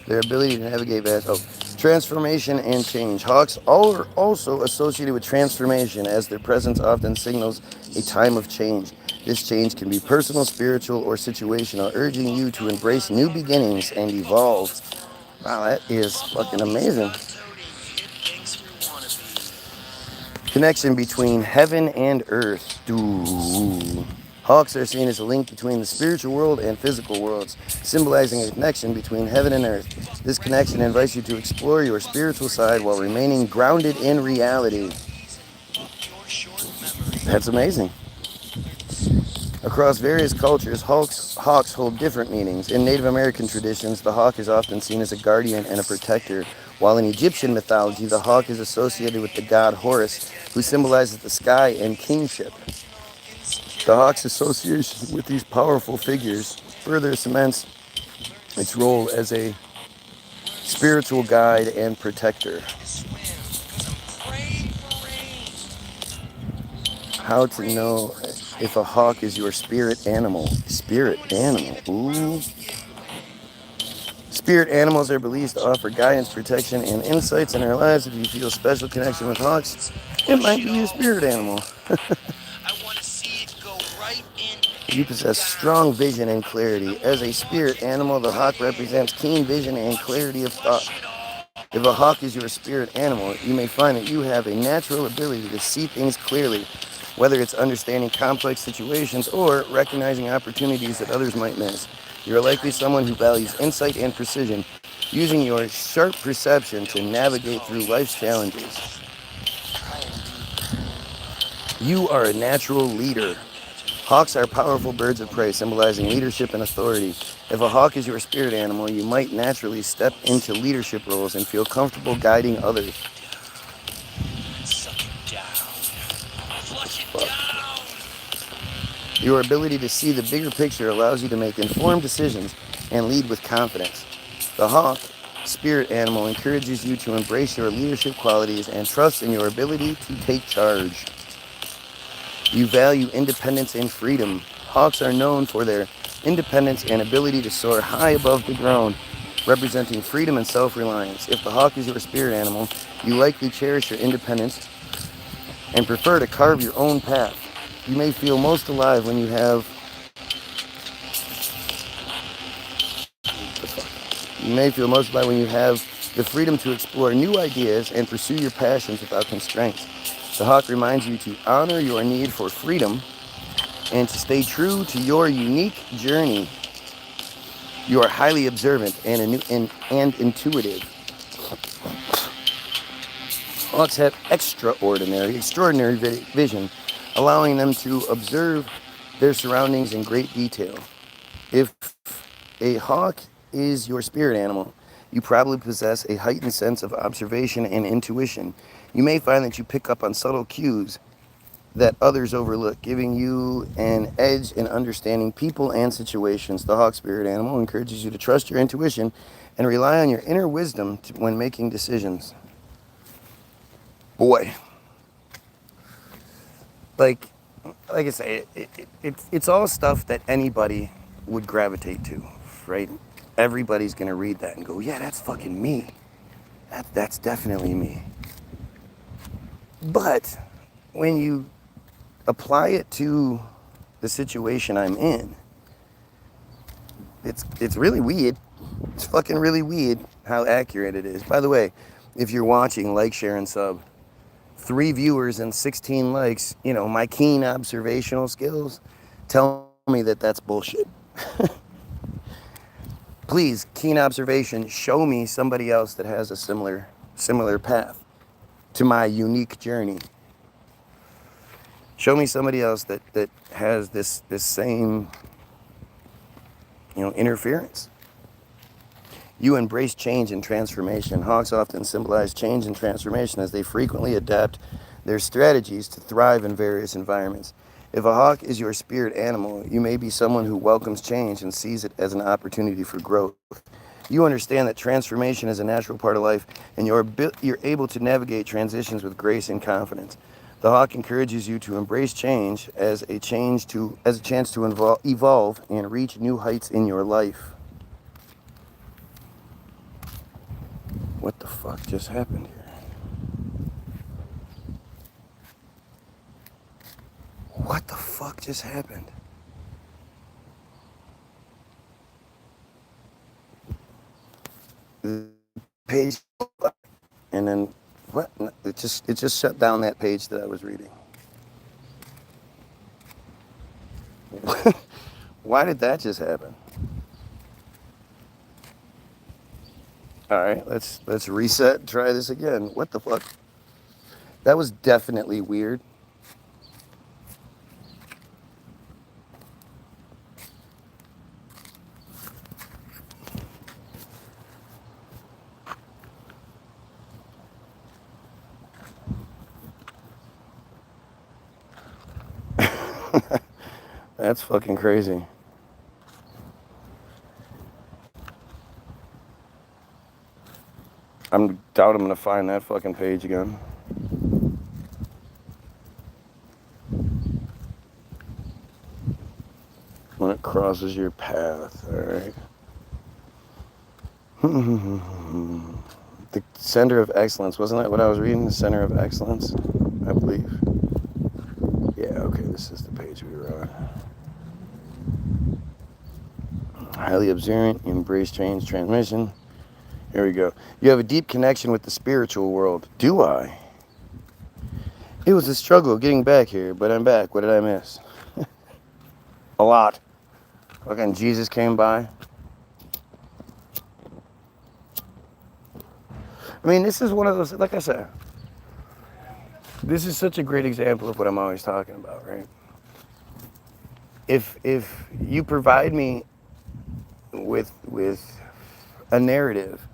Their ability to navigate vast. Transformation and change. Hawks are also associated with transformation, as their presence often signals a time of change. This change can be personal, spiritual, or situational, urging you to embrace new beginnings and evolve. Wow, that is fucking amazing. Connection between heaven and earth. Hawks are seen as a link between the spiritual world and physical worlds, symbolizing a connection between heaven and earth. This connection invites you to explore your spiritual side while remaining grounded in reality. That's amazing. Across various cultures, hawks hold different meanings. In Native American traditions, the hawk is often seen as a guardian and a protector, while in Egyptian mythology, the hawk is associated with the god Horus, who symbolizes the sky and kingship. The hawk's association with these powerful figures further cements its role as a spiritual guide and protector. How to know if a hawk is your spirit animal. Spirit animal. Ooh. Spirit animals are believed to offer guidance, protection, and insights in our lives. If you feel a special connection with hawks, it might be your spirit animal. You possess strong vision and clarity. As a spirit animal, the hawk represents keen vision and clarity of thought. If a hawk is your spirit animal, you may find that you have a natural ability to see things clearly, whether it's understanding complex situations or recognizing opportunities that others might miss. You're likely someone who values insight and precision, using your sharp perception to navigate through life's challenges. You are a natural leader. Hawks are powerful birds of prey, symbolizing leadership and authority. If a hawk is your spirit animal, you might naturally step into leadership roles and feel comfortable guiding others. Your ability to see the bigger picture allows you to make informed decisions and lead with confidence. The hawk, spirit animal, encourages you to embrace your leadership qualities and trust in your ability to take charge. You value independence and freedom. Hawks are known for their independence and ability to soar high above the ground, representing freedom and self-reliance. If the hawk is your spirit animal, you likely cherish your independence and prefer to carve your own path. You may feel most alive when you have the freedom to explore new ideas and pursue your passions without constraints. The hawk reminds you to honor your need for freedom and to stay true to your unique journey. You are highly observant and intuitive. Hawks have extraordinary vision, allowing them to observe their surroundings in great detail. If a hawk is your spirit animal, you probably possess a heightened sense of observation and intuition. You may find that you pick up on subtle cues that others overlook, giving you an edge in understanding people and situations. The hawk spirit animal encourages you to trust your intuition and rely on your inner wisdom when making decisions. Boy, like I say, it's all stuff that anybody would gravitate to, right? Everybody's gonna read that and go, yeah, that's fucking me. That's definitely me. But when you apply it to the situation I'm in, it's really weird. It's fucking really weird how accurate it is. By the way, if you're watching, like, share, and sub. 3 viewers and 16 likes, you know, my keen observational skills tell me that that's bullshit. Please, keen observation, show me somebody else that has a similar path to my unique journey. Show me somebody else that has this same, interference. You embrace change and transformation. Hawks often symbolize change and transformation as they frequently adapt their strategies to thrive in various environments. If a hawk is your spirit animal, you may be someone who welcomes change and sees it as an opportunity for growth. You understand that transformation is a natural part of life, and you're able to navigate transitions with grace and confidence. The hawk encourages you to embrace change as a chance to evolve and reach new heights in your life. What the fuck just happened here? What the fuck just happened? The page, and then what? It just shut down that page that I was reading. Why did that just happen? All right, let's reset and try this again. What the fuck? That was definitely weird. That's fucking crazy. I doubt I'm gonna find that fucking page again. When it crosses your path, alright. The center of excellence, wasn't that what I was reading? The center of excellence, I believe. Yeah, okay, this is the page we were on. Highly observant, embrace change, transmission. Here we go. You have a deep connection with the spiritual world. Do I? It was a struggle getting back here, but I'm back. What did I miss? A lot. Fucking Jesus came by. I mean, this is one of those, like I said, this is such a great example of what I'm always talking about, right? If you provide me with a narrative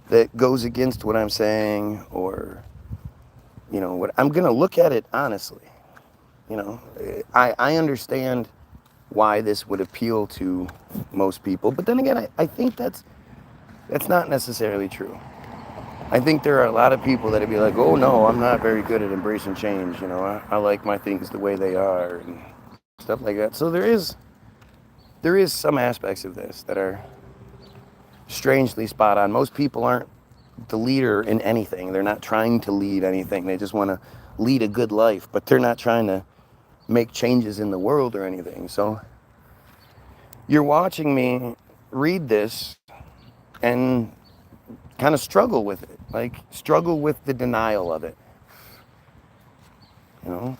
that goes against what I'm saying, or what I'm gonna look at it honestly. I understand why this would appeal to most people, but then again, I think that's not necessarily true. I think there are a lot of people that'd be like, oh no, I'm not very good at embracing change. I like my things the way they are and stuff like that. So there is some aspects of this that are strangely spot on. Most people aren't the leader in anything. They're not trying to lead anything. They just want to lead a good life, but they're not trying to make changes in the world or anything. So you're watching me read this and kind of struggle with it, struggle with the denial of it.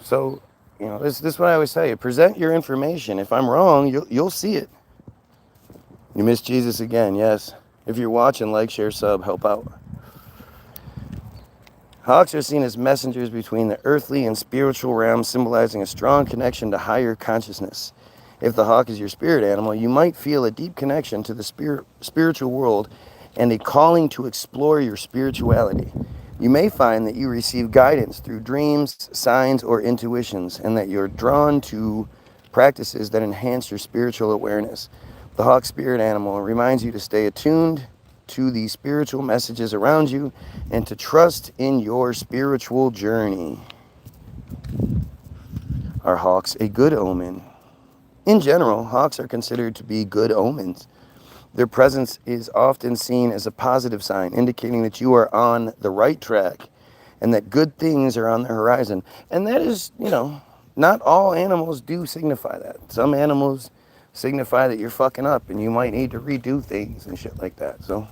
So You know, this is what I always tell you. Present your information. If I'm wrong, you'll see it. You missed Jesus again, yes. If you're watching, like, share, sub, help out. Hawks are seen as messengers between the earthly and spiritual realms, symbolizing a strong connection to higher consciousness. If the hawk is your spirit animal, you might feel a deep connection to the spiritual world and a calling to explore your spirituality. You may find that you receive guidance through dreams, signs, or intuitions, and that you're drawn to practices that enhance your spiritual awareness. The hawk spirit animal reminds you to stay attuned to the spiritual messages around you and to trust in your spiritual journey. Are hawks a good omen? In general, hawks are considered to be good omens. Their presence is often seen as a positive sign, indicating that you are on the right track and that good things are on the horizon. And that is, you know, not all animals do signify that. Some animals signify that you're fucking up and you might need to redo things and shit like that. So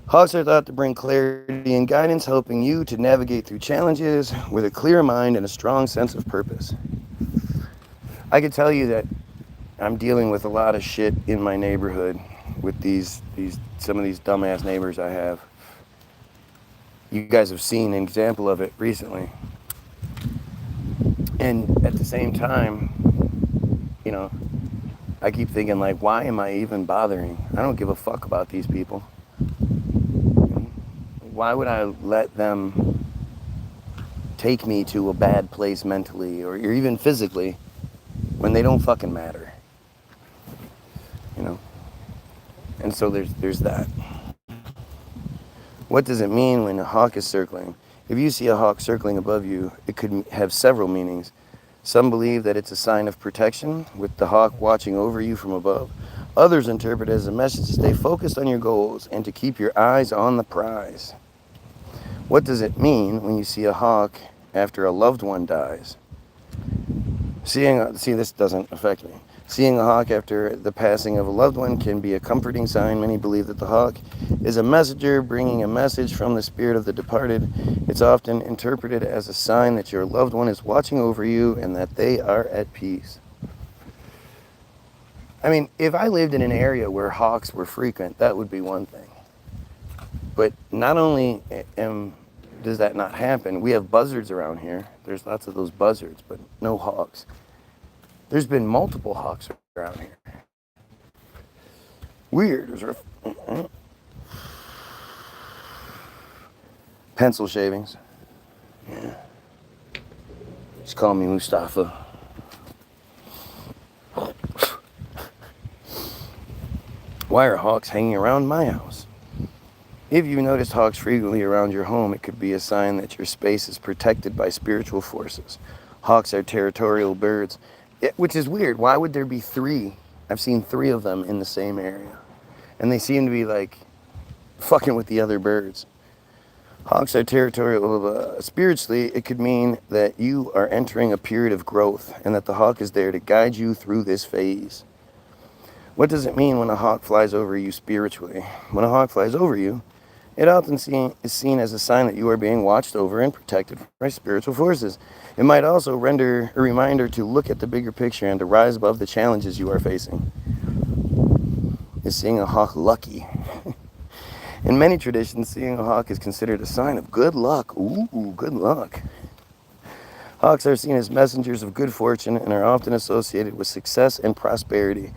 hawks are thought to bring clarity and guidance, helping you to navigate through challenges with a clear mind and a strong sense of purpose. I can tell you that I'm dealing with a lot of shit in my neighborhood with some of these dumbass neighbors I have. You guys have seen an example of it recently. And at the same time, you know, I keep thinking, like, why am I even bothering? I don't give a fuck about these people. Why would I let them take me to a bad place mentally or even physically when they don't fucking matter? You know? And so there's that. What does it mean when a hawk is circling? If you see a hawk circling above you, it could have several meanings. Some believe that it's a sign of protection, with the hawk watching over you from above. Others interpret it as a message to stay focused on your goals and to keep your eyes on the prize. What does it mean when you see a hawk after a loved one dies? See, this doesn't affect me. Seeing a hawk after the passing of a loved one can be a comforting sign. Many believe that the hawk is a messenger bringing a message from the spirit of the departed. It's often interpreted as a sign that your loved one is watching over you and that they are at peace. I mean, if I lived in an area where hawks were frequent, that would be one thing. But not only does that not happen, we have buzzards around here. There's lots of those buzzards, but no hawks. There's been multiple hawks around here. Weird. Pencil shavings. Yeah. Just call me Mustafa. Why are hawks hanging around my house? If you notice hawks frequently around your home, it could be a sign that your space is protected by spiritual forces. Hawks are territorial birds. Which is weird. Why would there be three? I've seen 3 of them in the same area. And they seem to be like fucking with the other birds. Hawks are territorial. Spiritually, it could mean that you are entering a period of growth and that the hawk is there to guide you through this phase. What does it mean when a hawk flies over you spiritually? When a hawk flies over you, it often is seen as a sign that you are being watched over and protected by spiritual forces. It might also render a reminder to look at the bigger picture and to rise above the challenges you are facing. Is seeing a hawk lucky? In many traditions, seeing a hawk is considered a sign of good luck. Ooh, good luck. Hawks are seen as messengers of good fortune and are often associated with success and prosperity.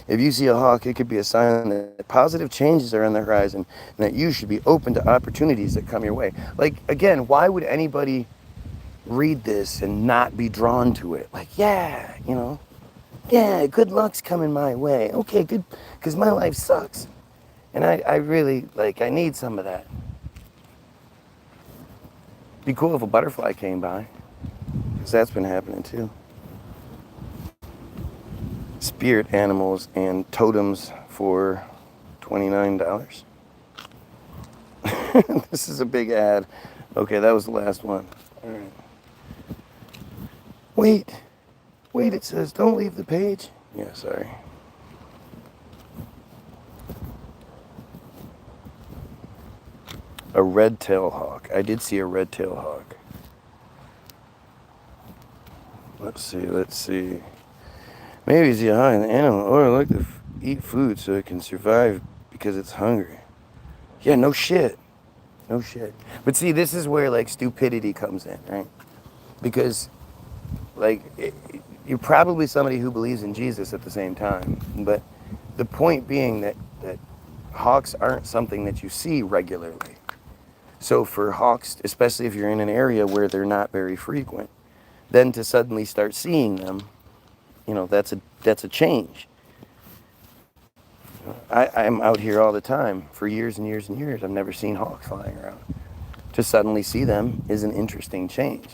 If you see a hawk, it could be a sign that positive changes are on the horizon and that you should be open to opportunities that come your way. Like, again, why would anybody read this and not be drawn to it? Like, yeah, you know, yeah, good luck's coming my way. Okay, good, because my life sucks. And I really, I need some of that. Be cool if a butterfly came by. Because that's been happening too. Spirit animals and totems for $29. This is a big ad. Okay, that was the last one. All right. Wait, it says don't leave the page. Yeah, sorry. A red-tailed hawk. I did see a red-tailed hawk. Let's see. Maybe it's a high animal, or I like to eat food so it can survive because it's hungry. Yeah, no shit. No shit. But see, this is where like stupidity comes in, right? Because like you're probably somebody who believes in Jesus at the same time. But the point being that hawks aren't something that you see regularly. So for hawks, especially if you're in an area where they're not very frequent, then to suddenly start seeing them, you know, that's a change. I'm out here all the time for years and years and years. I've never seen hawks flying around. To suddenly see them is an interesting change.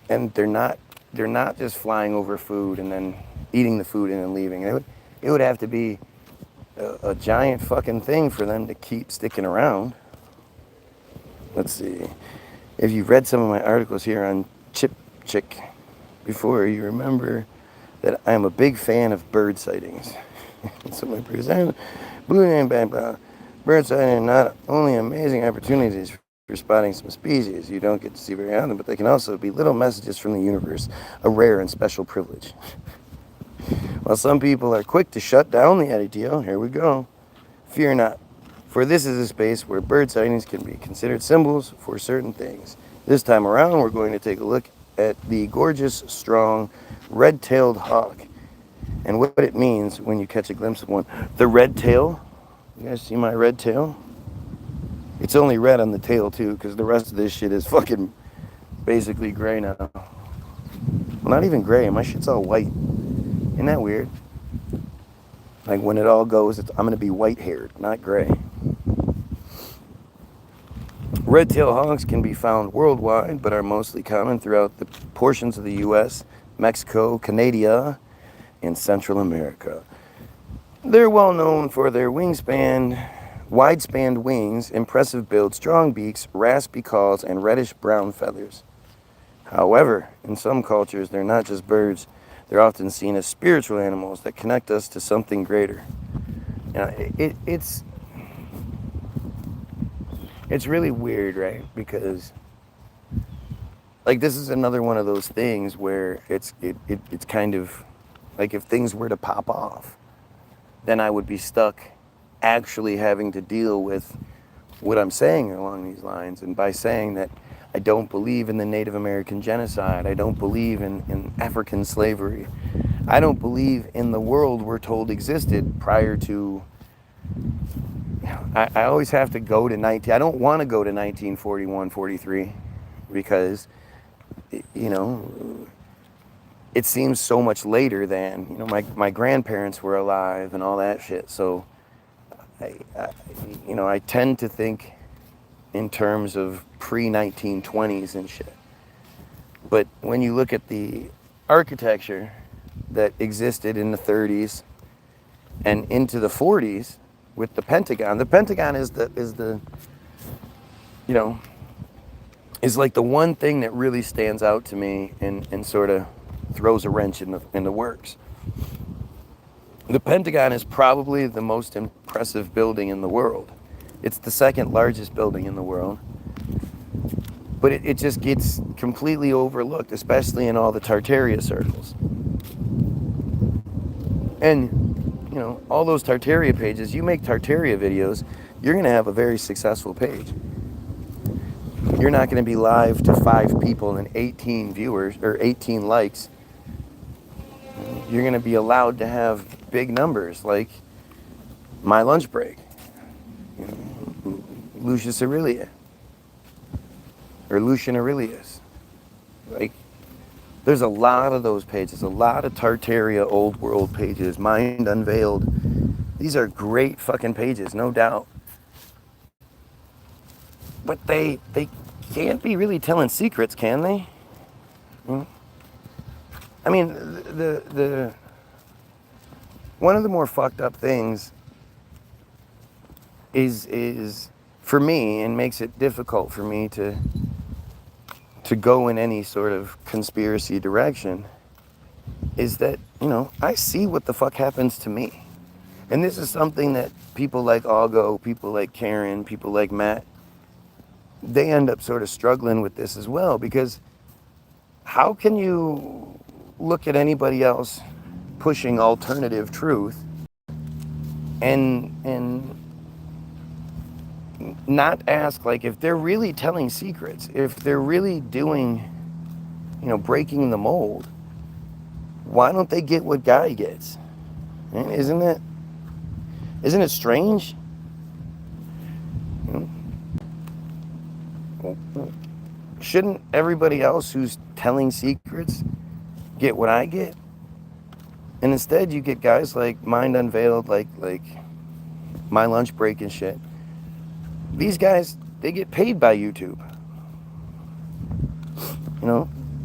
And they're not just flying over food and then eating the food and then leaving. It would have to be a giant fucking thing for them to keep sticking around. Let's see. If you've read some of my articles here on Chip Chick before, you remember that I'm a big fan of bird sightings. So my present bird sighting are not only amazing opportunities for spotting some species you don't get to see very often, but they can also be little messages from the universe, a rare and special privilege. While some people are quick to shut down the idea, here we go. Fear not, for this is a space where bird sightings can be considered symbols for certain things. This time around, we're going to take a look at the gorgeous, strong, red-tailed hawk and what it means when you catch a glimpse of one. The red tail, you guys see my red tail? It's only red on the tail too, because the rest of this shit is fucking basically gray now. Well, not even gray, my shit's all white. Isn't that weird? Like when it all goes, I'm gonna be white-haired, not gray. Red-tailed hawks can be found worldwide, but are mostly common throughout the portions of the U.S., Mexico, Canada, and Central America. They're well known for their wingspan, wide-spanned wings, impressive build, strong beaks, raspy calls, and reddish-brown feathers. However, in some cultures, they're not just birds. They're often seen as spiritual animals that connect us to something greater. Now, it's really weird, right? Because, like, this is another one of those things where it's kind of like if things were to pop off, then I would be stuck actually having to deal with what I'm saying along these lines. And by saying that I don't believe in the Native American genocide, I don't believe in African slavery, I don't believe in the world we're told existed prior to, I always have to go to I don't want to go to 1941, 43, because, you know, it seems so much later than, you know, my grandparents were alive and all that shit. So, I tend to think in terms of pre-1920s and shit. But when you look at the architecture that existed in the 30s and into the 40s with the Pentagon is the you know, is like the one thing that really stands out to me and sort of throws a wrench in the works. The Pentagon is probably the most impressive building in the world. It's the second largest building in the world. But it just gets completely overlooked, especially in all the Tartaria circles. And, you know, all those Tartaria pages, you make Tartaria videos, you're going to have a very successful page. You're not going to be live to 5 people and 18 viewers or 18 likes. You're going to be allowed to have big numbers, like my lunch break. You know, Lucius Aurelia. Or Lucian Aurelius. Like, there's a lot of those pages, a lot of Tartaria old world pages, Mind Unveiled. These are great fucking pages, no doubt. But they can't be really telling secrets, can they? I mean, the one of the more fucked up things is for me, and makes it difficult for me to go in any sort of conspiracy direction, is that, you know, I see what the fuck happens to me. And this is something that people like Augo, people like Karen, people like Matt, they end up sort of struggling with this as well, because how can you look at anybody else pushing alternative truth and not ask, like, if they're really telling secrets, if they're really doing, breaking the mold, why don't they get what Guy gets? Isn't it strange? Shouldn't everybody else who's telling secrets get what I get? And instead you get guys like Mind Unveiled, like My Lunch Break and shit. These guys, they get paid by YouTube.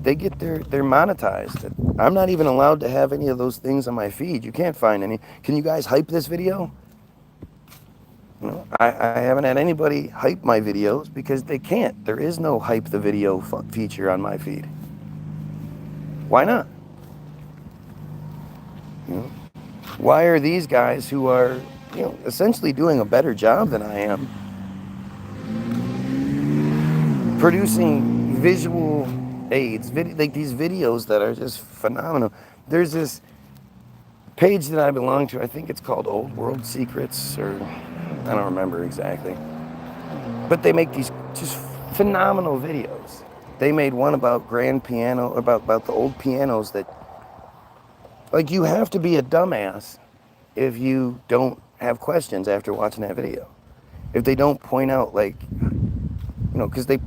They get they're monetized. I'm not even allowed to have any of those things on my feed. You can't find any. Can you guys hype this video? I haven't had anybody hype my videos because they can't. There is no hype the video feature on my feed. Why not? Why are these guys who are, essentially doing a better job than I am, producing visual aids, like these videos that are just phenomenal? There's this page that I belong to. I think it's called Old World Secrets, or I don't remember exactly. But they make these just phenomenal videos. They made one about grand piano, about the old pianos that, like, you have to be a dumbass if you don't have questions after watching that video. If they don't point out, like, because the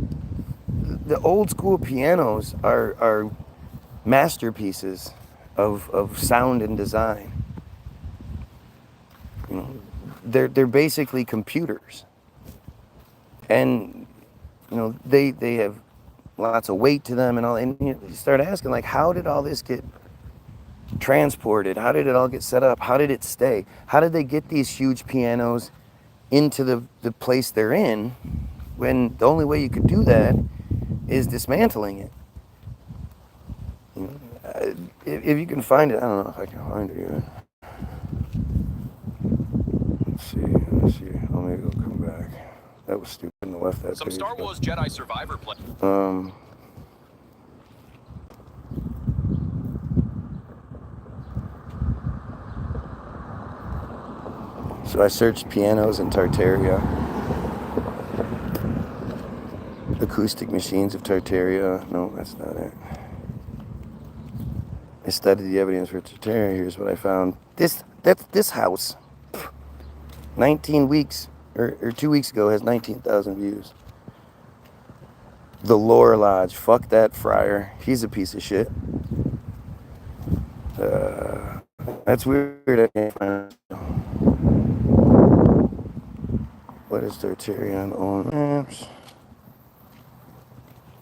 old school pianos are masterpieces of sound and design. They're basically computers, and they have lots of weight to them and all. And you start asking, like, how did all this get transported? How did it all get set up? How did it stay? How did they get these huge pianos into the place they're in, when the only way you could do that is dismantling it? If you can find it, I don't know if I can find it even. Let's see. Oh, maybe it'll come back. That was stupid. I left that. Some Star Wars Jedi Survivor play. So I searched pianos in Tartaria. Acoustic machines of Tartaria. No, that's not it. I studied the evidence for Tartaria. Here's what I found. This house, 19 weeks, or 2 weeks ago, has 19,000 views. The Lore Lodge. Fuck that friar. He's a piece of shit. That's weird. I can't find it. What is Tartaria on all maps?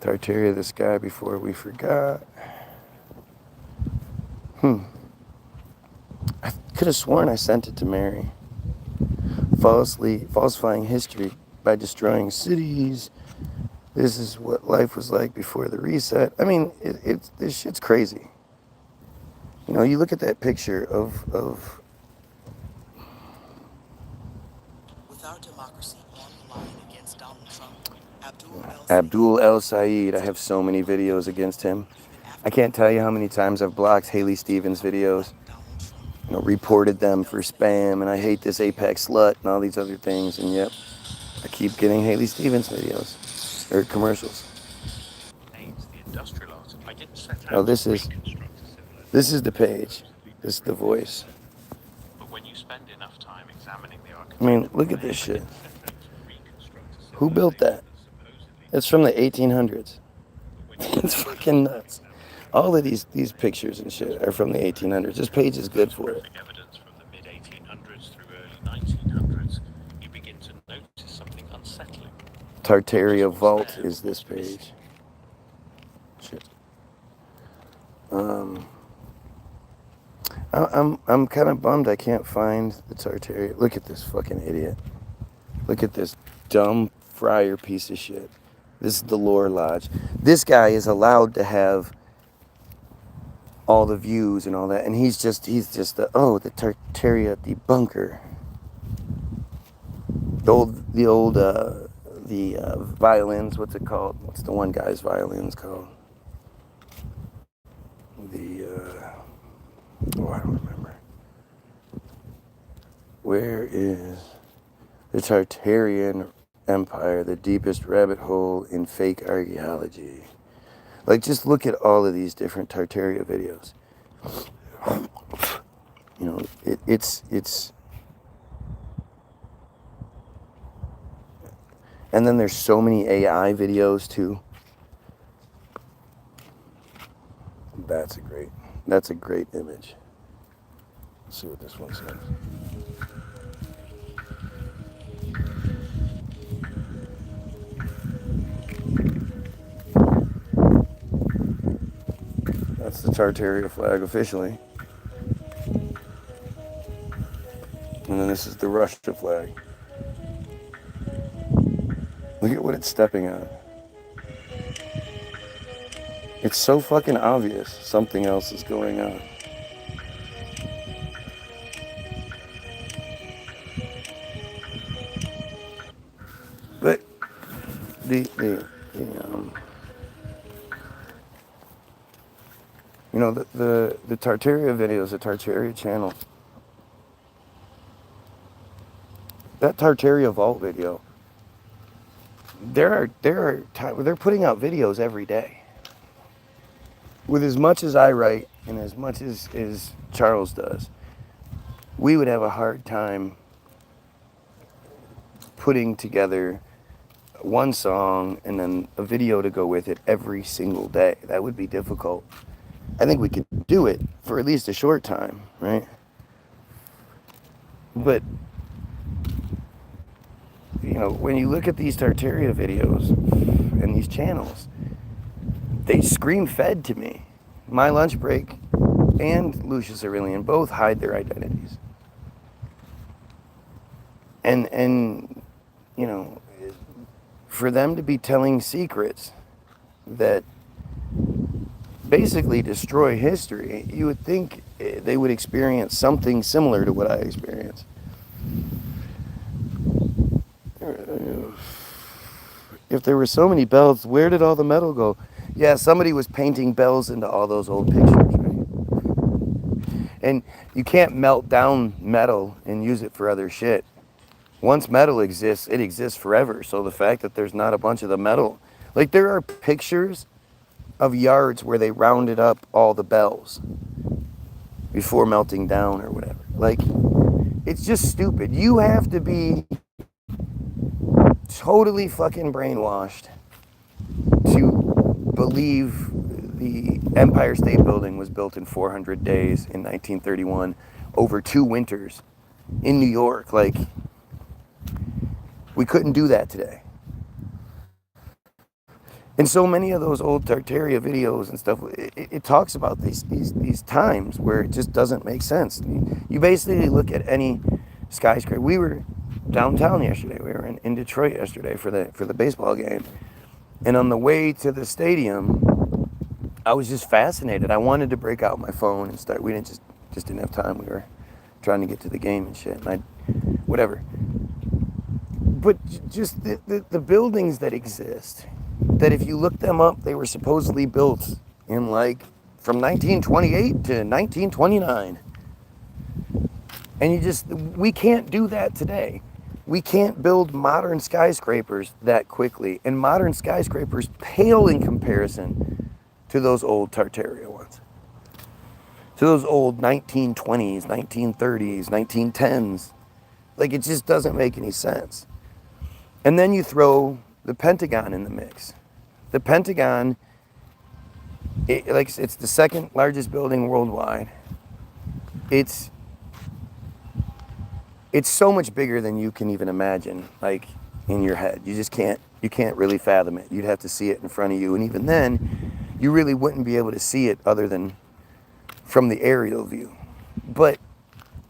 Tartaria, the sky before we forgot. I could have sworn I sent it to Mary. Falsifying history by destroying cities. This is what life was like before the reset. I mean, this shit's crazy. You look at that picture of With our democracy on the line against Donald Trump, Abdul El Sayed. I have so many videos against him. I can't tell you how many times I've blocked Haley Stevens videos, reported them for spam, and I hate this Apex slut and all these other things, and yep, I keep getting Haley Stevens videos, or commercials. Oh, this is the page. This is the voice. I mean, look at this shit. Who built that? It's from the 1800s. It's fucking nuts. All of these pictures and shit are from the 1800s. This page is good for it. Evidence from the mid 1800s through early 1900s, you begin to notice something unsettling. Tartaria Vault is this page. Shit. I'm kind of bummed I can't find the Tartaria. Look at this fucking idiot. Look at this dumb friar piece of shit. This is the Lore Lodge. This guy is allowed to have all the views and all that, and he's just the Tartaria debunker. The violins, what's it called? What's the one guy's violins called? I don't remember. Where is the Tartarian Empire, the deepest rabbit hole in fake archaeology? Like, just look at all of these different Tartaria videos. You know, it's, and then there's so many AI videos too. That's a great image. Let's see what this one says. That's the Tartaria flag officially. And then this is the Russia flag. Look at what it's stepping on. It's so fucking obvious something else is going on. But the you know, the Tartaria videos, the Tartaria channel, that Tartaria Vault video, they're putting out videos every day. With as much as I write and as much as Charles does, we would have a hard time putting together one song and then a video to go with it every single day. That would be difficult. I think we could do it for at least a short time, right? But, you know, when you look at these Tartaria videos and these channels, they scream fed to me. My lunch break and Lucius Aurelian both hide their identities. And you know, for them to be telling secrets that basically destroy history, you would think they would experience something similar to what I experienced. If there were so many bells, where did all the metal go? Yeah, somebody was painting bells into all those old pictures, right? And you can't melt down metal and use it for other shit. Once metal exists, it exists forever. So the fact that there's not a bunch of the metal, like there are pictures of yards where they rounded up all the bells before melting down or whatever. Like, it's just stupid. You have to be totally fucking brainwashed to believe the Empire State Building was built in 400 days in 1931 over 2 winters in New York. Like, we couldn't do that today. And so many of those old Tartaria videos and stuff, it talks about these times where it just doesn't make sense. You basically look at any skyscraper. We were downtown yesterday. We were in Detroit yesterday for the baseball game. And on the way to the stadium, I was just fascinated. I wanted to break out my phone and start. We just didn't have time. We were trying to get to the game and shit. And whatever. But just the buildings that exist, that if you look them up, they were supposedly built in like from 1928 to 1929. And we can't do that today. We can't build modern skyscrapers that quickly. And modern skyscrapers pale in comparison to those old Tartaria ones. To those old 1920s, 1930s, 1910s. Like, it just doesn't make any sense. And then you throw the Pentagon in the mix. The Pentagon, it's the second largest building worldwide. It's so much bigger than you can even imagine, like, in your head. You can't really fathom it. You'd have to see it in front of you. And even then, you really wouldn't be able to see it other than from the aerial view. But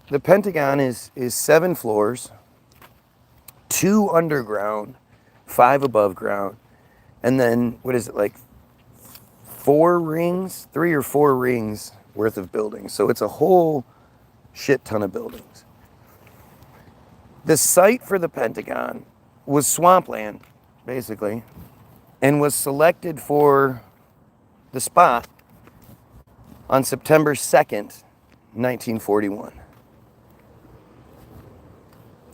the Pentagon is 7 floors, 2 underground, 5 above ground, and then, what is it, like 3 or 4 rings worth of buildings. So it's a whole shit ton of buildings. The site for the Pentagon was swampland, basically, and was selected for the spot on September 2nd, 1941.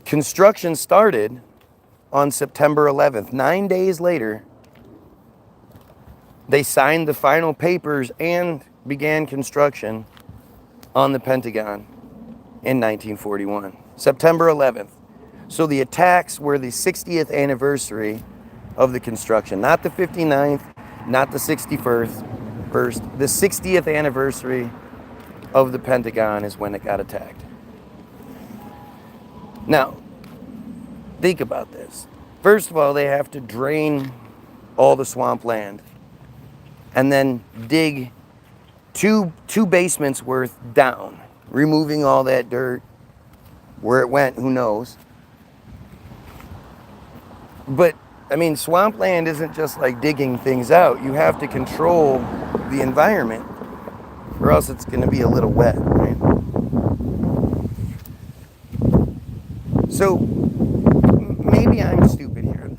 Construction started on September 11th. 9 days later, they signed the final papers and began construction on the Pentagon in 1941. September 11th. So the attacks were the 60th anniversary of the construction, not the 59th, not the 61st, the 60th anniversary of the Pentagon is when it got attacked. Now, think about this. First of all, they have to drain all the swamp land and then dig two basements worth down, removing all that dirt. Where it went, who knows? But, I mean, swampland isn't just like digging things out. You have to control the environment, or else it's going to be a little wet, right? So, maybe I'm stupid here.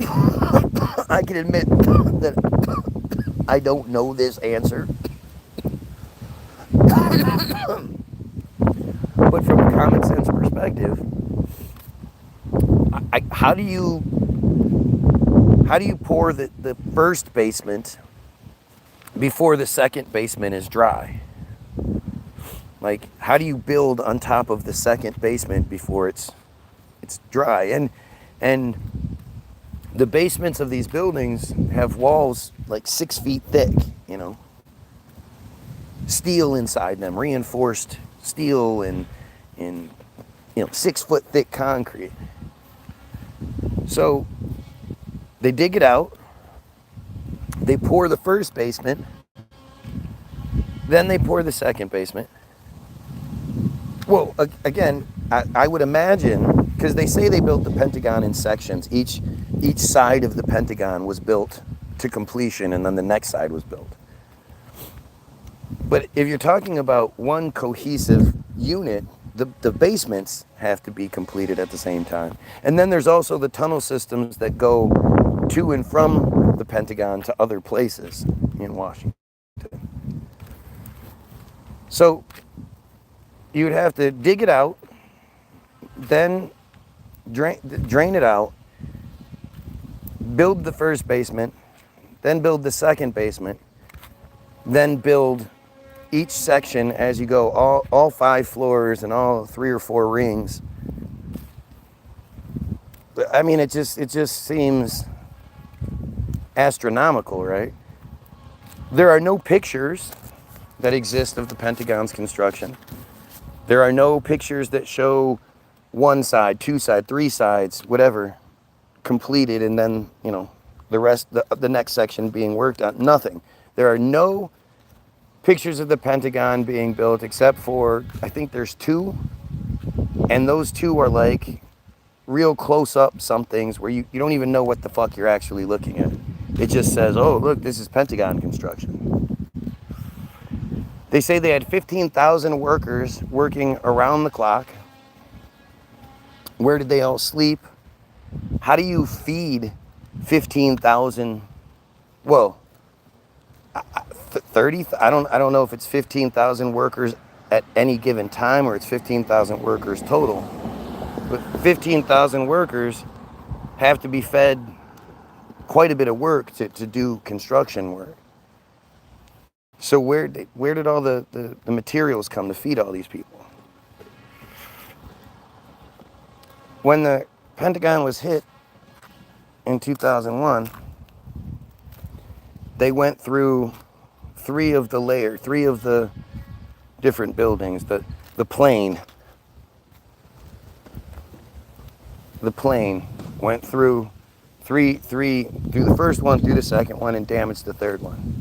I can admit that I don't know this answer. But from a common sense perspective, how do you pour the first basement before the second basement is dry? Like, how do you build on top of the second basement before it's dry? And the basements of these buildings have walls like 6 feet thick, you know, steel inside them, reinforced steel and 6 foot thick concrete. So they dig it out, they pour the first basement, then they pour the second basement. Well, again, I would imagine, because they say they built the Pentagon in sections. Each side of the Pentagon was built to completion, and then the next side was built. But if you're talking about one cohesive unit, the basements have to be completed at the same time. And then there's also the tunnel systems that go to and from the Pentagon to other places in Washington. So you would have to dig it out, then drain it out, build the first basement, then build the second basement, then build each section as you go, all 5 floors and all 3 or 4 rings. I mean, it just seems astronomical, right? There are no pictures that exist of the Pentagon's construction. There are no pictures that show 1 side, 2 sides, 3 sides, whatever, completed, and then, the rest, the next section being worked on. Nothing. There are no pictures of the Pentagon being built except for, I think there's 2, and those 2 are like real close-up somethings where you don't even know what the fuck you're actually looking at. It just says, oh, look, this is Pentagon construction. They say they had 15,000 workers working around the clock. Where did they all sleep? How do you feed 15,000? Well, 30. I don't know if it's 15,000 workers at any given time or it's 15,000 workers total. But 15,000 workers have to be fed quite a bit of work to do construction work. So where did all the materials come to feed all these people? When the Pentagon was hit in 2001, they went through 3 of the different buildings. The plane went through through the first one, through the second one, and damaged the third one.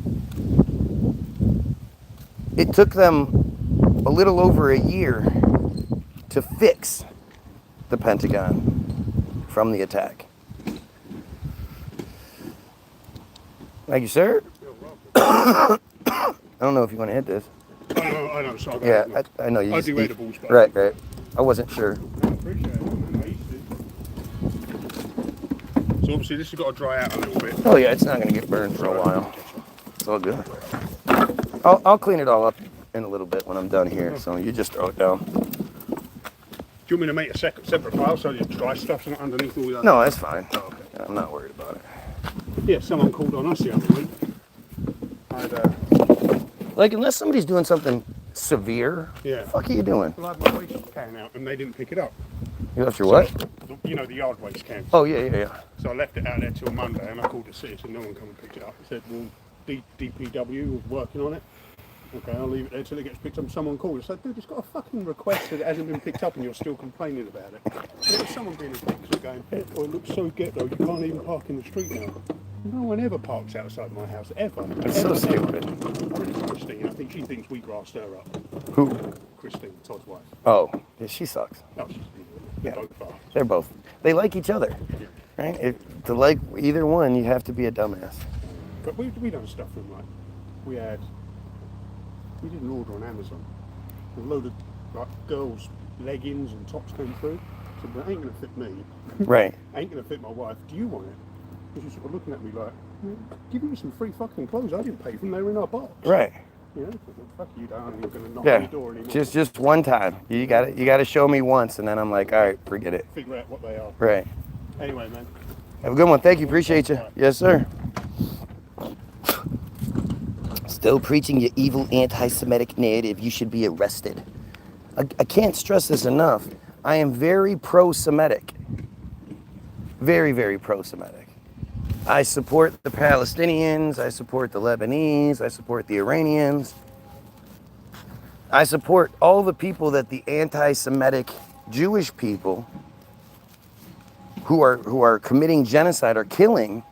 It took them a little over a year to fix the Pentagon from the attack. Thank you, sir. I don't know if you want to hit this. I know, so Yeah, I know you. I do edibles, but Right. I wasn't sure. I appreciate it. I used to. So obviously this has got to dry out a little bit. Oh yeah, it's not going to get burned for a while. It's all good. I'll clean it all up in a little bit when I'm done here. So you just throw it down. Do you want me to make a separate pile so the dry stuff's not underneath all that? No, that's fine. Oh, okay. I'm not worried about it. Yeah, someone called on us the other week. Like, unless somebody's doing something severe, yeah. What the fuck are you doing? Well, I had my waste can out and they didn't pick it up. You left your what? You know, the yard waste can. Oh, yeah. So I left it out there till Monday and I called the city and no one come and picked it up. I said, well, DPW was working on it. Okay, I'll leave it there till it gets picked up. Someone called. I said, dude, it's got a fucking request that it hasn't been picked up and you're still complaining about it. There was someone being a dick going, oh, it looks so ghetto, you can't even park in the street now. No one ever parks outside my house, ever. That's so stupid. Christine, I think she thinks we grassed her up. Who? Christine, Todd's wife. Oh, yeah, she sucks. No, she's Yeah. both are. They're both. They like each other, right? To like either one, you have to be a dumbass. But we done stuff from like, we did an order on Amazon. A load of like girls' leggings and tops came through. So that ain't gonna fit me. Right. Ain't gonna fit my wife. Do you want it? And she's sort of looking at me like, give me some free fucking clothes. I didn't pay for them. They were in our box. Right. You know, fuck you, darling. You're gonna knock on Yeah. your door anymore. Just one time. You got to show me once, and then I'm like, all right, forget it. Figure out what they are. Right. Anyway, man. Have a good one. Thank you. Appreciate you. Yes, sir. Still preaching your evil anti-Semitic narrative. You should be arrested. I can't stress this enough. I am very pro-Semitic. Very, very pro-Semitic. I support the Palestinians. I support the Lebanese. I support the Iranians. I support all the people that the anti-Semitic Jewish people who are committing genocide are killing.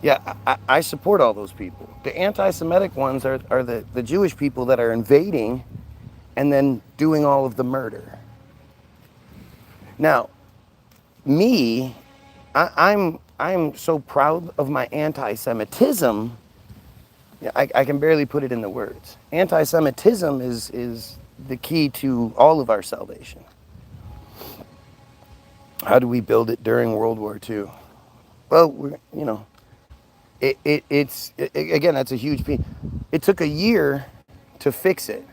Yeah, I support all those people. The anti-Semitic ones are the Jewish people that are invading and then doing all of the murder. Now, me, I'm so proud of my anti-Semitism. Yeah, I can barely put it into words. Anti-Semitism is the key to all of our salvation. How do we build it during World War II? Well, it's again, that's a huge piece. It took a year to fix it.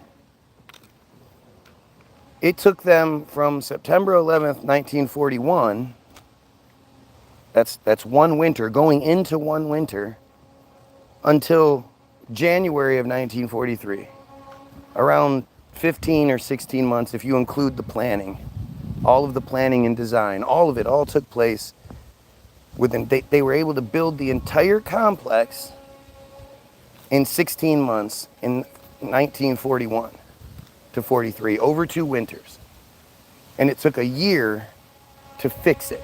It took them from September 11th, 1941, that's one winter, going into one winter, until January of 1943. Around 15 or 16 months, if you include the planning. All of the planning and design, all of it, all took place within, they were able to build the entire complex in 16 months in 1941 to 43, over 2 winters. And it took a year to fix it,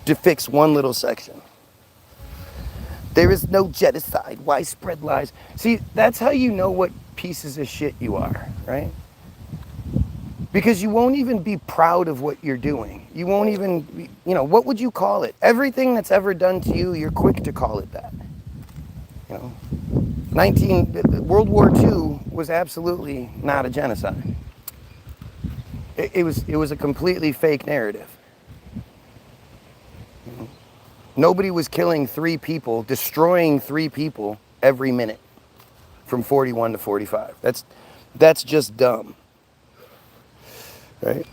to fix one little section. There is no genocide. Why spread lies? See, that's how you know what pieces of shit you are, right? Because you won't even be proud of what you're doing. You won't even, what would you call it? Everything that's ever done to you, you're quick to call it that. World War II was absolutely not a genocide. It was a completely fake narrative. Nobody was killing 3 people, destroying 3 people every minute from 41 to 45. That's just dumb. Right?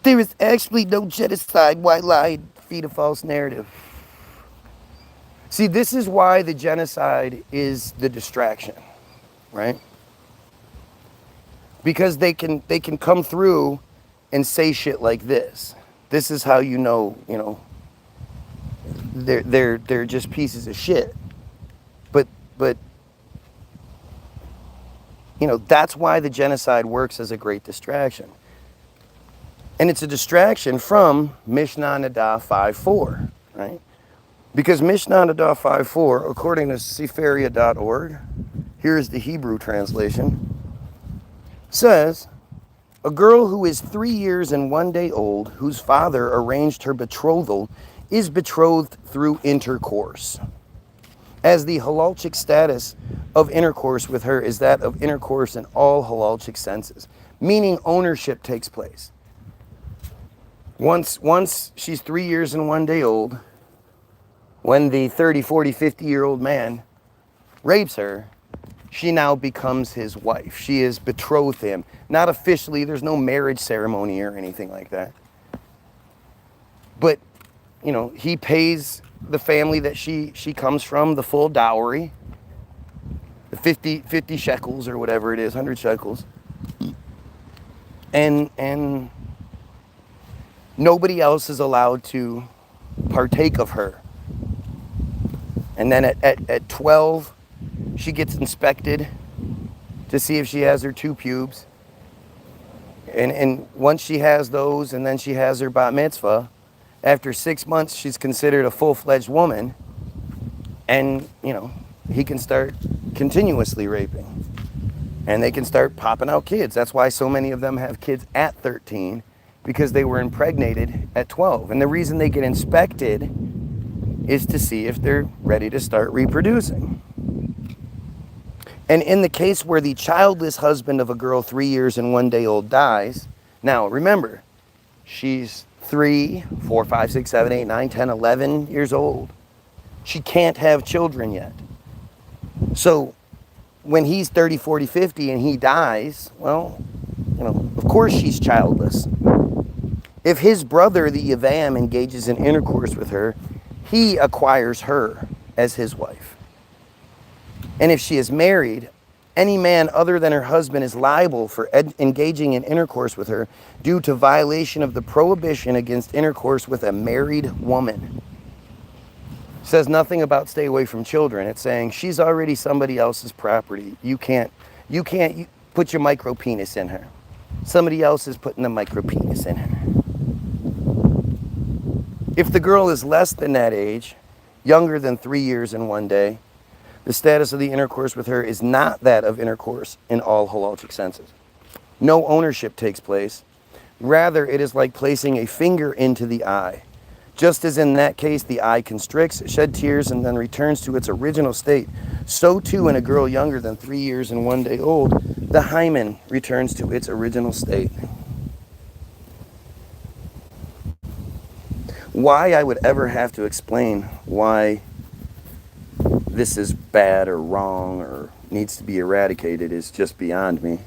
There is actually no genocide. Why lie? Feed a false narrative. See, this is why the genocide is the distraction, right? Because they can come through and say shit like this. This is how you know, they're just pieces of shit. But that's why the genocide works as a great distraction. And it's a distraction from Mishnah Nadah 5:4, right? Because Mishnah Nadah 5:4, according to Sefaria.org, here's the Hebrew translation, says, a girl who is 3 years and 1 day old, whose father arranged her betrothal, is betrothed through intercourse. As the halalchic status of intercourse with her is that of intercourse in all halalchic senses, meaning ownership takes place. Once she's 3 years and 1 day old, when the 30, 40, 50-year-old man rapes her, she now becomes his wife. She is betrothed him. Not officially, there's no marriage ceremony or anything like that. But, you know, he pays the family that she comes from the full dowry, the 50 shekels or whatever it is, 100 shekels. And nobody else is allowed to partake of her. And then at 12, she gets inspected to see if she has her 2 pubes. And once she has those, and then she has her bat mitzvah, after 6 months, she's considered a full-fledged woman. And, you know, he can start continuously raping. And they can start popping out kids. That's why so many of them have kids at 13, because they were impregnated at 12. And the reason they get inspected is to see if they're ready to start reproducing. And in the case where the childless husband of a girl 3 years and 1 day old dies, now remember, she's 3, 4, 5, 6, 7, 8, 9, 10, 11 years old. She can't have children yet. So when he's 30, 40, 50 and he dies, well, you know, of course she's childless. If his brother, the Yavam, engages in intercourse with her, he acquires her as his wife. And if she is married, any man other than her husband is liable for engaging in intercourse with her due to violation of the prohibition against intercourse with a married woman. It says nothing about stay away from children. It's saying she's already somebody else's property. You can't put your micro penis in her. Somebody else is putting the micro penis in her. If the girl is less than that age, younger than 3 years and 1 day, the status of the intercourse with her is not that of intercourse in all halachic senses. No ownership takes place. Rather, it is like placing a finger into the eye. Just as in that case, the eye constricts, shed tears, and then returns to its original state, so too in a girl younger than 3 years and 1 day old, the hymen returns to its original state. Why I would ever have to explain why this is bad or wrong or needs to be eradicated is just beyond me.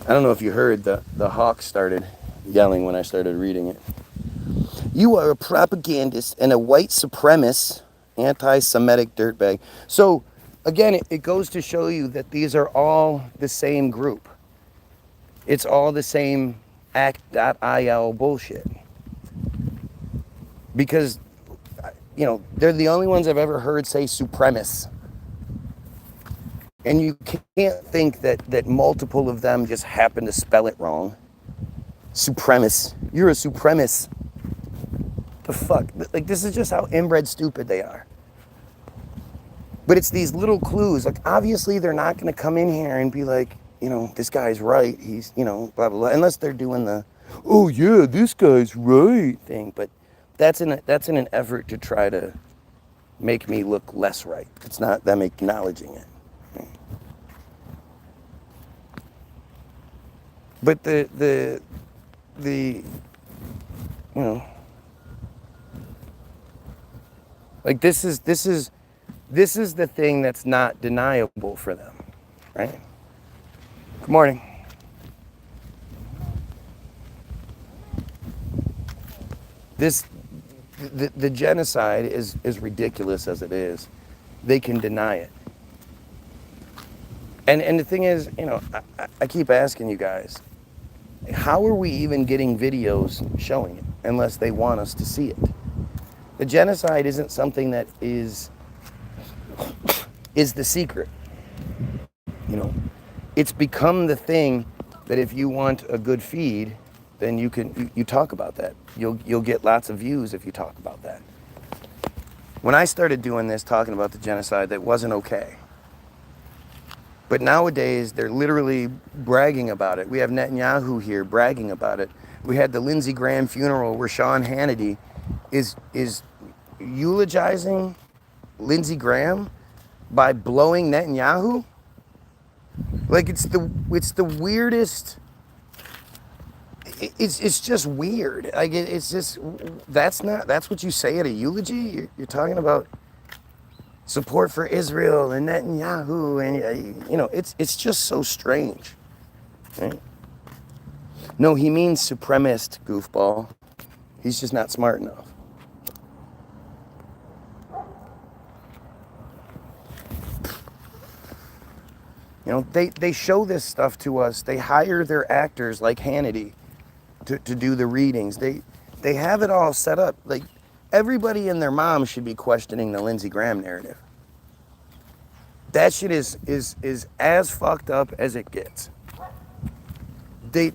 I don't know if you heard, the hawk started yelling when I started reading it. You are a propagandist and a white supremacist, anti-Semitic dirtbag. So, again, it goes to show you that these are all the same group. It's all the same act.il bullshit. Because, you know, they're the only ones I've ever heard say supremacist. And you can't think that multiple of them just happen to spell it wrong. Supremacist. You're a supremacist. The fuck? Like, this is just how inbred stupid they are. But it's these little clues. Like, obviously they're not going to come in here and be like, you know, this guy's right. He's, you know, blah, blah, blah. Unless they're doing the, oh yeah, this guy's right thing. But that's in an effort to try to make me look less right. It's not them acknowledging it. But the you know, like this is the thing that's not deniable for them, right? Good morning. The genocide is ridiculous as it is. They can deny it. And the thing is, you know, I keep asking you guys, how are we even getting videos showing it unless they want us to see it? The genocide isn't something that is the secret. You know, it's become the thing that if you want a good feed, then you talk about that. You'll get lots of views if you talk about that. When I started doing this, talking about the genocide, that wasn't okay. But nowadays, they're literally bragging about it. We have Netanyahu here bragging about it. We had the Lindsey Graham funeral where Sean Hannity is eulogizing Lindsey Graham by blowing Netanyahu. Like, it's the weirdest. It's just weird. Like, it's just, that's what you say at a eulogy. You're talking about support for Israel and Netanyahu, and you know, it's just so strange, right? No, he means supremacist, goofball. He's just not smart enough. You know, they show this stuff to us. They hire their actors like Hannity to do the readings. They have it all set up. Like, everybody and their mom should be questioning the Lindsey Graham narrative. That shit is as fucked up as it gets. They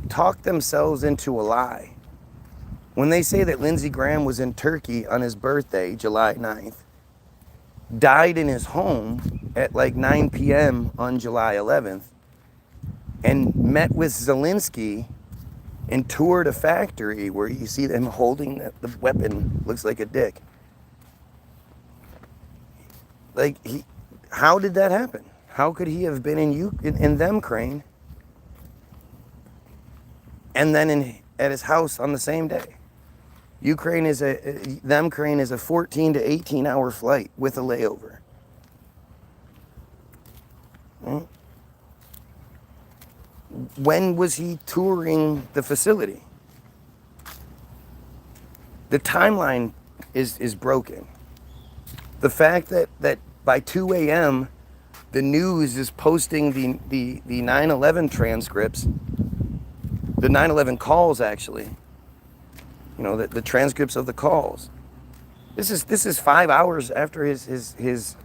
talk themselves into a lie. When they say that Lindsey Graham was in Turkey on his birthday, July 9th, died in his home at like 9 p.m. on July 11th, and met with Zelensky and toured a factory where you see them holding the weapon, looks like a dick. Like, how did that happen? How could he have been in them Ukraine and then at his house on the same day? Ukraine is a 14 to 18 hour flight with a layover. When was he touring the facility? The timeline is broken. The fact that by 2 a.m. the news is posting the 9/11 transcripts, the 9/11 calls actually, you know, the transcripts of the calls. This is 5 hours after his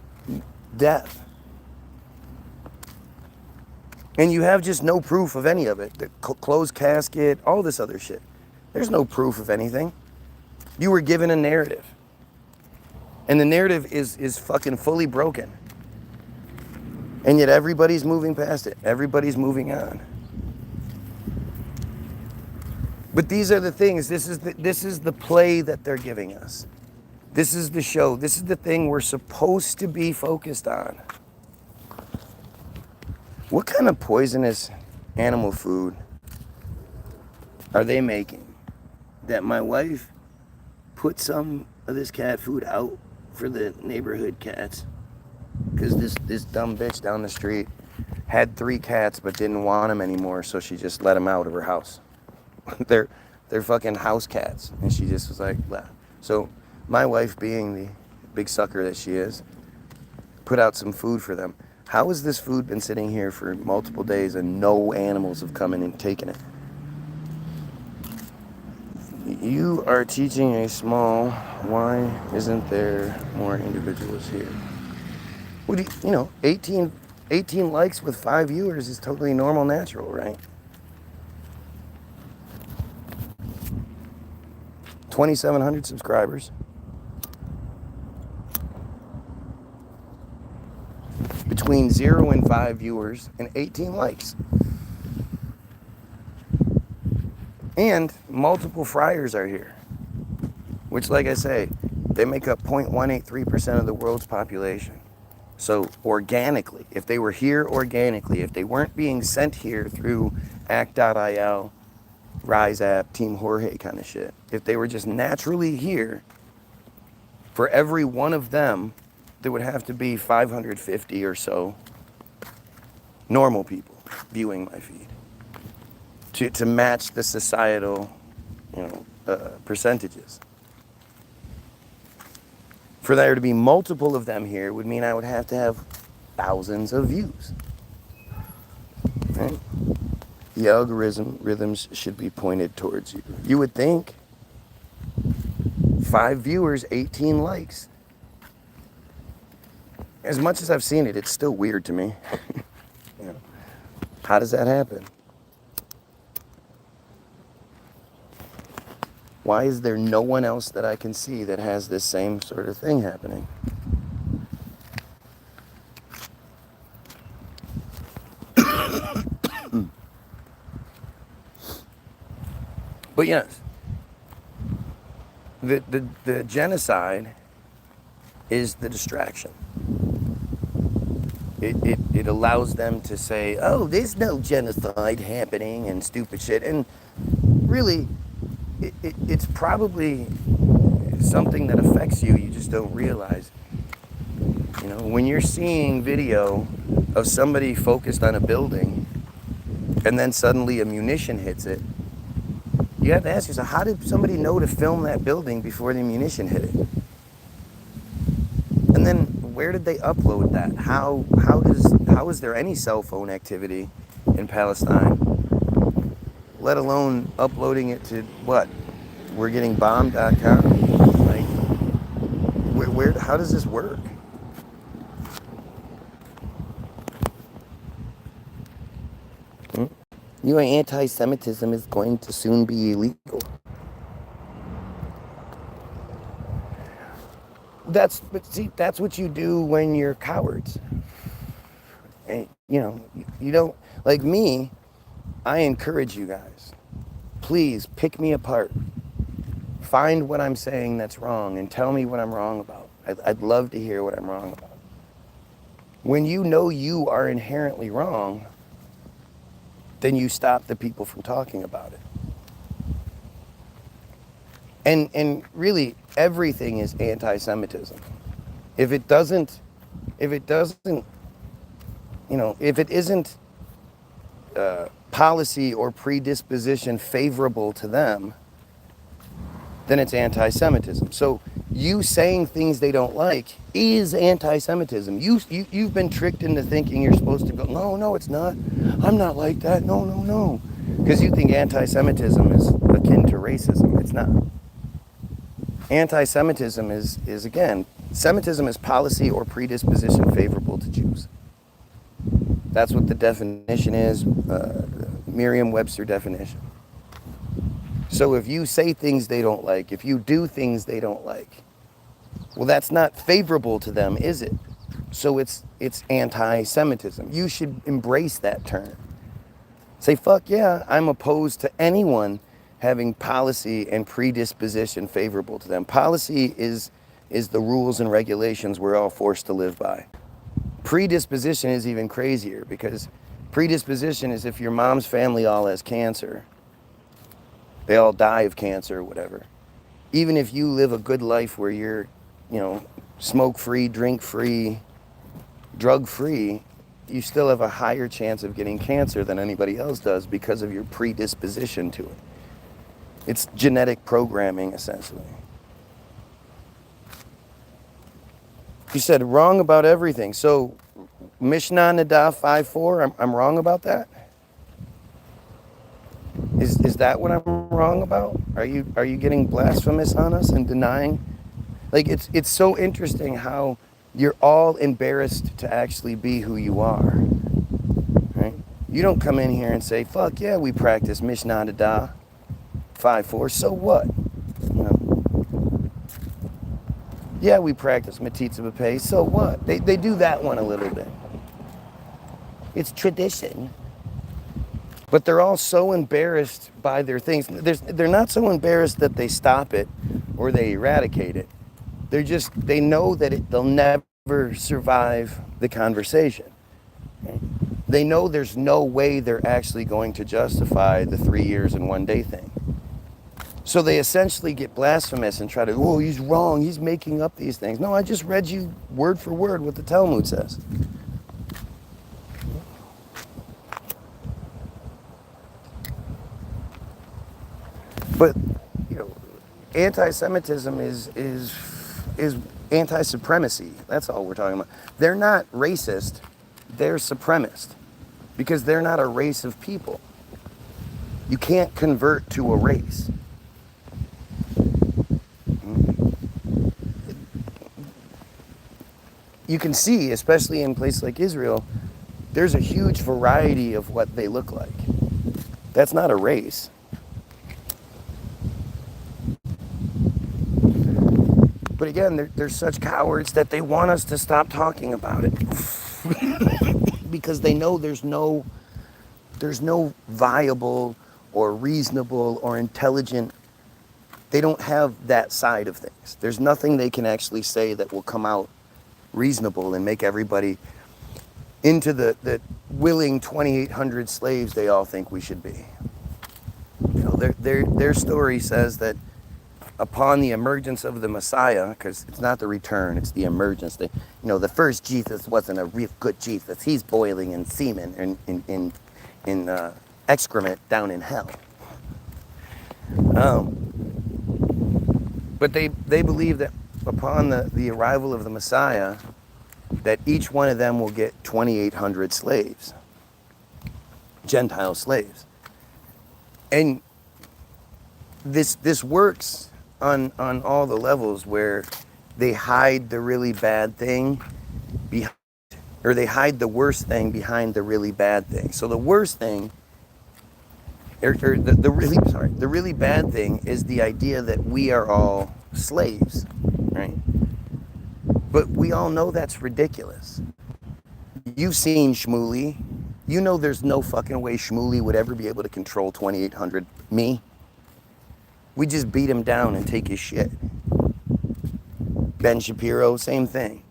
death. And you have just no proof of any of it. The closed casket, all this other shit. There's no proof of anything. You were given a narrative. And the narrative is fucking fully broken. And yet everybody's moving past it. Everybody's moving on. But these are the things. This is the play that they're giving us. This is the show. This is the thing we're supposed to be focused on. What kind of poisonous animal food are they making that my wife put some of this cat food out for the neighborhood cats? Because this dumb bitch down the street had 3 cats but didn't want them anymore, so she just let them out of her house. They're fucking house cats, and she just was like, blah. So my wife, being the big sucker that she is, put out some food for them. How has this food been sitting here for multiple days and no animals have come in and taken it? You are teaching a small, why isn't there more individuals here? Well, you know, 18 likes with 5 viewers is totally normal, natural, right? 2,700 subscribers. Between 0 and 5 viewers and 18 likes. And multiple friars are here, which, like I say, they make up 0.183% of the world's population. So organically, if they were here organically, if they weren't being sent here through Act.il, Rise App, Team Jorge kind of shit, if they were just naturally here, for every one of them, there would have to be 550 or so normal people viewing my feed to match the societal, percentages. For there to be multiple of them here would mean I would have to have thousands of views. Right? The algorithms should be pointed towards you. You would think 5 viewers, 18 likes. As much as I've seen it, it's still weird to me. How does that happen? Why is there no one else that I can see that has this same sort of thing happening? But yes, the genocide is the distraction. It allows them to say, oh, there's no genocide happening and stupid shit. And really, it's probably something that affects you, you just don't realize. You know, when you're seeing video of somebody focused on a building and then suddenly a munition hits it, you have to ask yourself, how did somebody know to film that building before the munition hit it? And then where did they upload that? How is there any cell phone activity in Palestine, let alone uploading it to what? We're getting bombed.com? Like, how does this work? You know, anti-Semitism is going to soon be illegal. That's what you do when you're cowards. And, you know, you don't, like me, I encourage you guys, please pick me apart. Find what I'm saying that's wrong and tell me what I'm wrong about. I'd love to hear what I'm wrong about. When you know you are inherently wrong, then you stop the people from talking about it. And really, everything is anti-Semitism. If it isn't policy or predisposition favorable to them, then it's anti-Semitism. So you saying things they don't like is anti-Semitism. You've been tricked into thinking you're supposed to go, no, it's not. I'm not like that. No. Because you think anti-Semitism is akin to racism. It's not. Anti-Semitism is again, Semitism is policy or predisposition favorable to Jews. That's what the definition is, Merriam-Webster definition. So if you say things they don't like, if you do things they don't like, well, that's not favorable to them, is it? So it's anti-Semitism. You should embrace that term. Say, fuck yeah, I'm opposed to anyone having policy and predisposition favorable to them. Policy is the rules and regulations we're all forced to live by. Predisposition is even crazier, because predisposition is if your mom's family all has cancer. They all die of cancer or whatever. Even if you live a good life where you're, smoke-free, drink-free, drug-free, you still have a higher chance of getting cancer than anybody else does because of your predisposition to it. It's genetic programming, essentially. You said wrong about everything. So, Mishnah Nadav 5:4, I'm wrong about that? Is that what I'm wrong about? Are you getting blasphemous on us and denying? Like, it's so interesting how you're all embarrassed to actually be who you are. Right? You don't come in here and say, fuck yeah, we practice Mishnah Nadav 5:4, so what? Yeah, we practice metzitzia, so what? They do that one a little bit. It's tradition. But they're all so embarrassed by their things. They're not so embarrassed that they stop it or they eradicate it. They know that they'll never survive the conversation. Okay? They know there's no way they're actually going to justify the 3 years and 1 day thing. So they essentially get blasphemous and try to, oh, he's wrong, he's making up these things. No, I just read you word for word what the Talmud says. But, anti-Semitism is anti-supremacy. That's all we're talking about. They're not racist, they're supremacist, because they're not a race of people. You can't convert to a race. You can see, especially in places like Israel, there's a huge variety of what they look like. That's not a race. But again, they're such cowards that they want us to stop talking about it. Because they know there's no viable or reasonable or intelligent, they don't have that side of things. There's nothing they can actually say that will come out reasonable and make everybody into the willing 2,800 slaves they all think we should be. Their story says that upon the emergence of the Messiah, because it's not the return, it's the emergence. The first Jesus wasn't a real good Jesus. He's boiling in semen and in excrement down in hell. But they believe that upon the arrival of the Messiah, that each one of them will get 2,800 slaves, Gentile slaves. And this works on all the levels where they hide the really bad thing behind, or they hide the worst thing behind the really bad thing. So the worst thing, the really bad thing is the idea that we are all slaves, right? But we all know that's ridiculous. You've seen Shmuley. You know there's no fucking way Shmuley would ever be able to control 2,800 me. We just beat him down and take his shit. Ben Shapiro, same thing.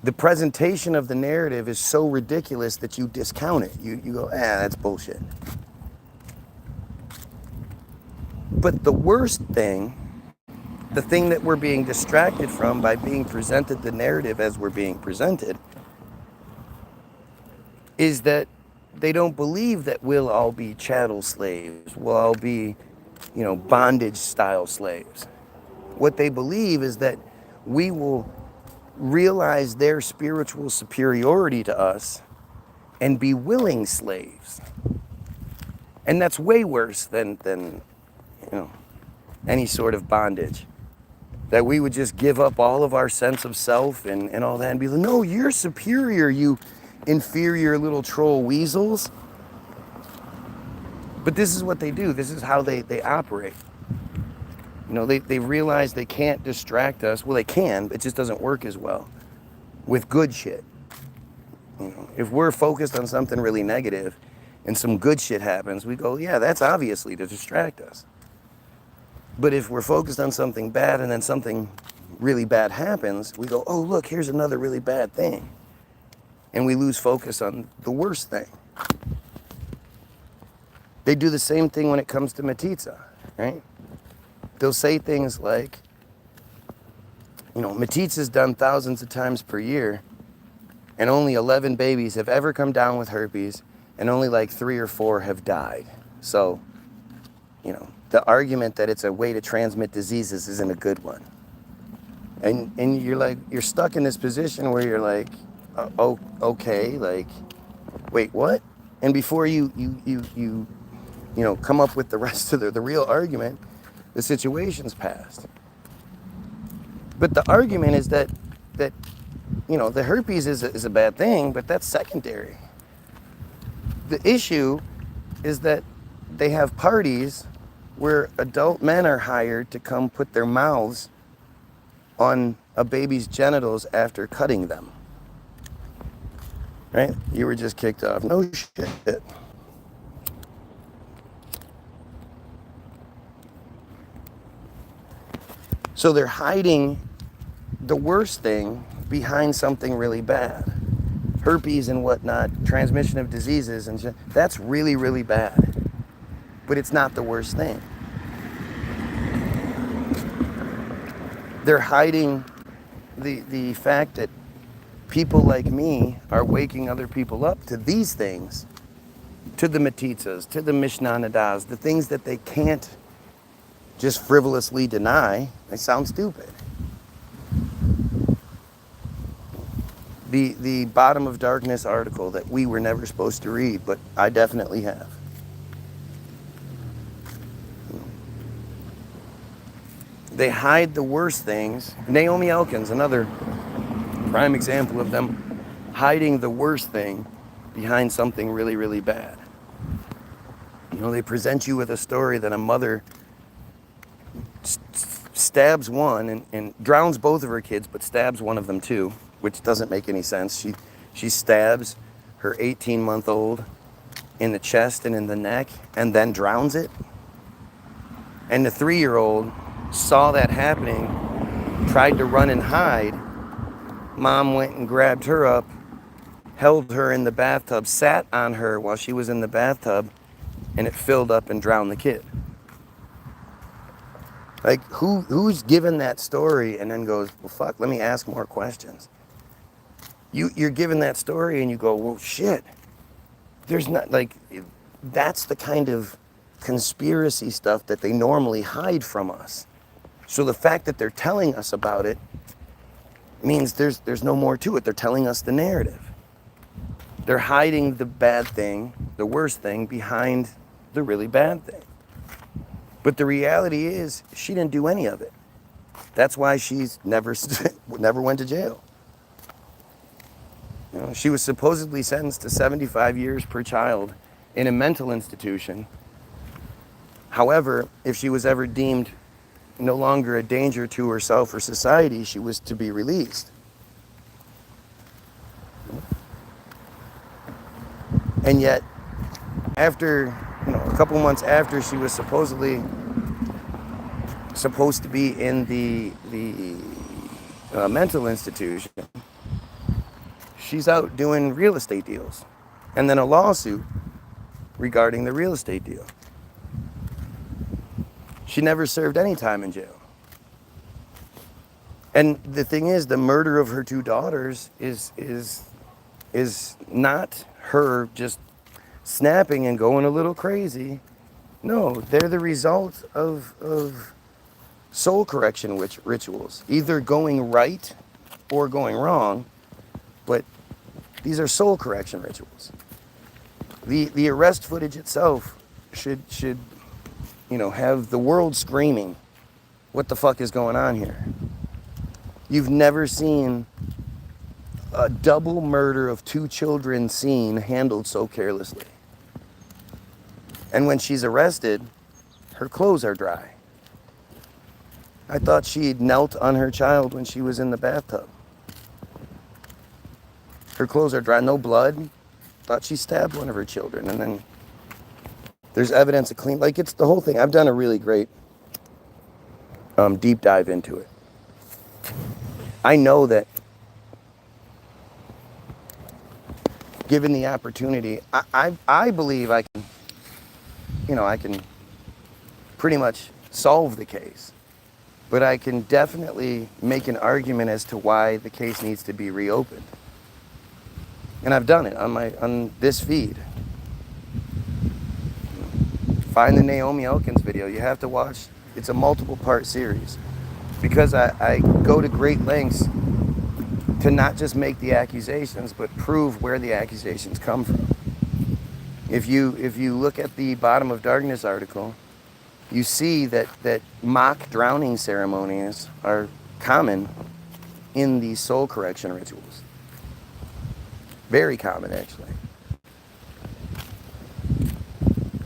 The presentation of the narrative is so ridiculous that you discount it. You go, that's bullshit. But the worst thing, the thing that we're being distracted from by being presented the narrative as we're being presented, is that they don't believe that we'll all be chattel slaves, we'll all be, bondage style slaves. What they believe is that we will realize their spiritual superiority to us and be willing slaves. And that's way worse than any sort of bondage. That we would just give up all of our sense of self and all that and be like, no, you're superior, you inferior little troll weasels. But this is what they do. This is how they operate. They realize they can't distract us. Well, they can, but it just doesn't work as well with good shit. If we're focused on something really negative and some good shit happens, we go, yeah, that's obviously to distract us. But if we're focused on something bad and then something really bad happens, we go, oh, look, here's another really bad thing. And we lose focus on the worst thing. They do the same thing when it comes to metzitzia, right? They'll say things like, metzitzia is done thousands of times per year, and only 11 babies have ever come down with herpes, and only like 3 or 4 have died. So, the argument that it's a way to transmit diseases isn't a good one. And you're stuck in this position where you're like, oh, okay, like, wait, what? And before you come up with the rest of the real argument, the situation's passed. But the argument is that the herpes is a bad thing, but that's secondary. The issue is that they have parties where adult men are hired to come put their mouths on a baby's genitals after cutting them. Right? You were just kicked off. No shit. So they're hiding the worst thing behind something really bad. Herpes and whatnot, transmission of diseases, and that's really, really bad. But it's not the worst thing. They're hiding the fact that people like me are waking other people up to these things, to the metzitzas, to the Mishnah Nadas, the things that they can't just frivolously deny. They sound stupid. The Bottom of Darkness article that we were never supposed to read, but I definitely have. They hide the worst things. Naomi Elkins, another prime example of them hiding the worst thing behind something really, really bad. They present you with a story that a mother stabs one and drowns both of her kids, but stabs one of them too, which doesn't make any sense. She stabs her 18-month-old in the chest and in the neck and then drowns it. And the 3-year-old saw that happening, tried to run and hide. Mom went and grabbed her up, held her in the bathtub, sat on her while she was in the bathtub, and it filled up and drowned the kid. Like, who's given that story and then goes, well, fuck, let me ask more questions. You're given that story and you go, well, shit. There's not, like, that's the kind of conspiracy stuff that they normally hide from us. So the fact that they're telling us about it means there's no more to it. They're telling us the narrative. They're hiding the bad thing, the worst thing, behind the really bad thing. But the reality is, she didn't do any of it. That's why she's never went to jail. You know, she was supposedly sentenced to 75 years per child in a mental institution. However, if she was ever deemed no longer a danger to herself or society, she was to be released. And yet, after, a couple months after she was supposed to be in the mental institution, she's out doing real estate deals. And then a lawsuit regarding the real estate deal. She never served any time in jail. And the thing is, the murder of her two daughters is not her just snapping and going a little crazy. No, they're the result of soul correction rituals, either going right or going wrong, but these are soul correction rituals. The arrest footage itself should have the world screaming, what the fuck is going on here? You've never seen a double murder of two children scene handled so carelessly. And when she's arrested, her clothes are dry. I thought she'd knelt on her child when she was in the bathtub. Her clothes are dry, no blood. Thought she stabbed one of her children, and then there's evidence of clean, like, it's the whole thing. I've done a really great deep dive into it. I know that given the opportunity, I believe I can pretty much solve the case, but I can definitely make an argument as to why the case needs to be reopened. And I've done it on this feed. Find the Naomi Elkins video. You have to watch. It's a multiple part series, because I go to great lengths to not just make the accusations, but prove where the accusations come from. If you look at the Bottom of Darkness article, you see that mock drowning ceremonies are common in these soul correction rituals. Very common, actually.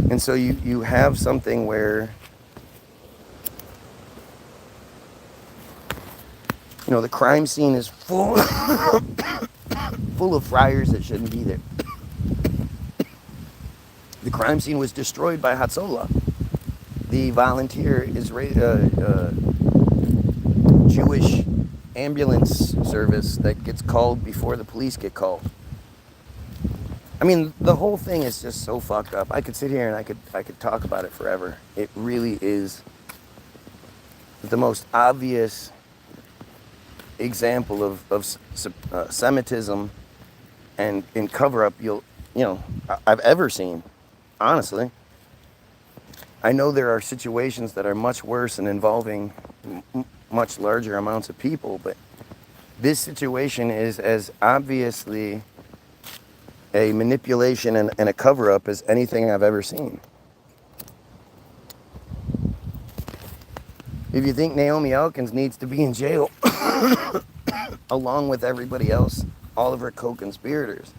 And so you have something where, the crime scene is full of friars that shouldn't be there. The crime scene was destroyed by Hatzolah, the volunteer Jewish ambulance service that gets called before the police get called. I mean, the whole thing is just so fucked up. I could sit here and I could talk about it forever. It really is the most obvious example of Semitism and in cover-up I've ever seen. Honestly, I know there are situations that are much worse and involving much larger amounts of people, but this situation is as obviously a manipulation and a cover-up as anything I've ever seen. If you think Naomi Elkins needs to be in jail along with everybody else, all of her co-conspirators,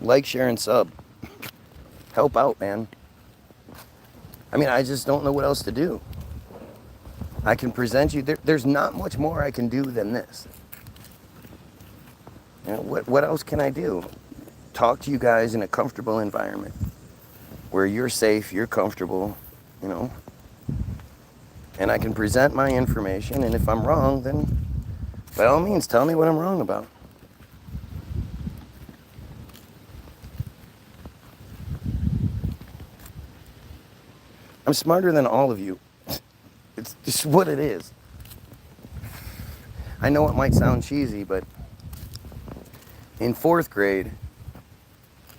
like, share, and sub. Help out, man. I mean, I just don't know what else to do. I can present you, there's not much more I can do than this. What else can I do? Talk to you guys in a comfortable environment where you're safe, you're comfortable, and I can present my information, and if I'm wrong, then by all means, tell me what I'm wrong about. I'm smarter than all of you. It's just what it is. I know it might sound cheesy, but in 4th grade,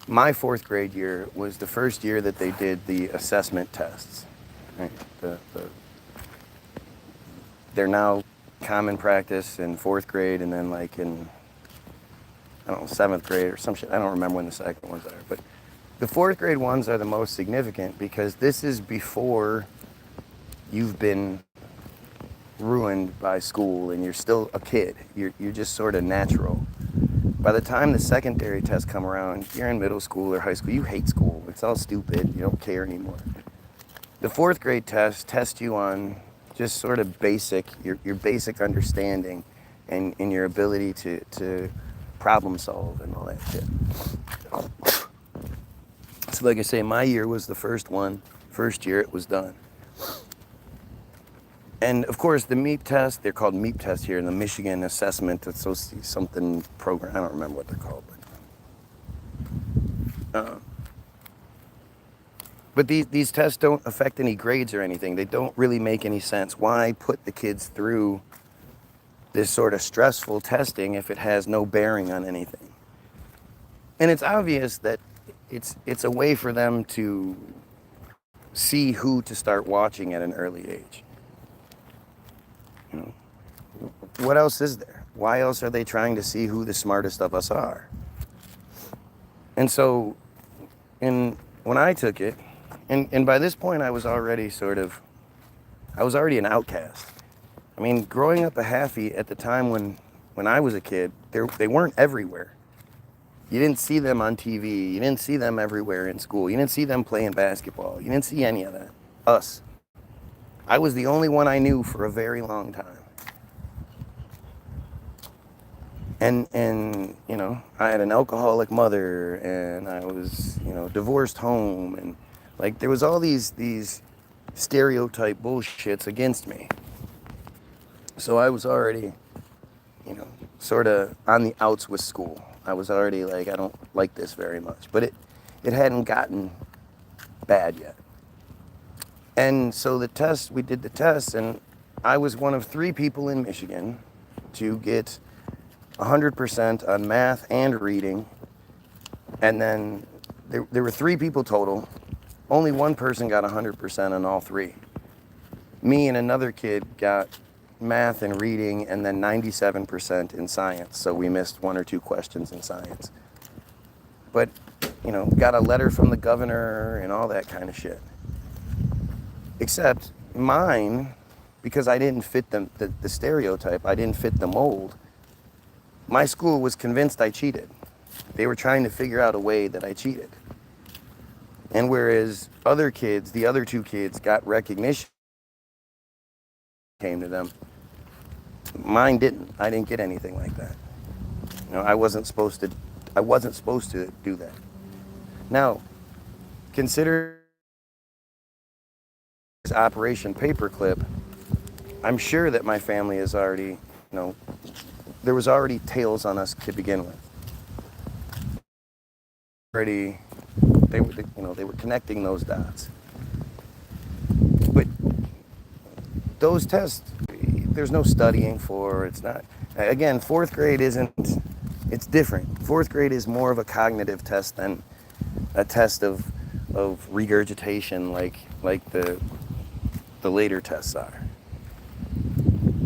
my 4th grade year was the first year that they did the assessment tests. Right? They're now common practice in 4th grade, and then like in, I don't know, 7th grade or some shit. I don't remember when the second ones are, but the 4th grade ones are the most significant because this is before you've been ruined by school and you're still a kid. You're just sort of natural. By the time the secondary tests come around, you're in middle school or high school, you hate school. It's all stupid. You don't care anymore. The 4th grade test you on just sort of basic, your basic understanding and your ability to problem solve and all that shit. So like I say, my year was the first one. First year it was done. And of course the MEP test, they're called MEP tests here in the Michigan Assessment something program. I don't remember what they're called. But these tests don't affect any grades or anything. They don't really make any sense. Why put the kids through this sort of stressful testing if it has no bearing on anything? And it's obvious that it's a way for them to see who to start watching at an early age. You know, what else is there? Why else are they trying to see who the smartest of us are? And so, when I took it, and by this point I was already an outcast. I mean, growing up a halfie at the time when I was a kid, they weren't everywhere. You didn't see them on TV. You didn't see them everywhere in school. You didn't see them playing basketball. You didn't see any of that. Us. I was the only one I knew for a very long time. And you know, I had an alcoholic mother, and I was, you know, divorced home, and like there was all these stereotype bullshits against me. So I was already, you know, sort of on the outs with school. I was already like, I don't like this very much, but it hadn't gotten bad yet. And so we did the test, and I was one of 3 people in Michigan to get 100% on math and reading. And then there were 3 people total. Only one person got 100% on all 3. Me and another kid got math and reading, and then 97% in science. So we missed 1 or 2 questions in science. But, you know, got a letter from the governor and all that kind of shit. Except mine, because I didn't fit the stereotype, I didn't fit the mold, my school was convinced I cheated. They were trying to figure out a way that I cheated. And whereas other kids, the other 2 kids, got recognition came to them, mine didn't. I didn't get anything like that. You know, I wasn't supposed to do that. Now, consider Operation Paperclip. I'm sure that my family is already, you know, there was already tails on us to begin with. They were connecting those dots. But those tests, there's no studying for. It's not. Again, 4th grade isn't. It's different. 4th grade is more of a cognitive test than a test of regurgitation, like the later tests are.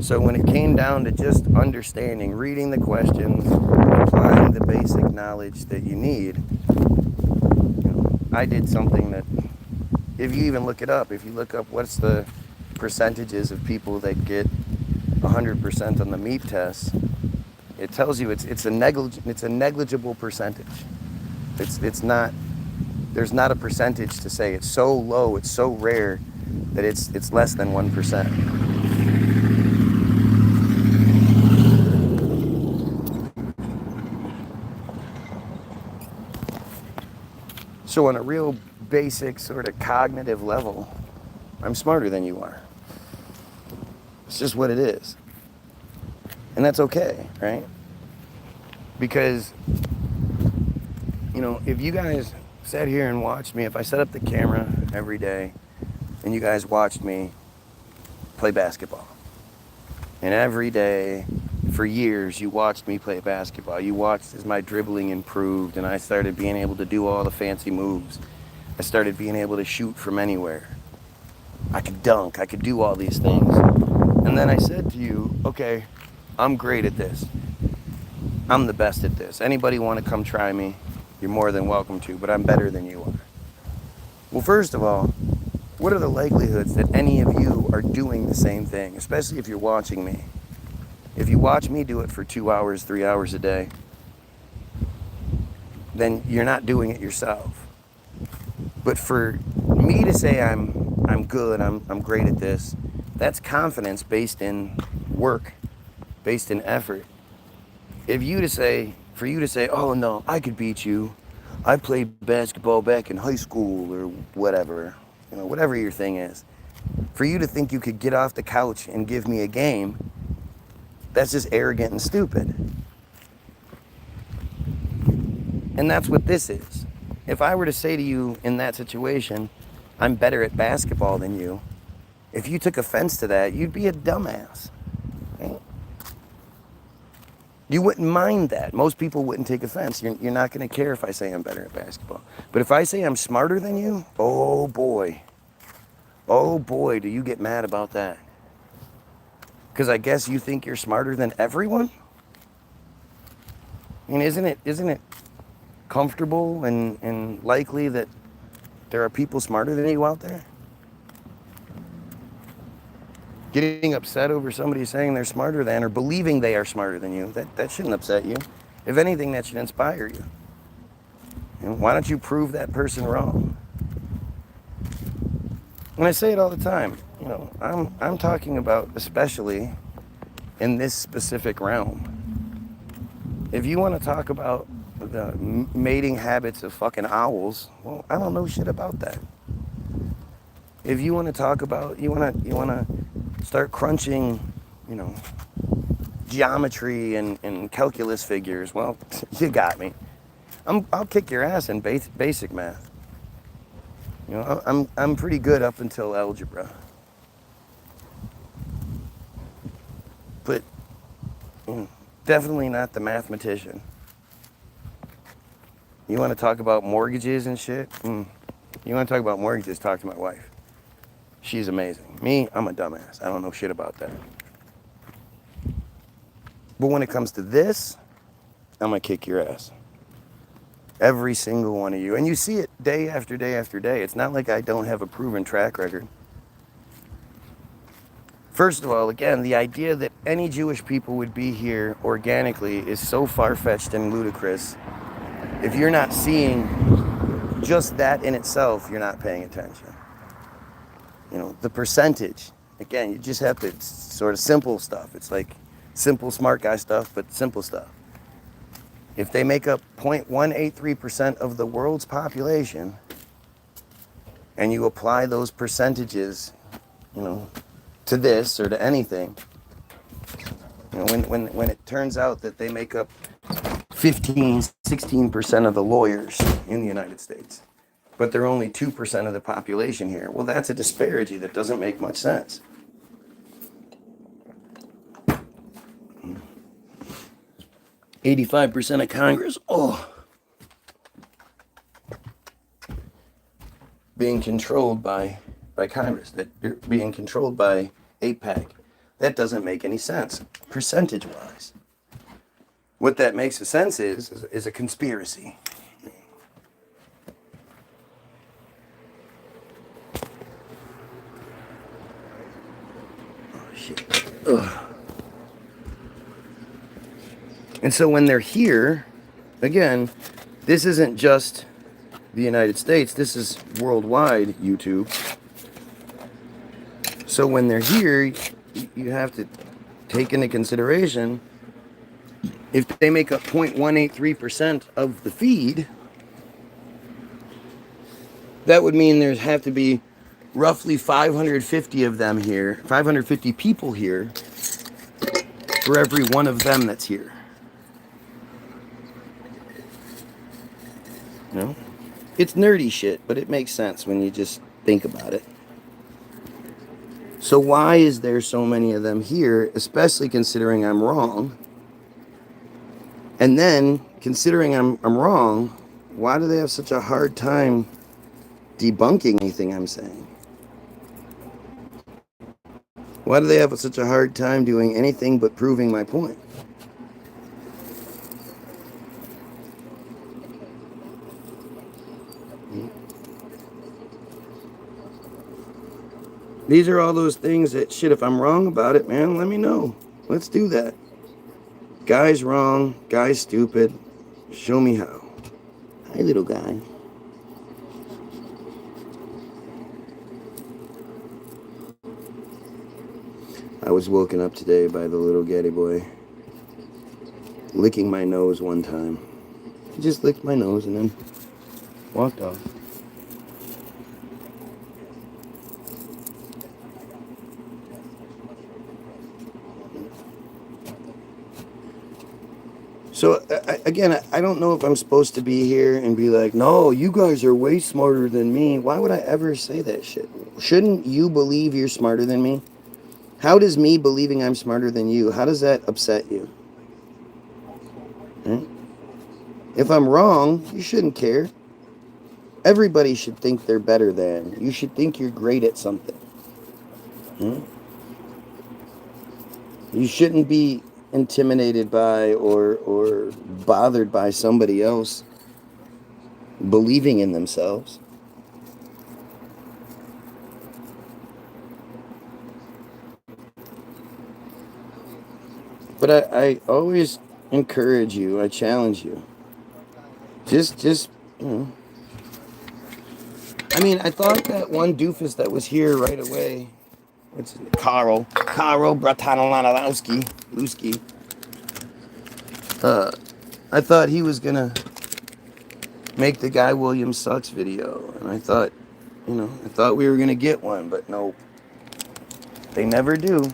So when it came down to just understanding, reading the questions, applying the basic knowledge that you need, you know, I did something that, if you even look it up, if you look up what's the percentages of people that get 100% on the MEP test, it tells you it's a negligible percentage. It's not. There's not a percentage to say it's so low, it's so rare that it's less than 1%. So on a real basic sort of cognitive level, I'm smarter than you are. It's just what it is. And that's okay, right? Because, you know, if you guys sat here and watched me, if I set up the camera every day and you guys watched me play basketball. And every day, for years, you watched me play basketball. You watched as my dribbling improved, and I started being able to do all the fancy moves. I started being able to shoot from anywhere. I could dunk. I could do all these things. And then I said to you, okay, I'm great at this. I'm the best at this. Anybody want to come try me? You're more than welcome to, but I'm better than you are. Well, first of all, what are the likelihoods that any of you are doing the same thing, especially if you're watching me? If you watch me do it for 2 hours, 3 hours a day, then you're not doing it yourself. But for me to say I'm good, I'm great at this, that's confidence based in work, based in effort. For you to say, oh no, I could beat you. I played basketball back in high school or whatever, whatever your thing is. For you to think you could get off the couch and give me a game, that's just arrogant and stupid. And that's what this is. If I were to say to you in that situation, I'm better at basketball than you, if you took offense to that, you'd be a dumbass. Right? You wouldn't mind that. Most people wouldn't take offense. You're not going to care if I say I'm better at basketball. But if I say I'm smarter than you, oh boy, do you get mad about that. Because I guess you think you're smarter than everyone? I mean, isn't it comfortable and likely that there are people smarter than you out there? Getting upset over somebody saying they're smarter than or believing they are smarter than you, that shouldn't upset you. If anything, that should inspire you. Why don't you prove that person wrong? And I say it all the time, I'm talking about especially in this specific realm. If you want to talk about the mating habits of fucking owls, well, I don't know shit about that. If you want to talk about, you want to start crunching, geometry and calculus figures, well, you got me. I'll kick your ass in basic math. I'm pretty good up until algebra. But definitely not the mathematician. You want to talk about mortgages and shit? You want to talk about mortgages, talk to my wife. She's amazing. Me, I'm a dumbass. I don't know shit about that. But when it comes to this, I'm going to kick your ass. Every single one of you. And you see it day after day after day. It's not like I don't have a proven track record. First of all, again, the idea that any Jewish people would be here organically is so far-fetched and ludicrous. If you're not seeing just that in itself, you're not paying attention. The percentage, again, you just have to, it's sort of simple stuff. It's like simple smart guy stuff, but simple stuff. If they make up 0.183% of the world's population, and you apply those percentages, to this or to anything, when it turns out that they make up 16% of the lawyers in the United States, but they're only 2% of the population here, well, that's a disparity that doesn't make much sense. 85% of Congress, being controlled by Congress, that you're being controlled by AIPAC. That doesn't make any sense, percentage-wise. What that makes a sense is a conspiracy. Oh, shit. Ugh. And so when they're here, again, this isn't just the United States, this is worldwide YouTube. So when they're here, you have to take into consideration, if they make up 0.183% of the feed, that would mean there's have to be roughly 550 of them here, 550 people here, for every one of them that's here. It's nerdy shit, but it makes sense when you just think about it. So why is there so many of them here, especially considering I'm wrong? And then, considering I'm wrong, why do they have such a hard time debunking anything I'm saying? Why do they have such a hard time doing anything but proving my point? These are all those things that, shit, if I'm wrong about it, man, let me know. Let's do that. Guy's wrong, guy's stupid. Show me how. Hi, little guy. I was woken up today by the little Getty boy licking my nose one time. He just licked my nose and then walked off. So, again, I don't know if I'm supposed to be here and be like, no, you guys are way smarter than me. Why would I ever say that shit? Shouldn't you believe you're smarter than me? How does me believing I'm smarter than you, how does that upset you? Hmm? If I'm wrong, you shouldn't care. Everybody should think they're better than. You should think you're great at something. Hmm? You shouldn't be intimidated by or bothered by somebody else believing in themselves. But I always encourage you, I challenge you. Just, you know. I mean, I thought that one doofus that was here right away, what's his name? Carl Bratalanowski, Lusky. I thought he was gonna make the Guy Williams Sucks video, and I thought we were gonna get one, but nope. They never do.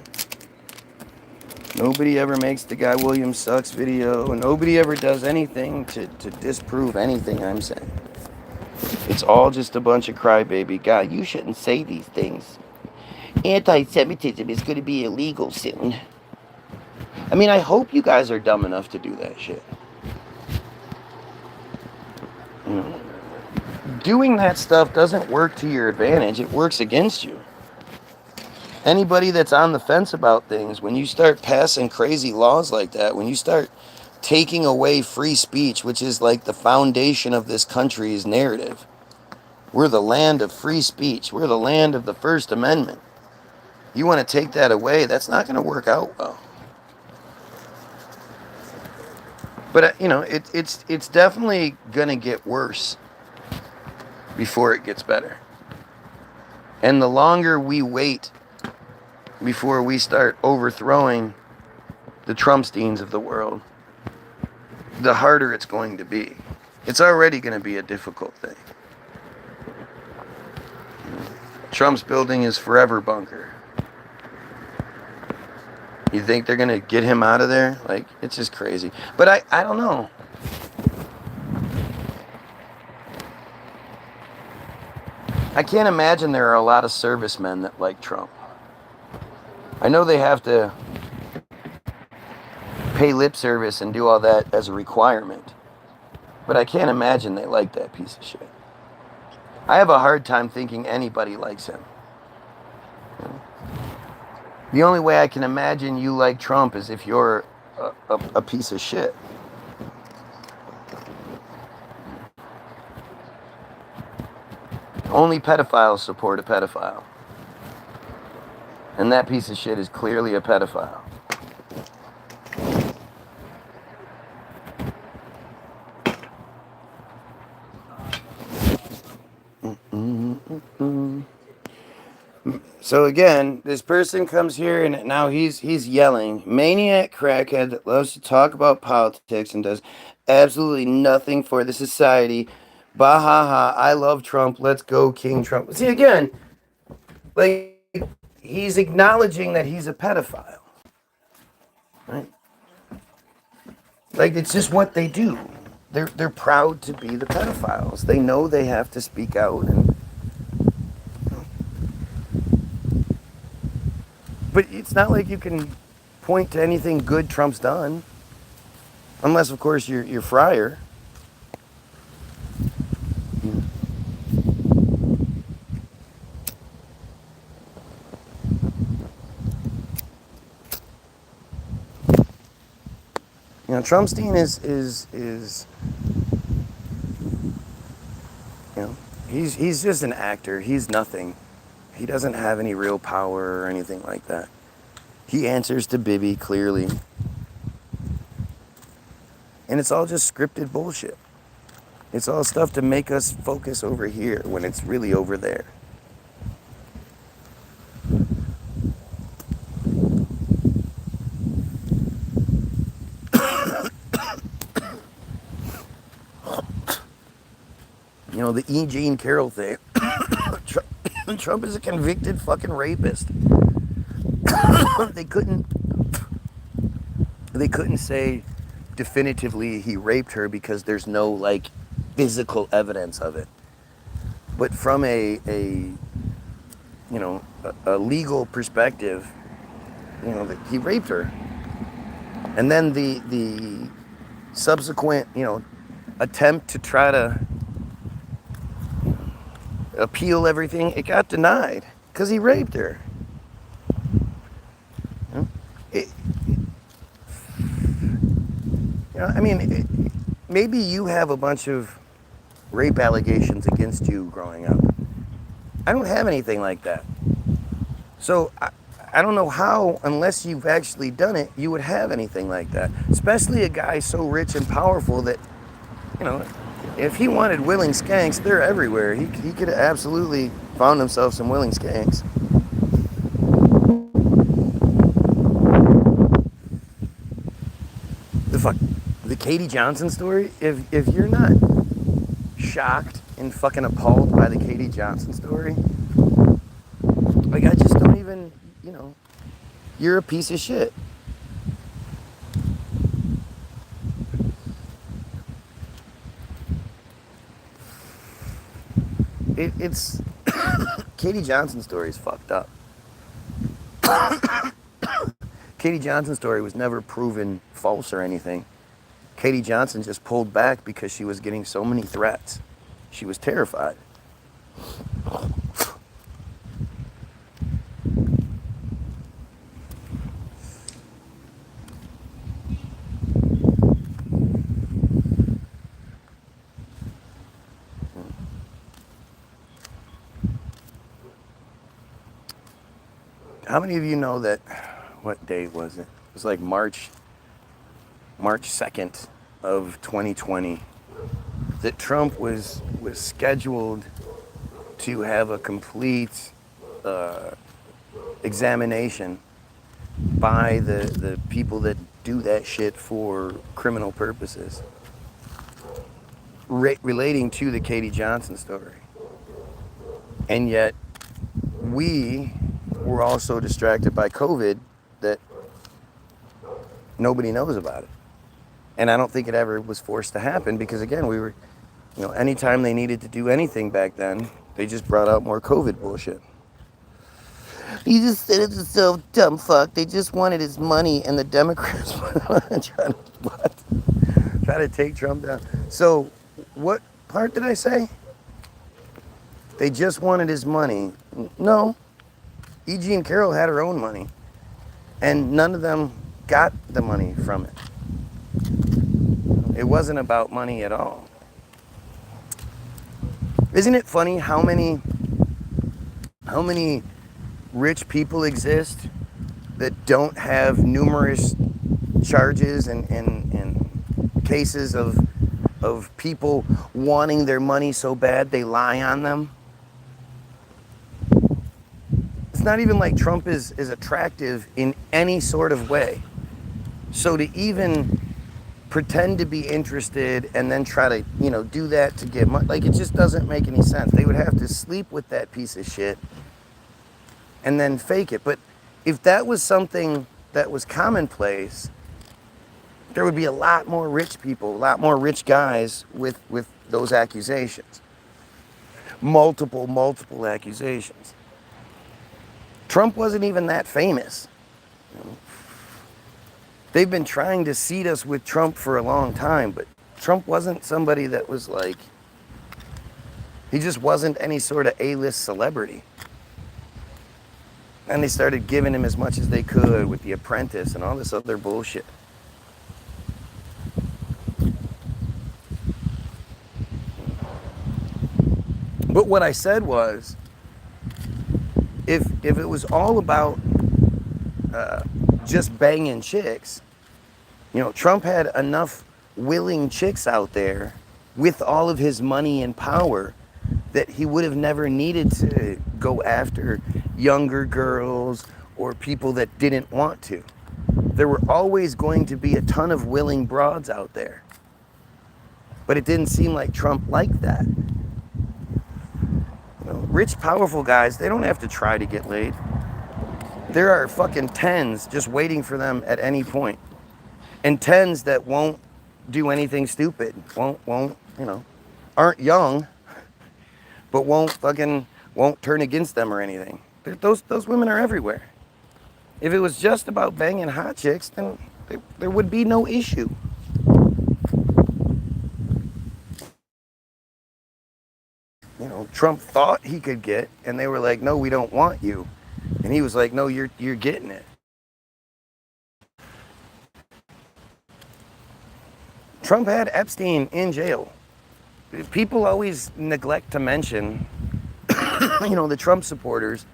Nobody ever makes the Guy Williams Sucks video, and nobody ever does anything to disprove anything I'm saying. It's all just a bunch of crybaby. God, you shouldn't say these things. Anti-Semitism is going to be illegal soon. I mean, I hope you guys are dumb enough to do that shit. You know, doing that stuff doesn't work to your advantage. It works against you. Anybody that's on the fence about things, when you start passing crazy laws like that, when you start taking away free speech, which is like the foundation of this country's narrative, we're the land of free speech. We're the land of the First Amendment. You want to take that away, that's not going to work out well. But, it's definitely going to get worse before it gets better. And the longer we wait before we start overthrowing the Trumpsteins of the world, the harder it's going to be. It's already going to be a difficult thing. Trump's building his forever bunker. You think they're going to get him out of there? Like, it's just crazy. But I don't know. I can't imagine there are a lot of servicemen that like Trump. I know they have to pay lip service and do all that as a requirement. But I can't imagine they like that piece of shit. I have a hard time thinking anybody likes him. The only way I can imagine you like Trump is if you're a piece of shit. Only pedophiles support a pedophile. And that piece of shit is clearly a pedophile. So again, this person comes here and now he's yelling, maniac crackhead that loves to talk about politics and does absolutely nothing for the society. Bah ha ha, I love Trump, let's go King Trump. See, again, like, he's acknowledging that he's a pedophile. Right? Like, it's just what they do. They're proud to be the pedophiles. They know they have to speak out and But it's not like you can point to anything good Trump's done. Unless, of course, you're Fryer. You know, Trumpstein is you know, he's just an actor. He's nothing. He doesn't have any real power or anything like that. He answers to Bibi clearly. And it's all just scripted bullshit. It's all stuff to make us focus over here when it's really over there. You know, the E. Jean Carroll thing. Trump is a convicted fucking rapist. They couldn't say definitively he raped her because there's no like physical evidence of it. But from a legal perspective, you know, that he raped her. And then the subsequent, you know, attempt to try to appeal everything, it got denied because he raped her. Maybe you have a bunch of rape allegations against you growing up. I don't have anything like that. So I don't know how, unless you've actually done it, you would have anything like that. Especially a guy so rich and powerful that, you know, if he wanted willing skanks, they're everywhere. He could have absolutely found himself some willing skanks. The Katie Johnson story, if you're not shocked and fucking appalled by the Katie Johnson story, like, I just don't even, you know, you're a piece of shit. It's Katie Johnson's story is fucked up. Katie Johnson's story was never proven false or anything. Katie Johnson just pulled back because she was getting so many threats. She was terrified. How many of you know that, what day was it? It was like March 2nd of 2020, that Trump was scheduled to have a complete examination by the people that do that shit for criminal purposes relating to the Katie Johnson story. And yet we were all so distracted by COVID that nobody knows about it. And I don't think it ever was forced to happen because, again, we were, you know, anytime they needed to do anything back then, they just brought out more COVID bullshit. He just said it's so dumb fuck. They just wanted his money, and the Democrats were try to take Trump down. So what part did I say? They just wanted his money. No. E. Jean Carroll had her own money, and none of them got the money from it. It wasn't about money at all. Isn't it funny how many rich people exist that don't have numerous charges and cases of people wanting their money so bad they lie on them? It's not even like Trump is attractive in any sort of way. So to even pretend to be interested and then try to, you know, do that to get money, like, it just doesn't make any sense. They would have to sleep with that piece of shit and then fake it. But if that was something that was commonplace, there would be a lot more rich people, a lot more rich guys with those accusations. Multiple accusations. Trump wasn't even that famous. They've been trying to seat us with Trump for a long time, but Trump wasn't somebody that was like, he just wasn't any sort of A-list celebrity. And they started giving him as much as they could with The Apprentice and all this other bullshit. But what I said was, if it was all about just banging chicks, you know, Trump had enough willing chicks out there with all of his money and power that he would have never needed to go after younger girls or people that didn't want to. There were always going to be a ton of willing broads out there. But it didn't seem like Trump liked that. You know, rich, powerful guys, they don't have to try to get laid. There are fucking tens just waiting for them at any point. And tens that won't do anything stupid. Won't, you know, aren't young, but won't turn against them or anything. Those women are everywhere. If it was just about banging hot chicks, then there would be no issue. You know, Trump thought he could get, and they were like, no, we don't want you. And he was like, no, you're getting it. Trump had Epstein in jail. People always neglect to mention, you know, the Trump supporters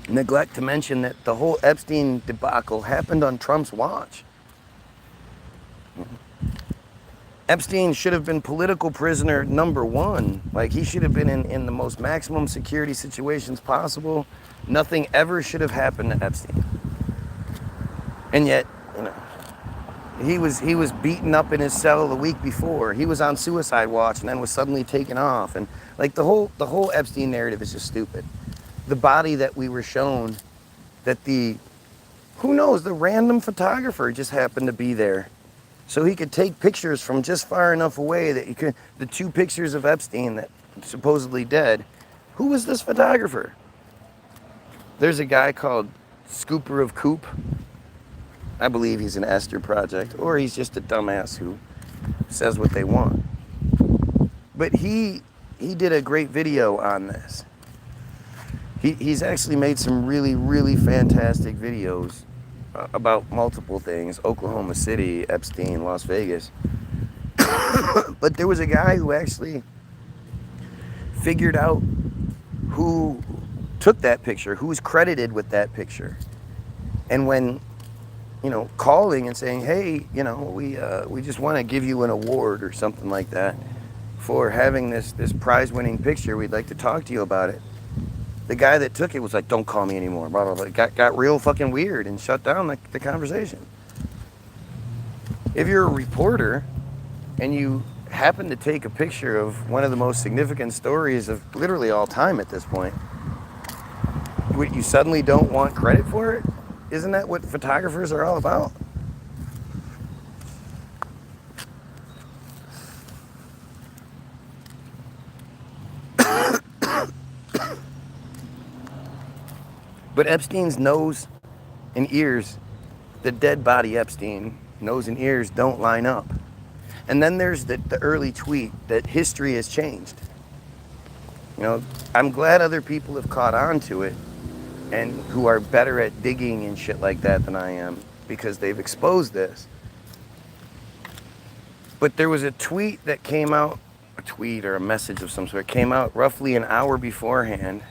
neglect to mention that the whole Epstein debacle happened on Trump's watch. Epstein should have been political prisoner number one. Like, he should have been in the most maximum security situations possible. Nothing ever should have happened to Epstein. And yet, you know, he was beaten up in his cell the week before. He was on suicide watch and then was suddenly taken off. And like the whole Epstein narrative is just stupid. The body that we were shown, that who knows, the random photographer just happened to be there. So he could take pictures from just far enough away that the two pictures of Epstein that supposedly dead. Who was this photographer? There's a guy called Scooper of Coop. I believe he's an Esther project, or he's just a dumbass who says what they want. But he did a great video on this. He's actually made some really, really fantastic videos about multiple things: Oklahoma City, Epstein, Las Vegas. But there was a guy who actually figured out who took that picture, who's credited with that picture. And when, you know, calling and saying, hey, you know, we just want to give you an award or something like that for having this prize winning picture, we'd like to talk to you about it. The guy that took it was like, don't call me anymore, blah, blah, blah. It got real fucking weird and shut down the conversation. If you're a reporter and you happen to take a picture of one of the most significant stories of literally all time at this point, you suddenly don't want credit for it? Isn't that what photographers are all about? But Epstein's nose and ears, the dead body Epstein, nose and ears don't line up. And then there's the early tweet that history has changed. You know, I'm glad other people have caught on to it and who are better at digging and shit like that than I am, because they've exposed this. But there was a tweet that came out, a tweet or a message of some sort, came out roughly an hour beforehand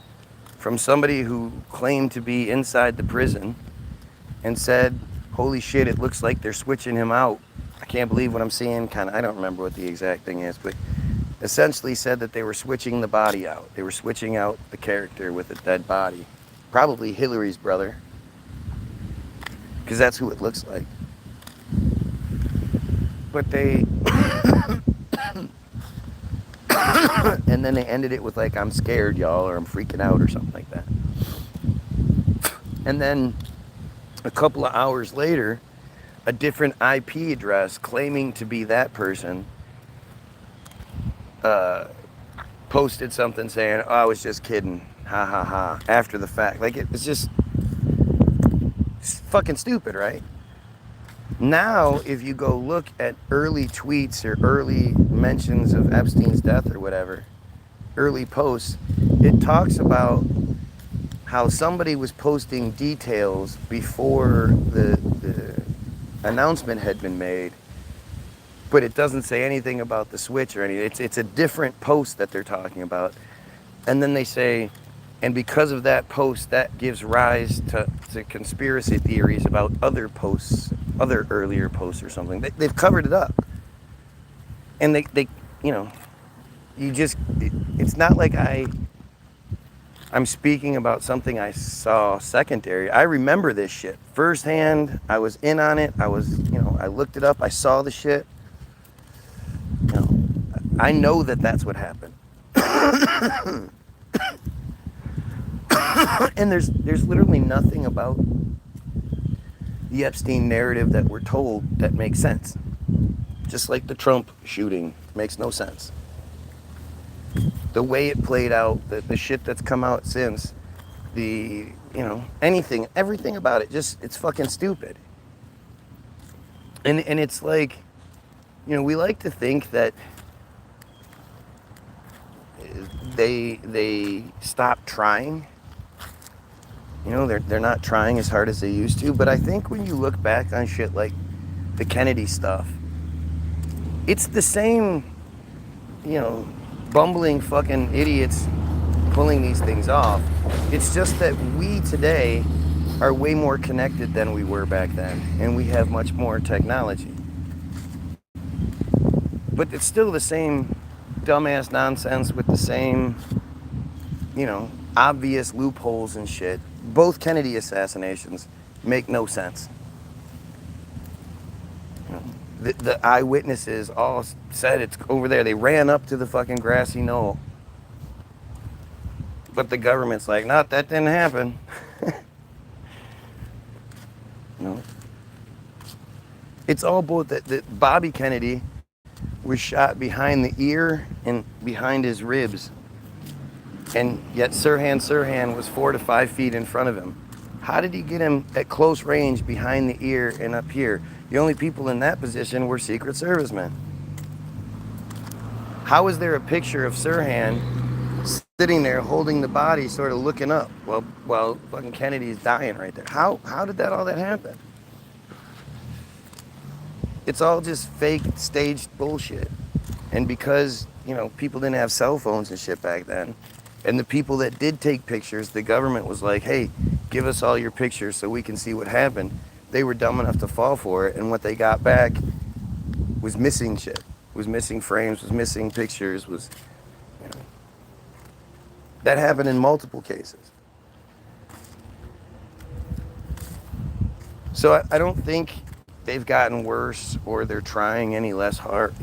from somebody who claimed to be inside the prison and said, holy shit, it looks like they're switching him out. I can't believe what I'm seeing. I don't remember what the exact thing is, but essentially said that they were switching the body out. They were switching out the character with a dead body. Probably Hillary's brother, because that's who it looks like. But they and then they ended it with like, I'm scared, y'all, or I'm freaking out or something like that. And then a couple of hours later, a different IP address claiming to be that person posted something saying, oh, I was just kidding. Ha ha ha. After the fact. Like, it's just it's fucking stupid, right? Now, if you go look at early tweets or early mentions of Epstein's death or whatever, early posts, it talks about how somebody was posting details before the announcement had been made, but it doesn't say anything about the switch or anything. It's a different post that they're talking about. And then they say, and because of that post, that gives rise to conspiracy theories about other posts, other earlier posts or something. They've covered it up. And they you know, it's not like I'm speaking about something I saw secondary. I remember this shit firsthand. I was in on it. I looked it up. I saw the shit. I know that that's what happened. And there's literally nothing about the Epstein narrative that we're told that makes sense. Just like the Trump shooting makes no sense. The way it played out, the shit that's come out since, everything about it, it's fucking stupid. And it's like, we like to think that they stopped trying. They're not trying as hard as they used to. But I think when you look back on shit like the Kennedy stuff, it's the same, bumbling fucking idiots pulling these things off. It's just that we today are way more connected than we were back then, and we have much more technology. But it's still the same dumbass nonsense with the same, obvious loopholes and shit. Both Kennedy assassinations make no sense. The eyewitnesses all said it's over there. They ran up to the fucking grassy knoll. But the government's like, no, that didn't happen. No. It's all both that Bobby Kennedy was shot behind the ear and behind his ribs. And yet Sirhan was 4 to 5 feet in front of him. How did he get him at close range behind the ear and up here? The only people in that position were Secret Servicemen. How is there a picture of Sirhan sitting there holding the body, sort of looking up while fucking Kennedy's dying right there? How did all that happen? It's all just fake, staged bullshit. And because, people didn't have cell phones and shit back then, and the people that did take pictures, the government was like, hey, give us all your pictures so we can see what happened. They were dumb enough to fall for it, and what they got back was missing shit. Was missing frames, was missing pictures, that happened in multiple cases. So I don't think they've gotten worse or they're trying any less hard,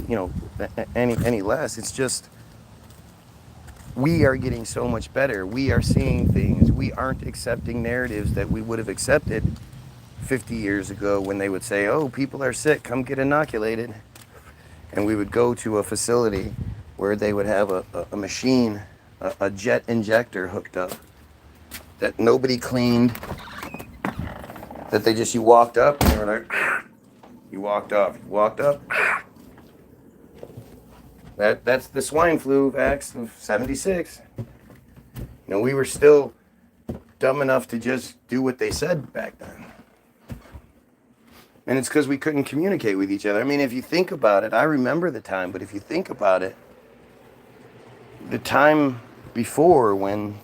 any less. It's just we are getting so much better. We are seeing things. We aren't accepting narratives that we would have accepted 50 years ago when they would say, oh, people are sick, come get inoculated. And we would go to a facility where they would have a machine, a jet injector hooked up that nobody cleaned, that you walked up and they were like, you walked up. That's the swine flu vax of 76. We were still dumb enough to just do what they said back then. And it's because we couldn't communicate with each other. I mean, if you think about it, I remember the time, but if you think about it, the time before when,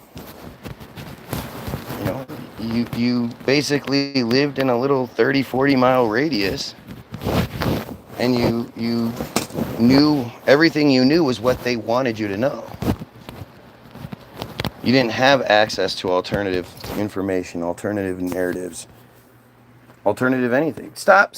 you basically lived in a little 30, 40 mile radius, and you knew, everything you knew was what they wanted you to know. You didn't have access to alternative information, alternative narratives, alternative anything. Stop.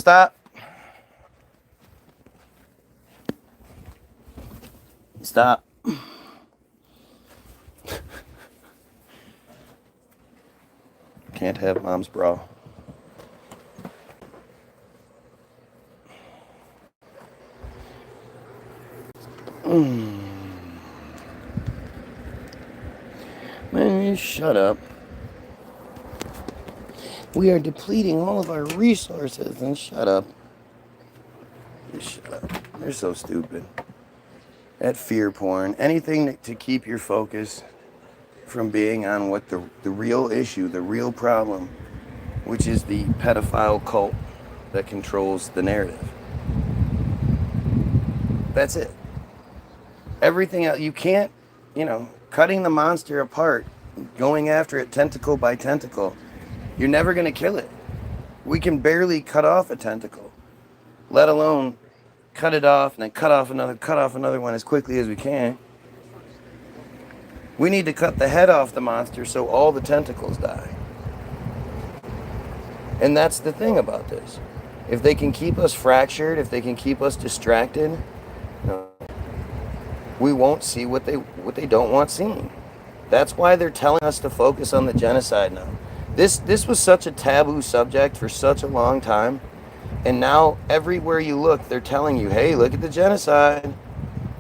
Can't have mom's bra. Man, you shut up? We are depleting all of our resources, and shut up. You shut up. You're so stupid. That fear porn, anything to keep your focus from being on what the real issue, the real problem, which is the pedophile cult that controls the narrative. That's it. Everything else, you can't, cutting the monster apart, going after it tentacle by tentacle, you're never going to kill it. We can barely cut off a tentacle, let alone cut it off and then cut off another one as quickly as we can. We need to cut the head off the monster so all the tentacles die. And that's the thing about this. If they can keep us fractured, if they can keep us distracted, we won't see what they don't want seen. That's why they're telling us to focus on the genocide now. This was such a taboo subject for such a long time. And now everywhere you look, they're telling you, hey, look at the genocide.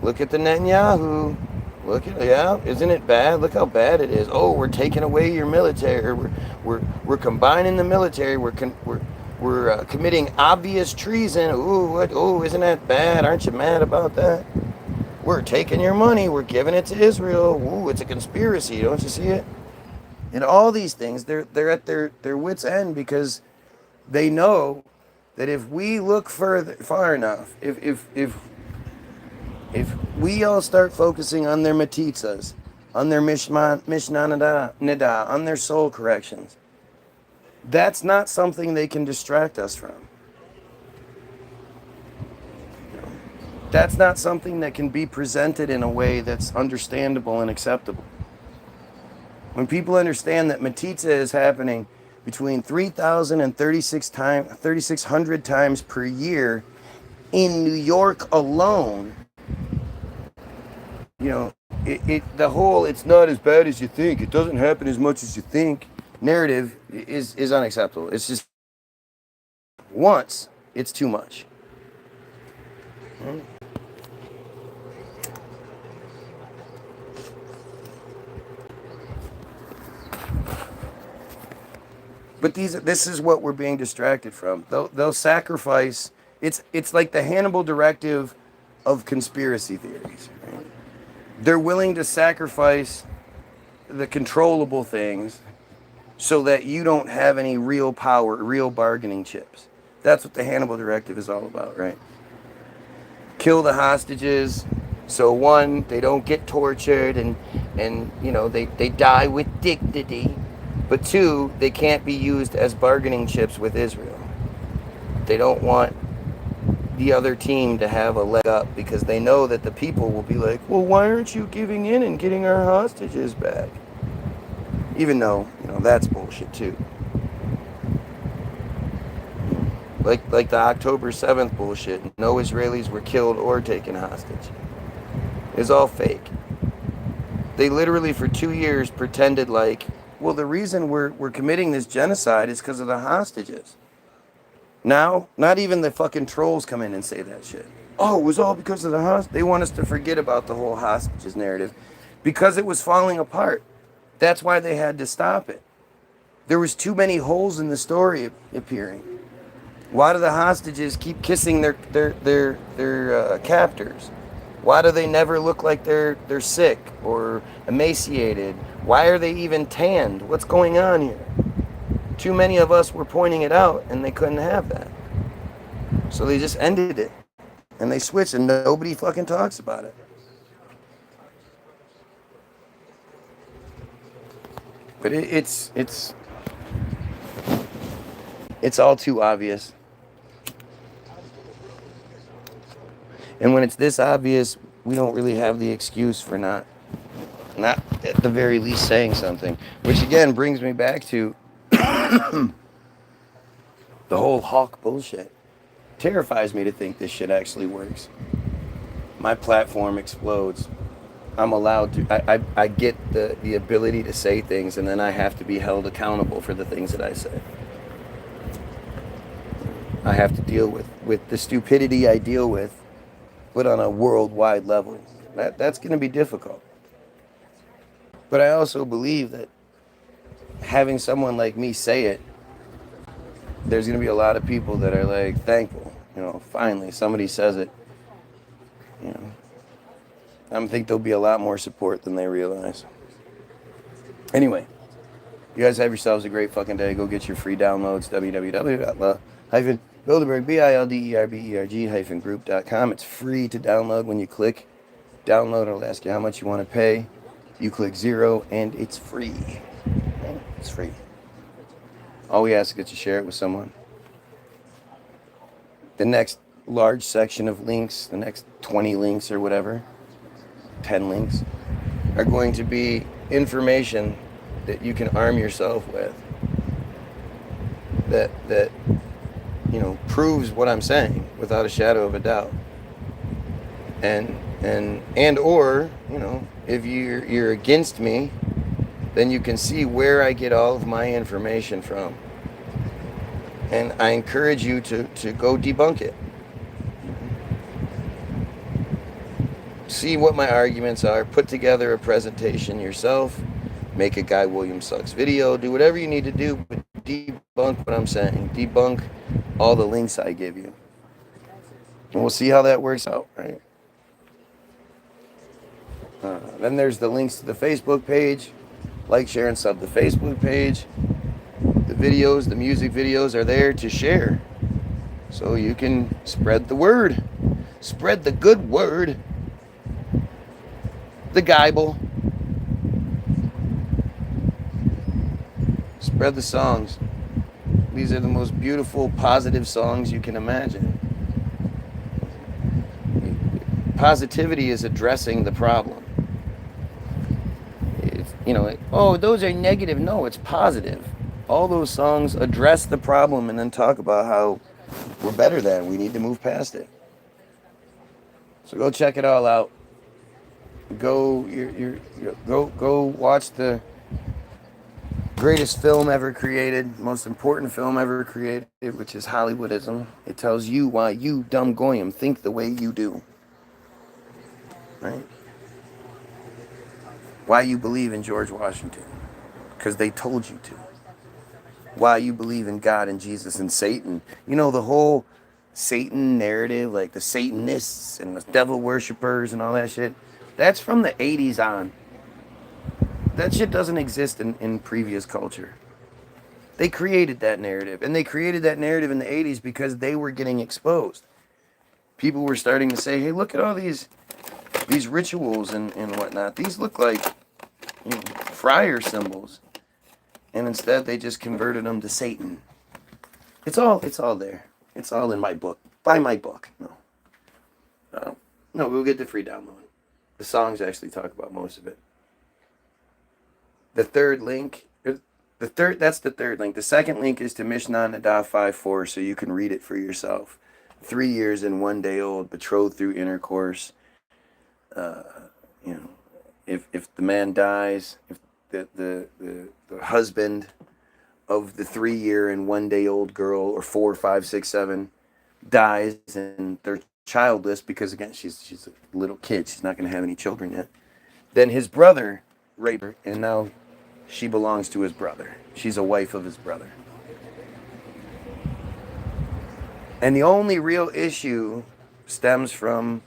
Look at the Netanyahu. Isn't it bad? Look how bad it is. Oh, we're taking away your military. We're combining the military. We're committing obvious treason. Ooh, what? Oh, isn't that bad? Aren't you mad about that? We're taking your money. We're giving it to Israel. Ooh, it's a conspiracy. Don't you see it? And all these things, they're at their wits' end because they know that if we look far enough, if we all start focusing on their metzitzas, on their mishnah nida, on their soul corrections, that's not something they can distract us from. That's not something that can be presented in a way that's understandable and acceptable. When people understand that metzitzia is happening between 3,000 and 3,600 times per year in New York alone, the whole "it's not as bad as you think, it doesn't happen as much as you think" narrative is unacceptable. It's just once it's too much. But this is what we're being distracted from. They'll sacrifice. It's like the Hannibal directive of conspiracy theories. Right? They're willing to sacrifice the controllable things so that you don't have any real power, real bargaining chips. That's what the Hannibal directive is all about, right? Kill the hostages, so one, they don't get tortured and they die with dignity. But two, they can't be used as bargaining chips with Israel. They don't want the other team to have a leg up because they know that the people will be like, well, why aren't you giving in and getting our hostages back? Even though, that's bullshit too. Like the October 7th bullshit. No Israelis were killed or taken hostage. It's all fake. They literally for 2 years pretended like, well, the reason we're committing this genocide is because of the hostages. Now, not even the fucking trolls come in and say that shit. Oh, it was all because of the hostages. They want us to forget about the whole hostages narrative because it was falling apart. That's why they had to stop it. There was too many holes in the story appearing. Why do the hostages keep kissing their captors? Why do they never look like they're sick or emaciated? Why are they even tanned? What's going on here? Too many of us were pointing it out and they couldn't have that. So they just ended it. And they switched and nobody fucking talks about it. But it's all too obvious. And when it's this obvious, we don't really have the excuse for not at the very least saying something. Which again brings me back to the whole hawk bullshit. Terrifies me to think this shit actually works. My platform explodes. I'm allowed to, I get the ability to say things, and then I have to be held accountable for the things that I say. I have to deal with the stupidity I deal with, but on a worldwide level. That's going to be difficult. But I also believe that having someone like me say it, there's going to be a lot of people that are like thankful. You know, finally somebody says it. You know, I think there'll be a lot more support than they realize. Anyway, you guys have yourselves a great fucking day. Go get your free downloads. www.bilderberg.group.com. It's free to download. When you click download, it'll ask you how much you want to pay. You click 0 and it's free. It's free. All we ask is that you share it with someone. The next large section of links, the next 20 links or whatever, 10 links, are going to be information that you can arm yourself with, that you know, proves what I'm saying without a shadow of a doubt. And or, you know, if you're against me, then you can see where I get all of my information from. And I encourage you to go debunk it. See what my arguments are, put together a presentation yourself, make a Guy Williams Sucks video, do whatever you need to do, but debunk what I'm saying. Debunk all the links I give you. And we'll see how that works out, right? Then there's the links to the Facebook page. Like, share, and sub the Facebook page. The videos, the music videos are there to share. So you can spread the word. Spread the good word. The Bible. Spread the songs. These are the most beautiful, positive songs you can imagine. Positivity is addressing the problem. It's, you know, oh, those are negative. No, it's positive. All those songs address the problem and then talk about how we're better than. We need to move past it. So go check it all out. Go watch the greatest film ever created, most important film ever created, which is Hollywoodism. It tells you why you, dumb Goyim, think the way you do. Right? Why you believe in George Washington. Because they told you to. Why you believe in God and Jesus and Satan. You know, the whole Satan narrative, like the Satanists and the devil worshippers and all that shit, that's from the 80s on. That shit doesn't exist in previous culture. They created that narrative. And they created that narrative in the 80s because they were getting exposed. People were starting to say, hey, look at all these rituals and whatnot. These look like, you know, friar symbols. And instead they just converted them to Satan. It's all there. It's all in my book. Buy my book. No, we'll get the free download. The songs actually talk about most of it. The third link, that's the third link. The second link is to Mishnah Nadav 5:4, so you can read it for yourself. 3 years and 1 day old, betrothed through intercourse. You know, if the man dies, if the husband of the 3 year and 1 day old girl, or 4, 5, 6, 7, dies and they're childless because, again, she's a little kid, she's not going to have any children yet, then his brother raped her, and now she belongs to his brother. She's a wife of his brother. And the only real issue stems from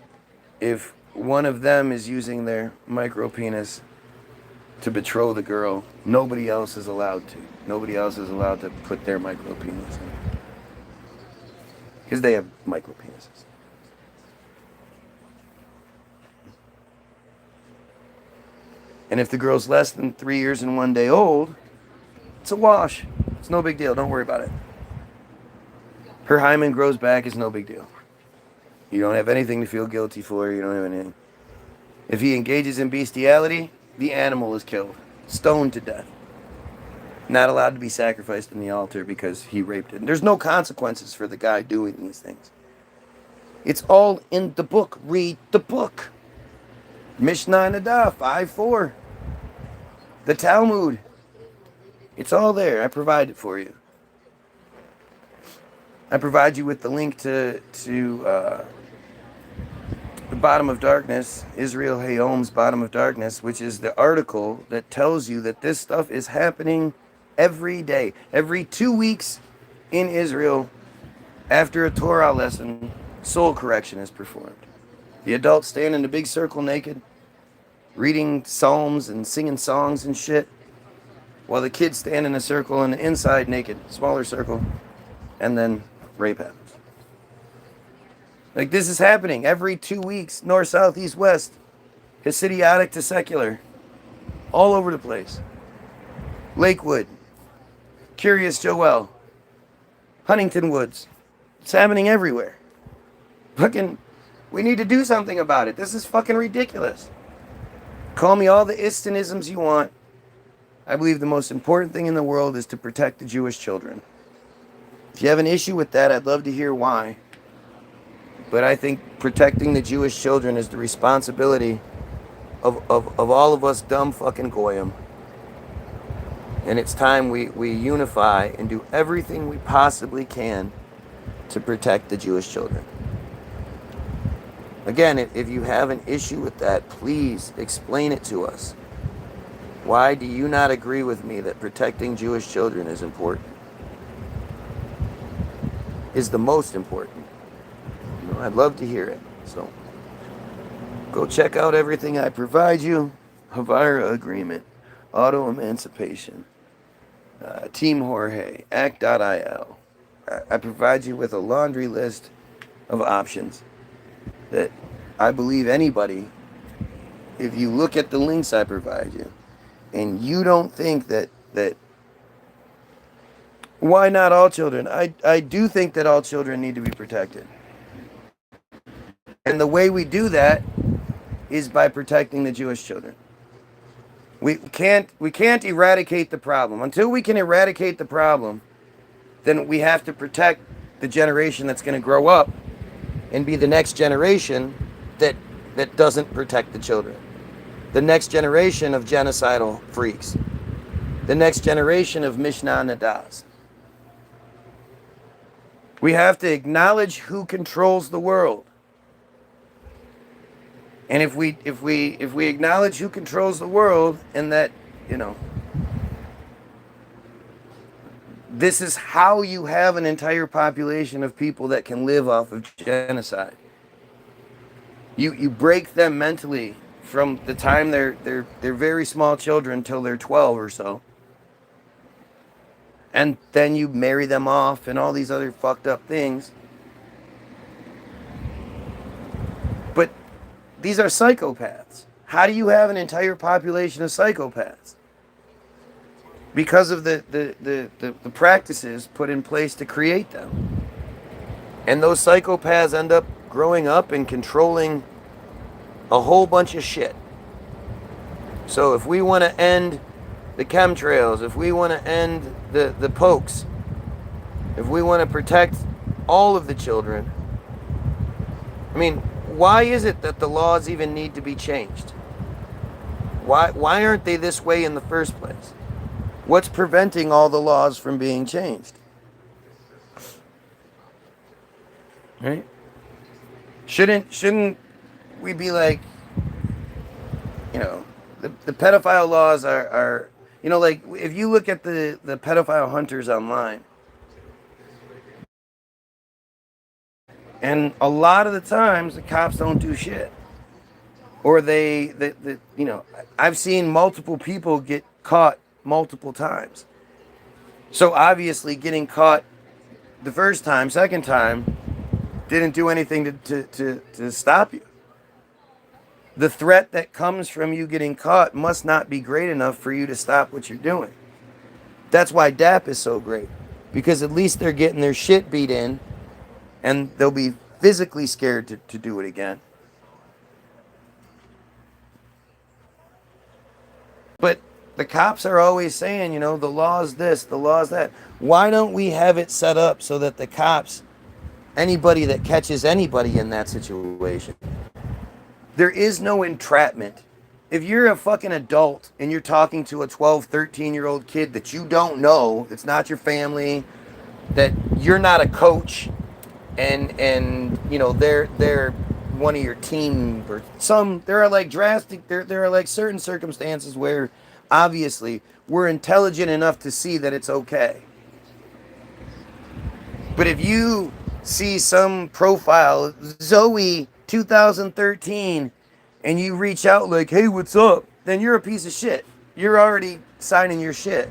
if one of them is using their micro penis to betroth the girl, nobody else is allowed to. Nobody else is allowed to put their micro penis in. Because they have micro penises. And if the girl's less than 3 years and 1 day old, it's a wash. It's no big deal. Don't worry about it. Her hymen grows back. It's no big deal. You don't have anything to feel guilty for. You don't have anything. If he engages in bestiality, the animal is killed. Stoned to death. Not allowed to be sacrificed in the altar because he raped it. And there's no consequences for the guy doing these things. It's all in the book. Read the book. Mishnah Nadav 5:4. The Talmud. It's all there. I provide it for you. I provide you with the link to the Bottom of Darkness, Israel Hayom's Bottom of Darkness, which is the article that tells you that this stuff is happening every day. Every 2 weeks in Israel, after a Torah lesson, soul correction is performed. The adults stand in a big circle naked, reading psalms and singing songs and shit, while the kids stand in a circle and inside naked, smaller circle, and then rape happens. Like, this is happening every 2 weeks, north, south, east, west, Hasidic to secular, all over the place. Lakewood, Curious Joel, Huntington Woods. It's happening everywhere. Fucking, we need to do something about it. This is fucking ridiculous. Call me all the istanisms you want. I believe the most important thing in the world is to protect the Jewish children. If you have an issue with that, I'd love to hear why. But I think protecting the Jewish children is the responsibility of all of us dumb fucking Goyim. And it's time we unify and do everything we possibly can to protect the Jewish children. Again, if you have an issue with that, please explain it to us. Why do you not agree with me that protecting Jewish children is important? Is the most important? You know, I'd love to hear it. So go check out everything I provide you. Havira Agreement, Auto Emancipation, Team Jorge, Act.il. I provide you with a laundry list of options that I believe anybody, if you look at the links I provide you, and you don't think that why not all children? I do think that all children need to be protected. And the way we do that is by protecting the Jewish children. We can't eradicate the problem. Until we can eradicate the problem, then we have to protect the generation that's going to grow up and be the next generation that doesn't protect the children. The next generation of genocidal freaks. The next generation of Mishnah Nadas. We have to acknowledge who controls the world. And if we acknowledge who controls the world, and that, you know, this is how you have an entire population of people that can live off of genocide. You break them mentally from the time they're very small children till they're 12 or so. And then you marry them off and all these other fucked up things. But these are psychopaths. How do you have an entire population of psychopaths? Because of the practices put in place to create them. And those psychopaths end up growing up and controlling a whole bunch of shit. So if we want to end the chemtrails, if we want to end the pokes, if we want to protect all of the children, I mean, why is it that the laws even need to be changed? Why aren't they this way in the first place? What's preventing all the laws from being changed? Right? Shouldn't we be like, you know, the pedophile laws are, you know, like if you look at the pedophile hunters online, and a lot of the times the cops don't do shit. Or they you know, I've seen multiple people get caught multiple times. So obviously getting caught the first time, second time, didn't do anything to stop you. The threat that comes from you getting caught must not be great enough for you to stop what you're doing. That's why DAP is so great. Because at least they're getting their shit beat in, and they'll be physically scared to do it again. But the cops are always saying, you know, the law's this, the law's that. Why don't we have it set up so that the cops, anybody that catches anybody in that situation, there is no entrapment. If you're a fucking adult and you're talking to a 12, 13-year-old kid that you don't know, it's not your family, that you're not a coach, and you know, they're one of your team, or there are like certain circumstances where Obviously, we're intelligent enough to see that it's okay. But if you see some profile, Zoe 2013, and you reach out like, hey, what's up? Then you're a piece of shit. You're already signing your shit.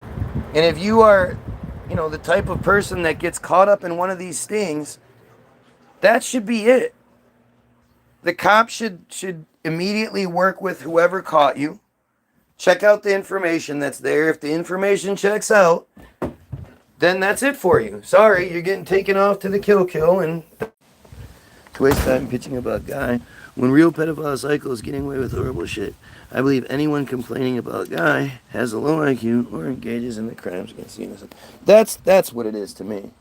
And if you are, the type of person that gets caught up in one of these stings, that should be it. The cops should immediately work with whoever caught you. Check out the information that's there. If the information checks out, then that's it for you. Sorry, you're getting taken off to the kill and to waste time pitching about Guy. When real pedophile cycle is getting away with horrible shit, I believe anyone complaining about Guy has a low IQ or engages in the crimes against the innocent. That's what it is to me.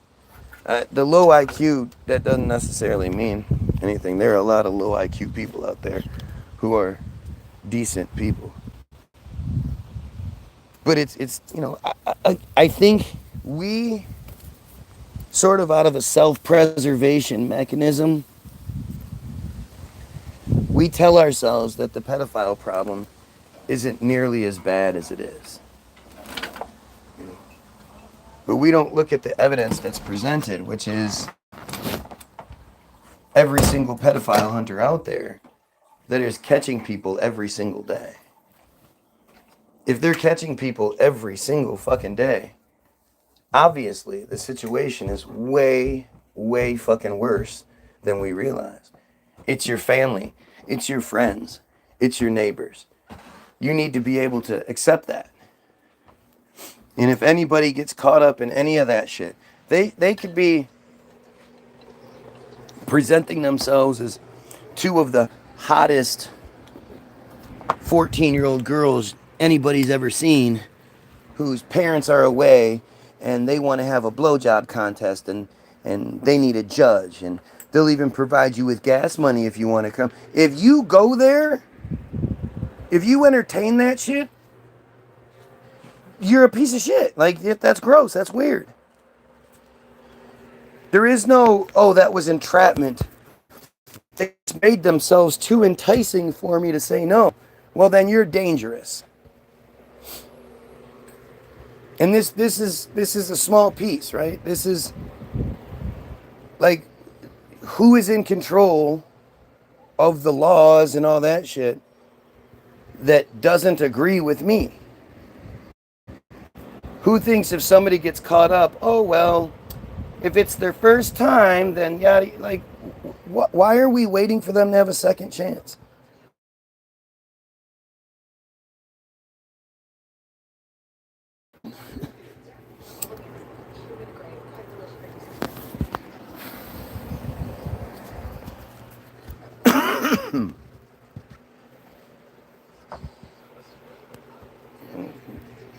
The low IQ, that doesn't necessarily mean anything. There are a lot of low IQ people out there who are decent people. But it's I think we sort of out of a self-preservation mechanism, we tell ourselves that the pedophile problem isn't nearly as bad as it is. But we don't look at the evidence that's presented, which is every single pedophile hunter out there that is catching people every single day. If they're catching people every single fucking day, obviously the situation is way, way fucking worse than we realize. It's your family. It's your friends. It's your neighbors. You need to be able to accept that. And if anybody gets caught up in any of that shit, they could be presenting themselves as two of the hottest 14-year-old girls anybody's ever seen, whose parents are away and they want to have a blowjob contest and they need a judge, and they'll even provide you with gas money if you want to come. If you go there, if you entertain that shit, you're a piece of shit. Like, that's gross. That's weird. There is no, oh, that was entrapment. They made themselves too enticing for me to say no. Well, then you're dangerous. And this is a small piece, right? This is like, who is in control of the laws and all that shit that doesn't agree with me? Who thinks if somebody gets caught up, oh, well, if it's their first time, then yeah, like, why are we waiting for them to have a second chance?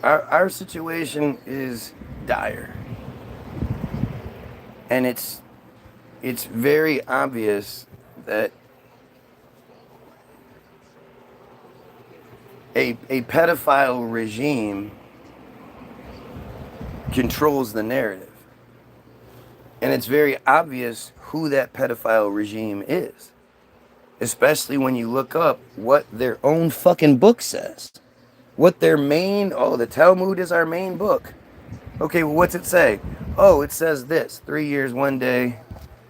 Our situation is dire. And it's very obvious that a pedophile regime controls the narrative. And it's very obvious who that pedophile regime is. Especially when you look up what their own fucking book says. What their main, the Talmud is our main book. Okay, well, what's it say? Oh, it says this. 3 years, 1 day,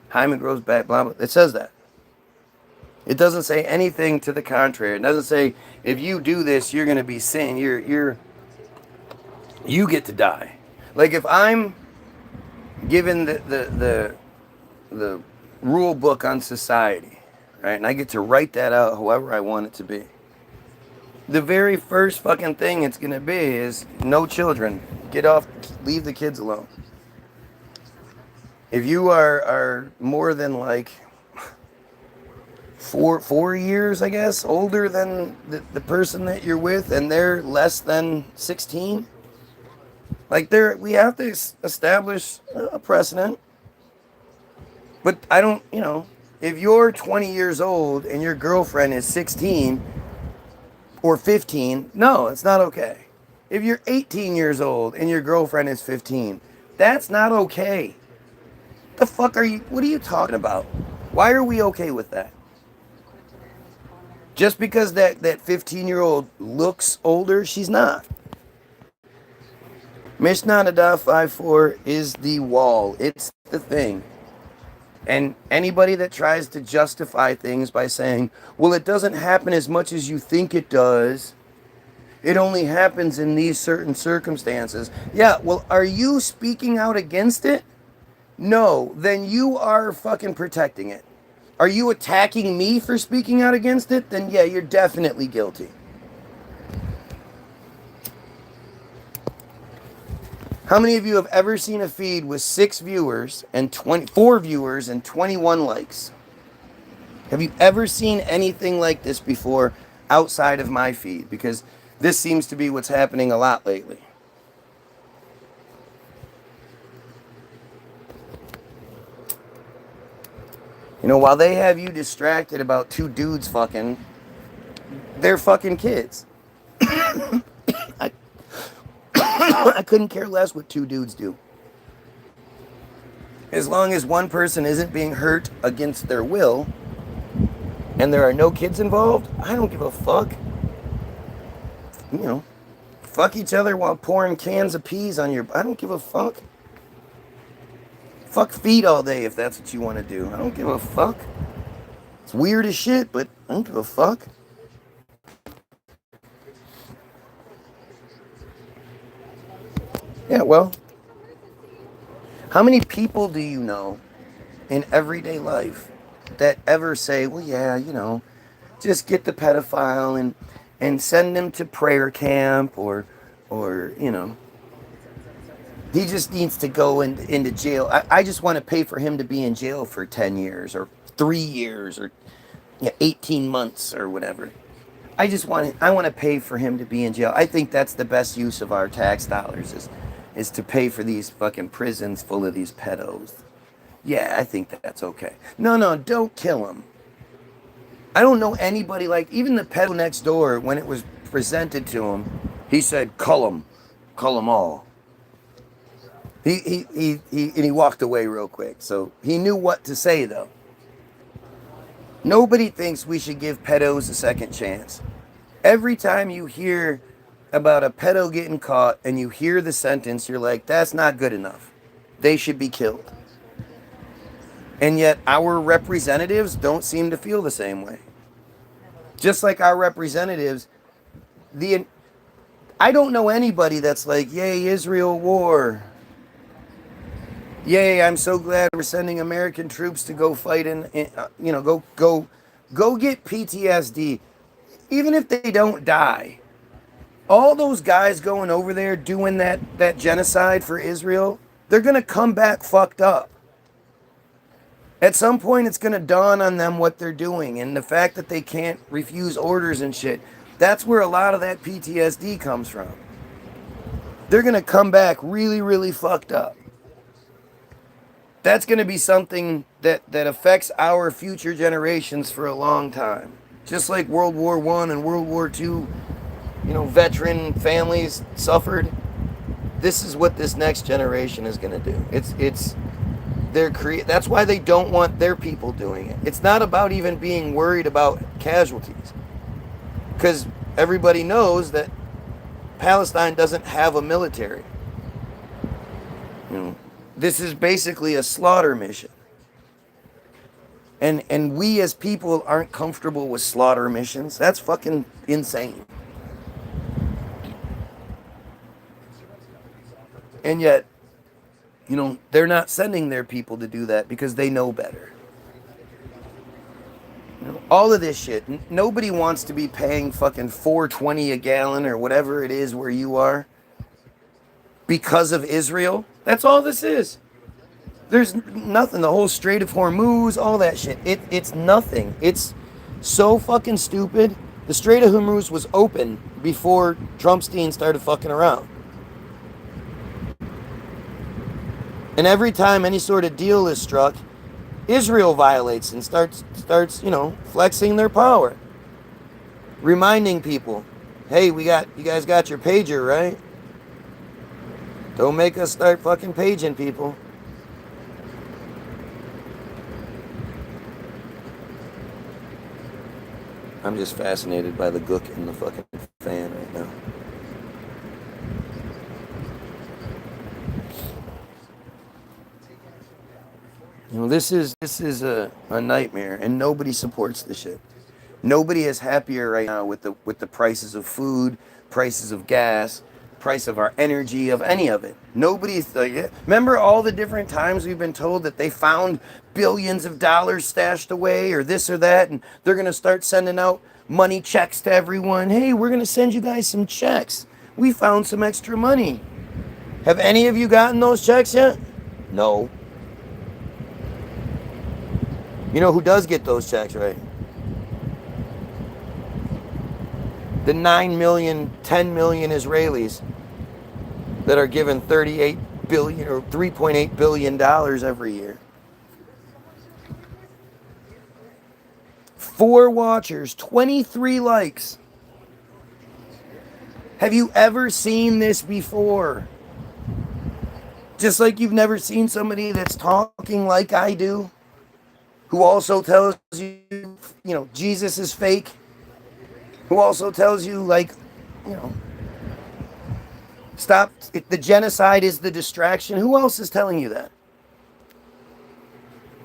hymen grows back, blah, blah. It says that. It doesn't say anything to the contrary. It doesn't say, if you do this, you're going to be sin. You get to die. Like, if I'm given the rule book on society, right, and I get to write that out however I want it to be, the very first fucking thing it's going to be is no children. Get off, leave the kids alone. If you are more than like four years, I guess, older than the person that you're with, and they're less than 16, like we have to establish a precedent. But I don't, if you're 20 years old and your girlfriend is 16 or 15, no, it's not okay. If you're 18 years old and your girlfriend is 15, that's not okay. The fuck what are you talking about? Why are we okay with that? Just because that 15-year-old looks older, she's not. Mishnah Nadav 5:4 is the wall. It's the thing. And anybody that tries to justify things by saying, well, it doesn't happen as much as you think it does. It only happens in these certain circumstances. Yeah, well, are you speaking out against it? No, then you are fucking protecting it. Are you attacking me for speaking out against it? Then yeah, you're definitely guilty. How many of you have ever seen a feed with 6 viewers and 4 viewers and 21 likes? Have you ever seen anything like this before outside of my feed? Because this seems to be what's happening a lot lately. You know, while they have you distracted about 2 dudes fucking, they're fucking kids. I couldn't care less what 2 dudes do. As long as one person isn't being hurt against their will, and there are no kids involved, I don't give a fuck. You know, fuck each other while pouring cans of peas on your... I don't give a fuck. Fuck feet all day if that's what you want to do. I don't give a fuck. It's weird as shit, but I don't give a fuck. Yeah, well, how many people do you know in everyday life that ever say, well, yeah, you know, just get the pedophile and send him to prayer camp or you know, he just needs to go into jail. I just want to pay for him to be in jail for 10 years or 3 years or 18 months or whatever. I want to pay for him to be in jail. I think that's the best use of our tax dollars is to pay for these fucking prisons full of these pedos. Yeah, I think that's okay. No, don't kill him. I don't know anybody like, even the pedo next door, when it was presented to him, he said, cull them all. He walked away real quick, so he knew what to say though. Nobody thinks we should give pedos a second chance. Every time you hear about a pedo getting caught and you hear the sentence, you're like, that's not good enough. They should be killed. And yet our representatives don't seem to feel the same way. Just like our representatives, I don't know anybody that's like, yay, Israel war. Yay, I'm so glad we're sending American troops to go fight go get PTSD. Even if they don't die. All those guys going over there doing that genocide for Israel, they're going to come back fucked up. At some point, it's going to dawn on them what they're doing. And the fact that they can't refuse orders and shit, that's where a lot of that PTSD comes from. They're going to come back really, really fucked up. That's going to be something that affects our future generations for a long time. Just like World War I and World War II, veteran families suffered. This is what this next generation is going to do. That's why they don't want their people doing it. It's not about even being worried about casualties. Because everybody knows that Palestine doesn't have a military. This is basically a slaughter mission. And we as people aren't comfortable with slaughter missions. That's fucking insane. And yet, they're not sending their people to do that because they know better. All of this shit, nobody wants to be paying fucking $4.20 a gallon or whatever it is where you are because of Israel. That's all this is. There's nothing. The whole Strait of Hormuz, all that shit. It's nothing. It's so fucking stupid. The Strait of Hormuz was open before Trumpstein started fucking around. And every time any sort of deal is struck, Israel violates and starts, flexing their power. Reminding people, hey, you guys got your pager, right? Don't make us start fucking paging people. I'm just fascinated by the gook in the fucking fan right now. You know, this is a nightmare, and nobody supports this shit. Nobody is happier right now with the prices of food, prices of gas, price of our energy, of any of it. Nobody's like, remember all the different times we've been told that they found billions of dollars stashed away or this or that, and they're going to start sending out money checks to everyone. Hey, we're going to send you guys some checks. We found some extra money. Have any of you gotten those checks yet? No. You know who does get those checks, right? The 9 million, 10 million Israelis that are given 38 billion or $3.8 billion every year. 4 watchers, 23 likes. Have you ever seen this before? Just like you've never seen somebody that's talking like I do, who also tells you, you know, Jesus is fake, who also tells you, like, you know, stop, the genocide is the distraction. Who else is telling you that?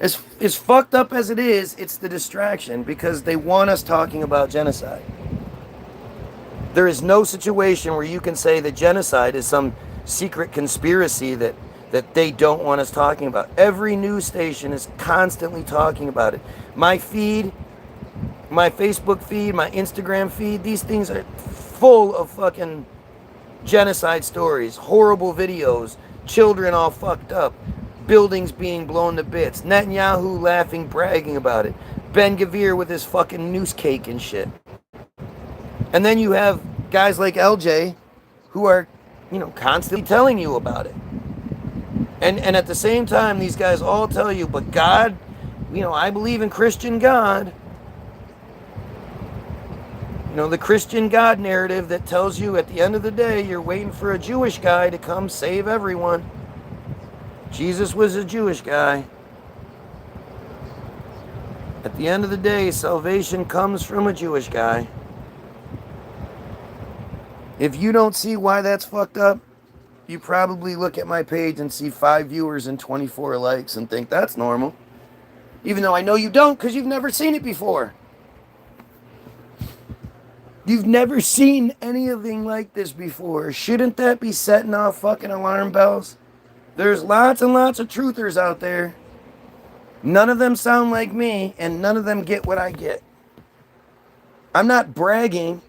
As fucked up as it is, it's the distraction because they want us talking about genocide. There is no situation where you can say that genocide is some secret conspiracy that they don't want us talking about. Every news station is constantly talking about it. My feed, my Facebook feed, my Instagram feed, these things are full of fucking genocide stories, horrible videos, children all fucked up, buildings being blown to bits, Netanyahu laughing, bragging about it, Ben Gvir with his fucking noose cake and shit. And then you have guys like LJ who are, you know, constantly telling you about it. And at the same time, these guys all tell you, but God, you know, I believe in Christian God. You know, the Christian God narrative that tells you at the end of the day, you're waiting for a Jewish guy to come save everyone. Jesus was a Jewish guy. At the end of the day, salvation comes from a Jewish guy. If you don't see why that's fucked up, you probably look at my page and see 5 viewers and 24 likes and think that's normal. Even though I know you don't, because you've never seen it before. You've never seen anything like this before. Shouldn't that be setting off fucking alarm bells? There's lots and lots of truthers out there. None of them sound like me, and none of them get what I get. I'm not bragging.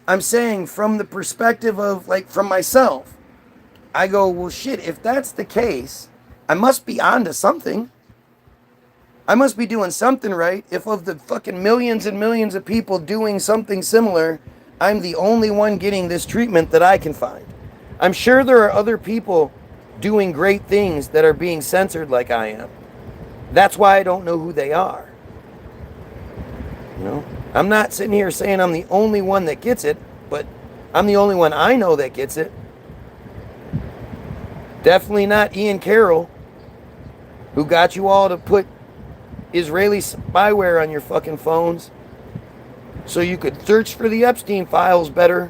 I'm saying from the perspective of, like, from myself. I go, well, shit, if that's the case, I must be onto something. I must be doing something right if of the fucking millions and millions of people doing something similar, I'm the only one getting this treatment that I can find. I'm sure there are other people doing great things that are being censored like I am. That's why I don't know who they are. You know, I'm not sitting here saying I'm the only one that gets it, but I'm the only one I know that gets it. Definitely not Ian Carroll, who got you all to put Israeli spyware on your fucking phones so you could search for the Epstein files better.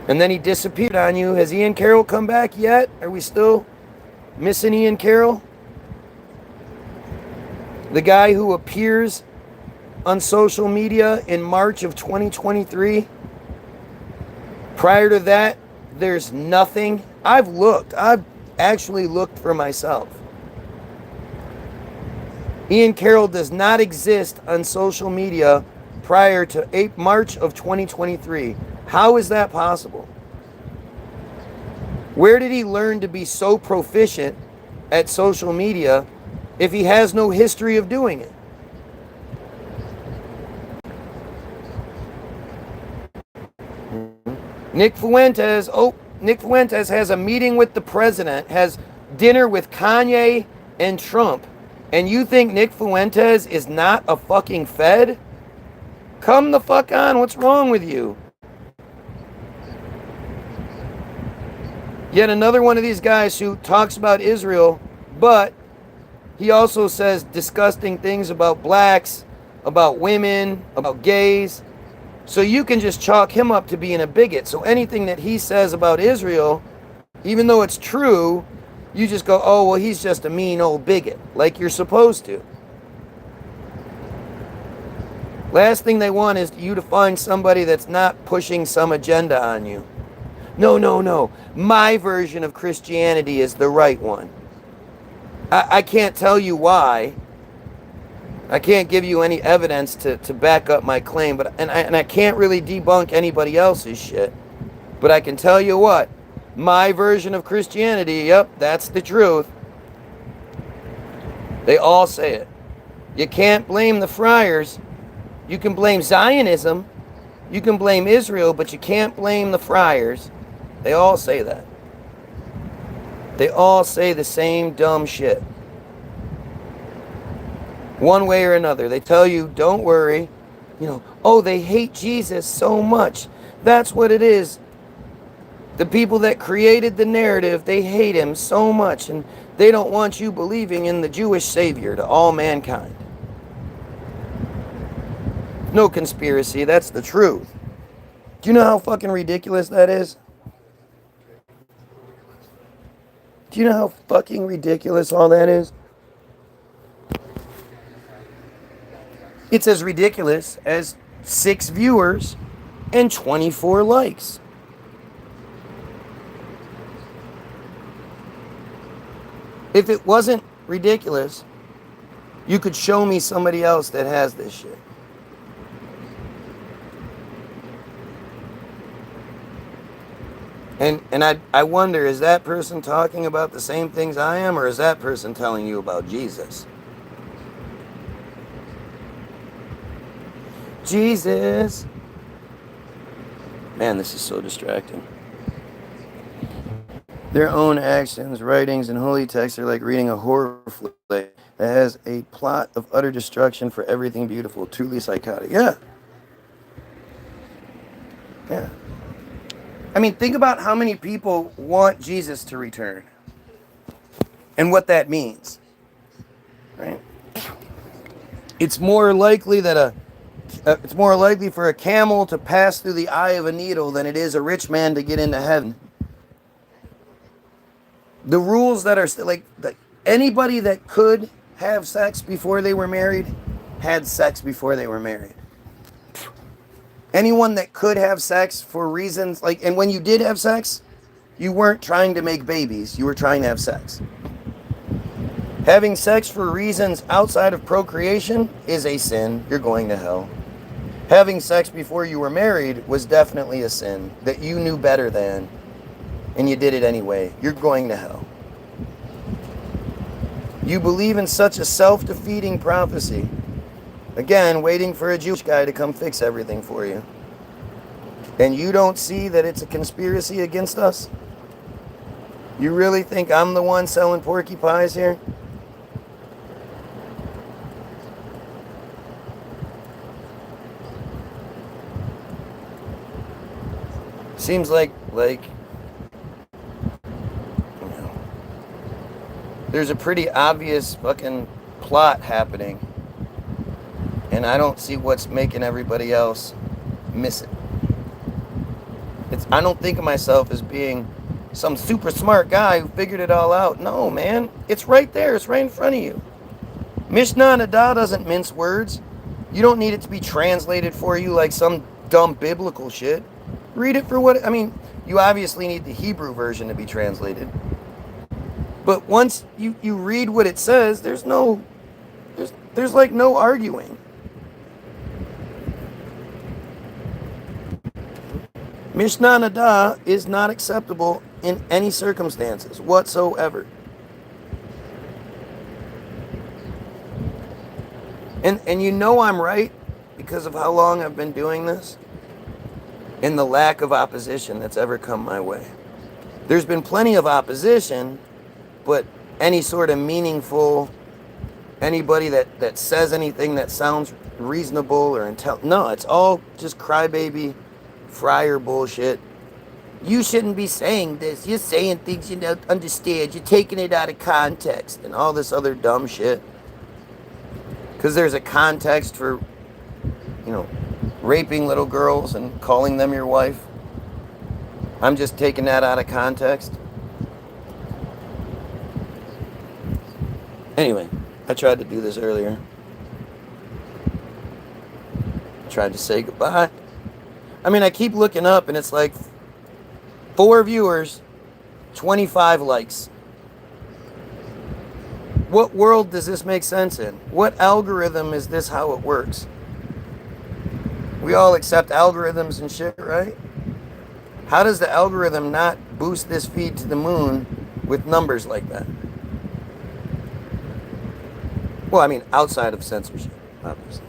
And then he disappeared on you. Has Ian Carroll come back yet? Are we still missing Ian Carroll? The guy who appears on social media in March of 2023. Prior to that, there's nothing. I've looked. I've actually looked for myself. Ian Carroll does not exist on social media prior to March of 2023. How is that possible? Where did he learn to be so proficient at social media if he has no history of doing it? Nick Fuentes has a meeting with the president, has dinner with Kanye and Trump, and you think Nick Fuentes is not a fucking Fed? Come the fuck on, what's wrong with you? Yet another one of these guys who talks about Israel, but he also says disgusting things about blacks, about women, about gays. So you can just chalk him up to being a bigot. So anything that he says about Israel, even though it's true, you just go, oh, well, he's just a mean old bigot, like you're supposed to. Last thing they want is you to find somebody that's not pushing some agenda on you. No, no, no. My version of Christianity is the right one. I can't tell you why. I can't give you any evidence to back up my claim, but and I can't really debunk anybody else's shit. But I can tell you what, my version of Christianity, yep, that's the truth. They all say it. You can't blame the friars. You can blame Zionism. You can blame Israel, but you can't blame the friars. They all say that. They all say the same dumb shit. One way or another. They tell you, don't worry. You know, oh, they hate Jesus so much. That's what it is. The people that created the narrative, they hate him so much, and they don't want you believing in the Jewish Savior to all mankind. No conspiracy, that's the truth. Do you know how fucking ridiculous that is? Do you know how fucking ridiculous all that is? It's as ridiculous as 6 viewers and 24 likes. If it wasn't ridiculous, you could show me somebody else that has this shit. And I wonder, is that person talking about the same things I am, or is that person telling you about Jesus? Jesus. Man, this is so distracting. Their own actions, writings, and holy texts are like reading a horror flick that has a plot of utter destruction for everything beautiful. Truly psychotic. Yeah. Yeah. I mean, think about how many people want Jesus to return and what that means, right? It's more likely that it's more likely for a camel to pass through the eye of a needle than it is a rich man to get into heaven. The rules that are like anybody that could have sex before they were married had sex before they were married. Anyone that could have sex for reasons like, and when you did have sex, you weren't trying to make babies, you were trying to have sex. Having sex for reasons outside of procreation is a sin. You're going to hell. Having sex before you were married was definitely a sin that you knew better than, and you did it anyway. You're going to hell. You believe in such a self-defeating prophecy. Again, waiting for a Jewish guy to come fix everything for you. And you don't see that it's a conspiracy against us? You really think I'm the one selling porky pies here? Seems like you know, there's a pretty obvious fucking plot happening. And I don't see what's making everybody else miss it. I don't think of myself as being some super smart guy who figured it all out. No, man. It's right there. It's right in front of you. Mishnah Nadah doesn't mince words. You don't need it to be translated for you like some dumb biblical shit. Read it for what... I mean, you obviously need the Hebrew version to be translated. But once you read what it says, there's like no arguing. Mishnah Nadah is not acceptable in any circumstances whatsoever. And you know I'm right because of how long I've been doing this and the lack of opposition that's ever come my way. There's been plenty of opposition, but any sort of meaningful, anybody that says anything that sounds reasonable or no, it's all just crybaby friar bullshit. You shouldn't be saying this. You're saying things you don't understand. You're taking it out of context and all this other dumb shit. Because there's a context for raping little girls and calling them your wife. I'm just taking that out of context. Anyway, I tried to do this earlier. Tried to say goodbye. I mean, I keep looking up and it's like 4 viewers, 25 likes. What world does this make sense in? What algorithm is this how it works? We all accept algorithms and shit, right? How does the algorithm not boost this feed to the moon with numbers like that? Well, I mean, outside of censorship, obviously.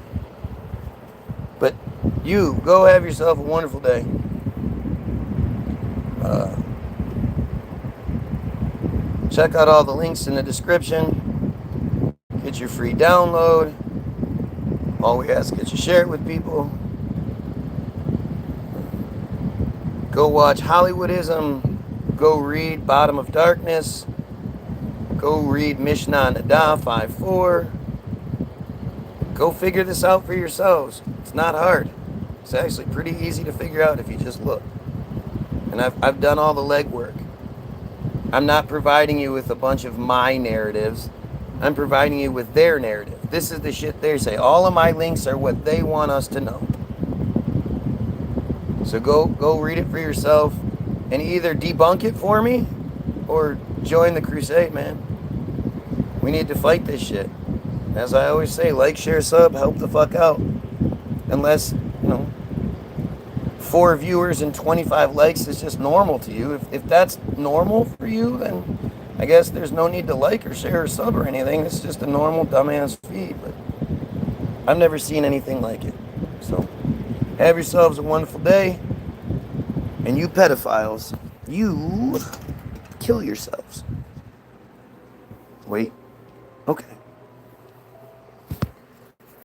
But you, go have yourself a wonderful day. Check out all the links in the description. Get your free download. All we ask is you share it with people. Go watch Hollywoodism. Go read Bottom of Darkness. Go read Mishnah Nadah 5:4. Go figure this out for yourselves. It's not hard. It's actually pretty easy to figure out if you just look. And I've done all the legwork. I'm not providing you with a bunch of my narratives. I'm providing you with their narrative. This is the shit they say. All of my links are what they want us to know. So go read it for yourself and either debunk it for me or join the crusade, man. We need to fight this shit. As I always say, like, share, sub, help the fuck out. Unless, 4 viewers and 25 likes is just normal to you. If that's normal for you, then I guess there's no need to like or share or sub or anything. It's just a normal dumbass feed. But I've never seen anything like it. So have yourselves a wonderful day. And you pedophiles, you kill yourselves. Wait. Okay.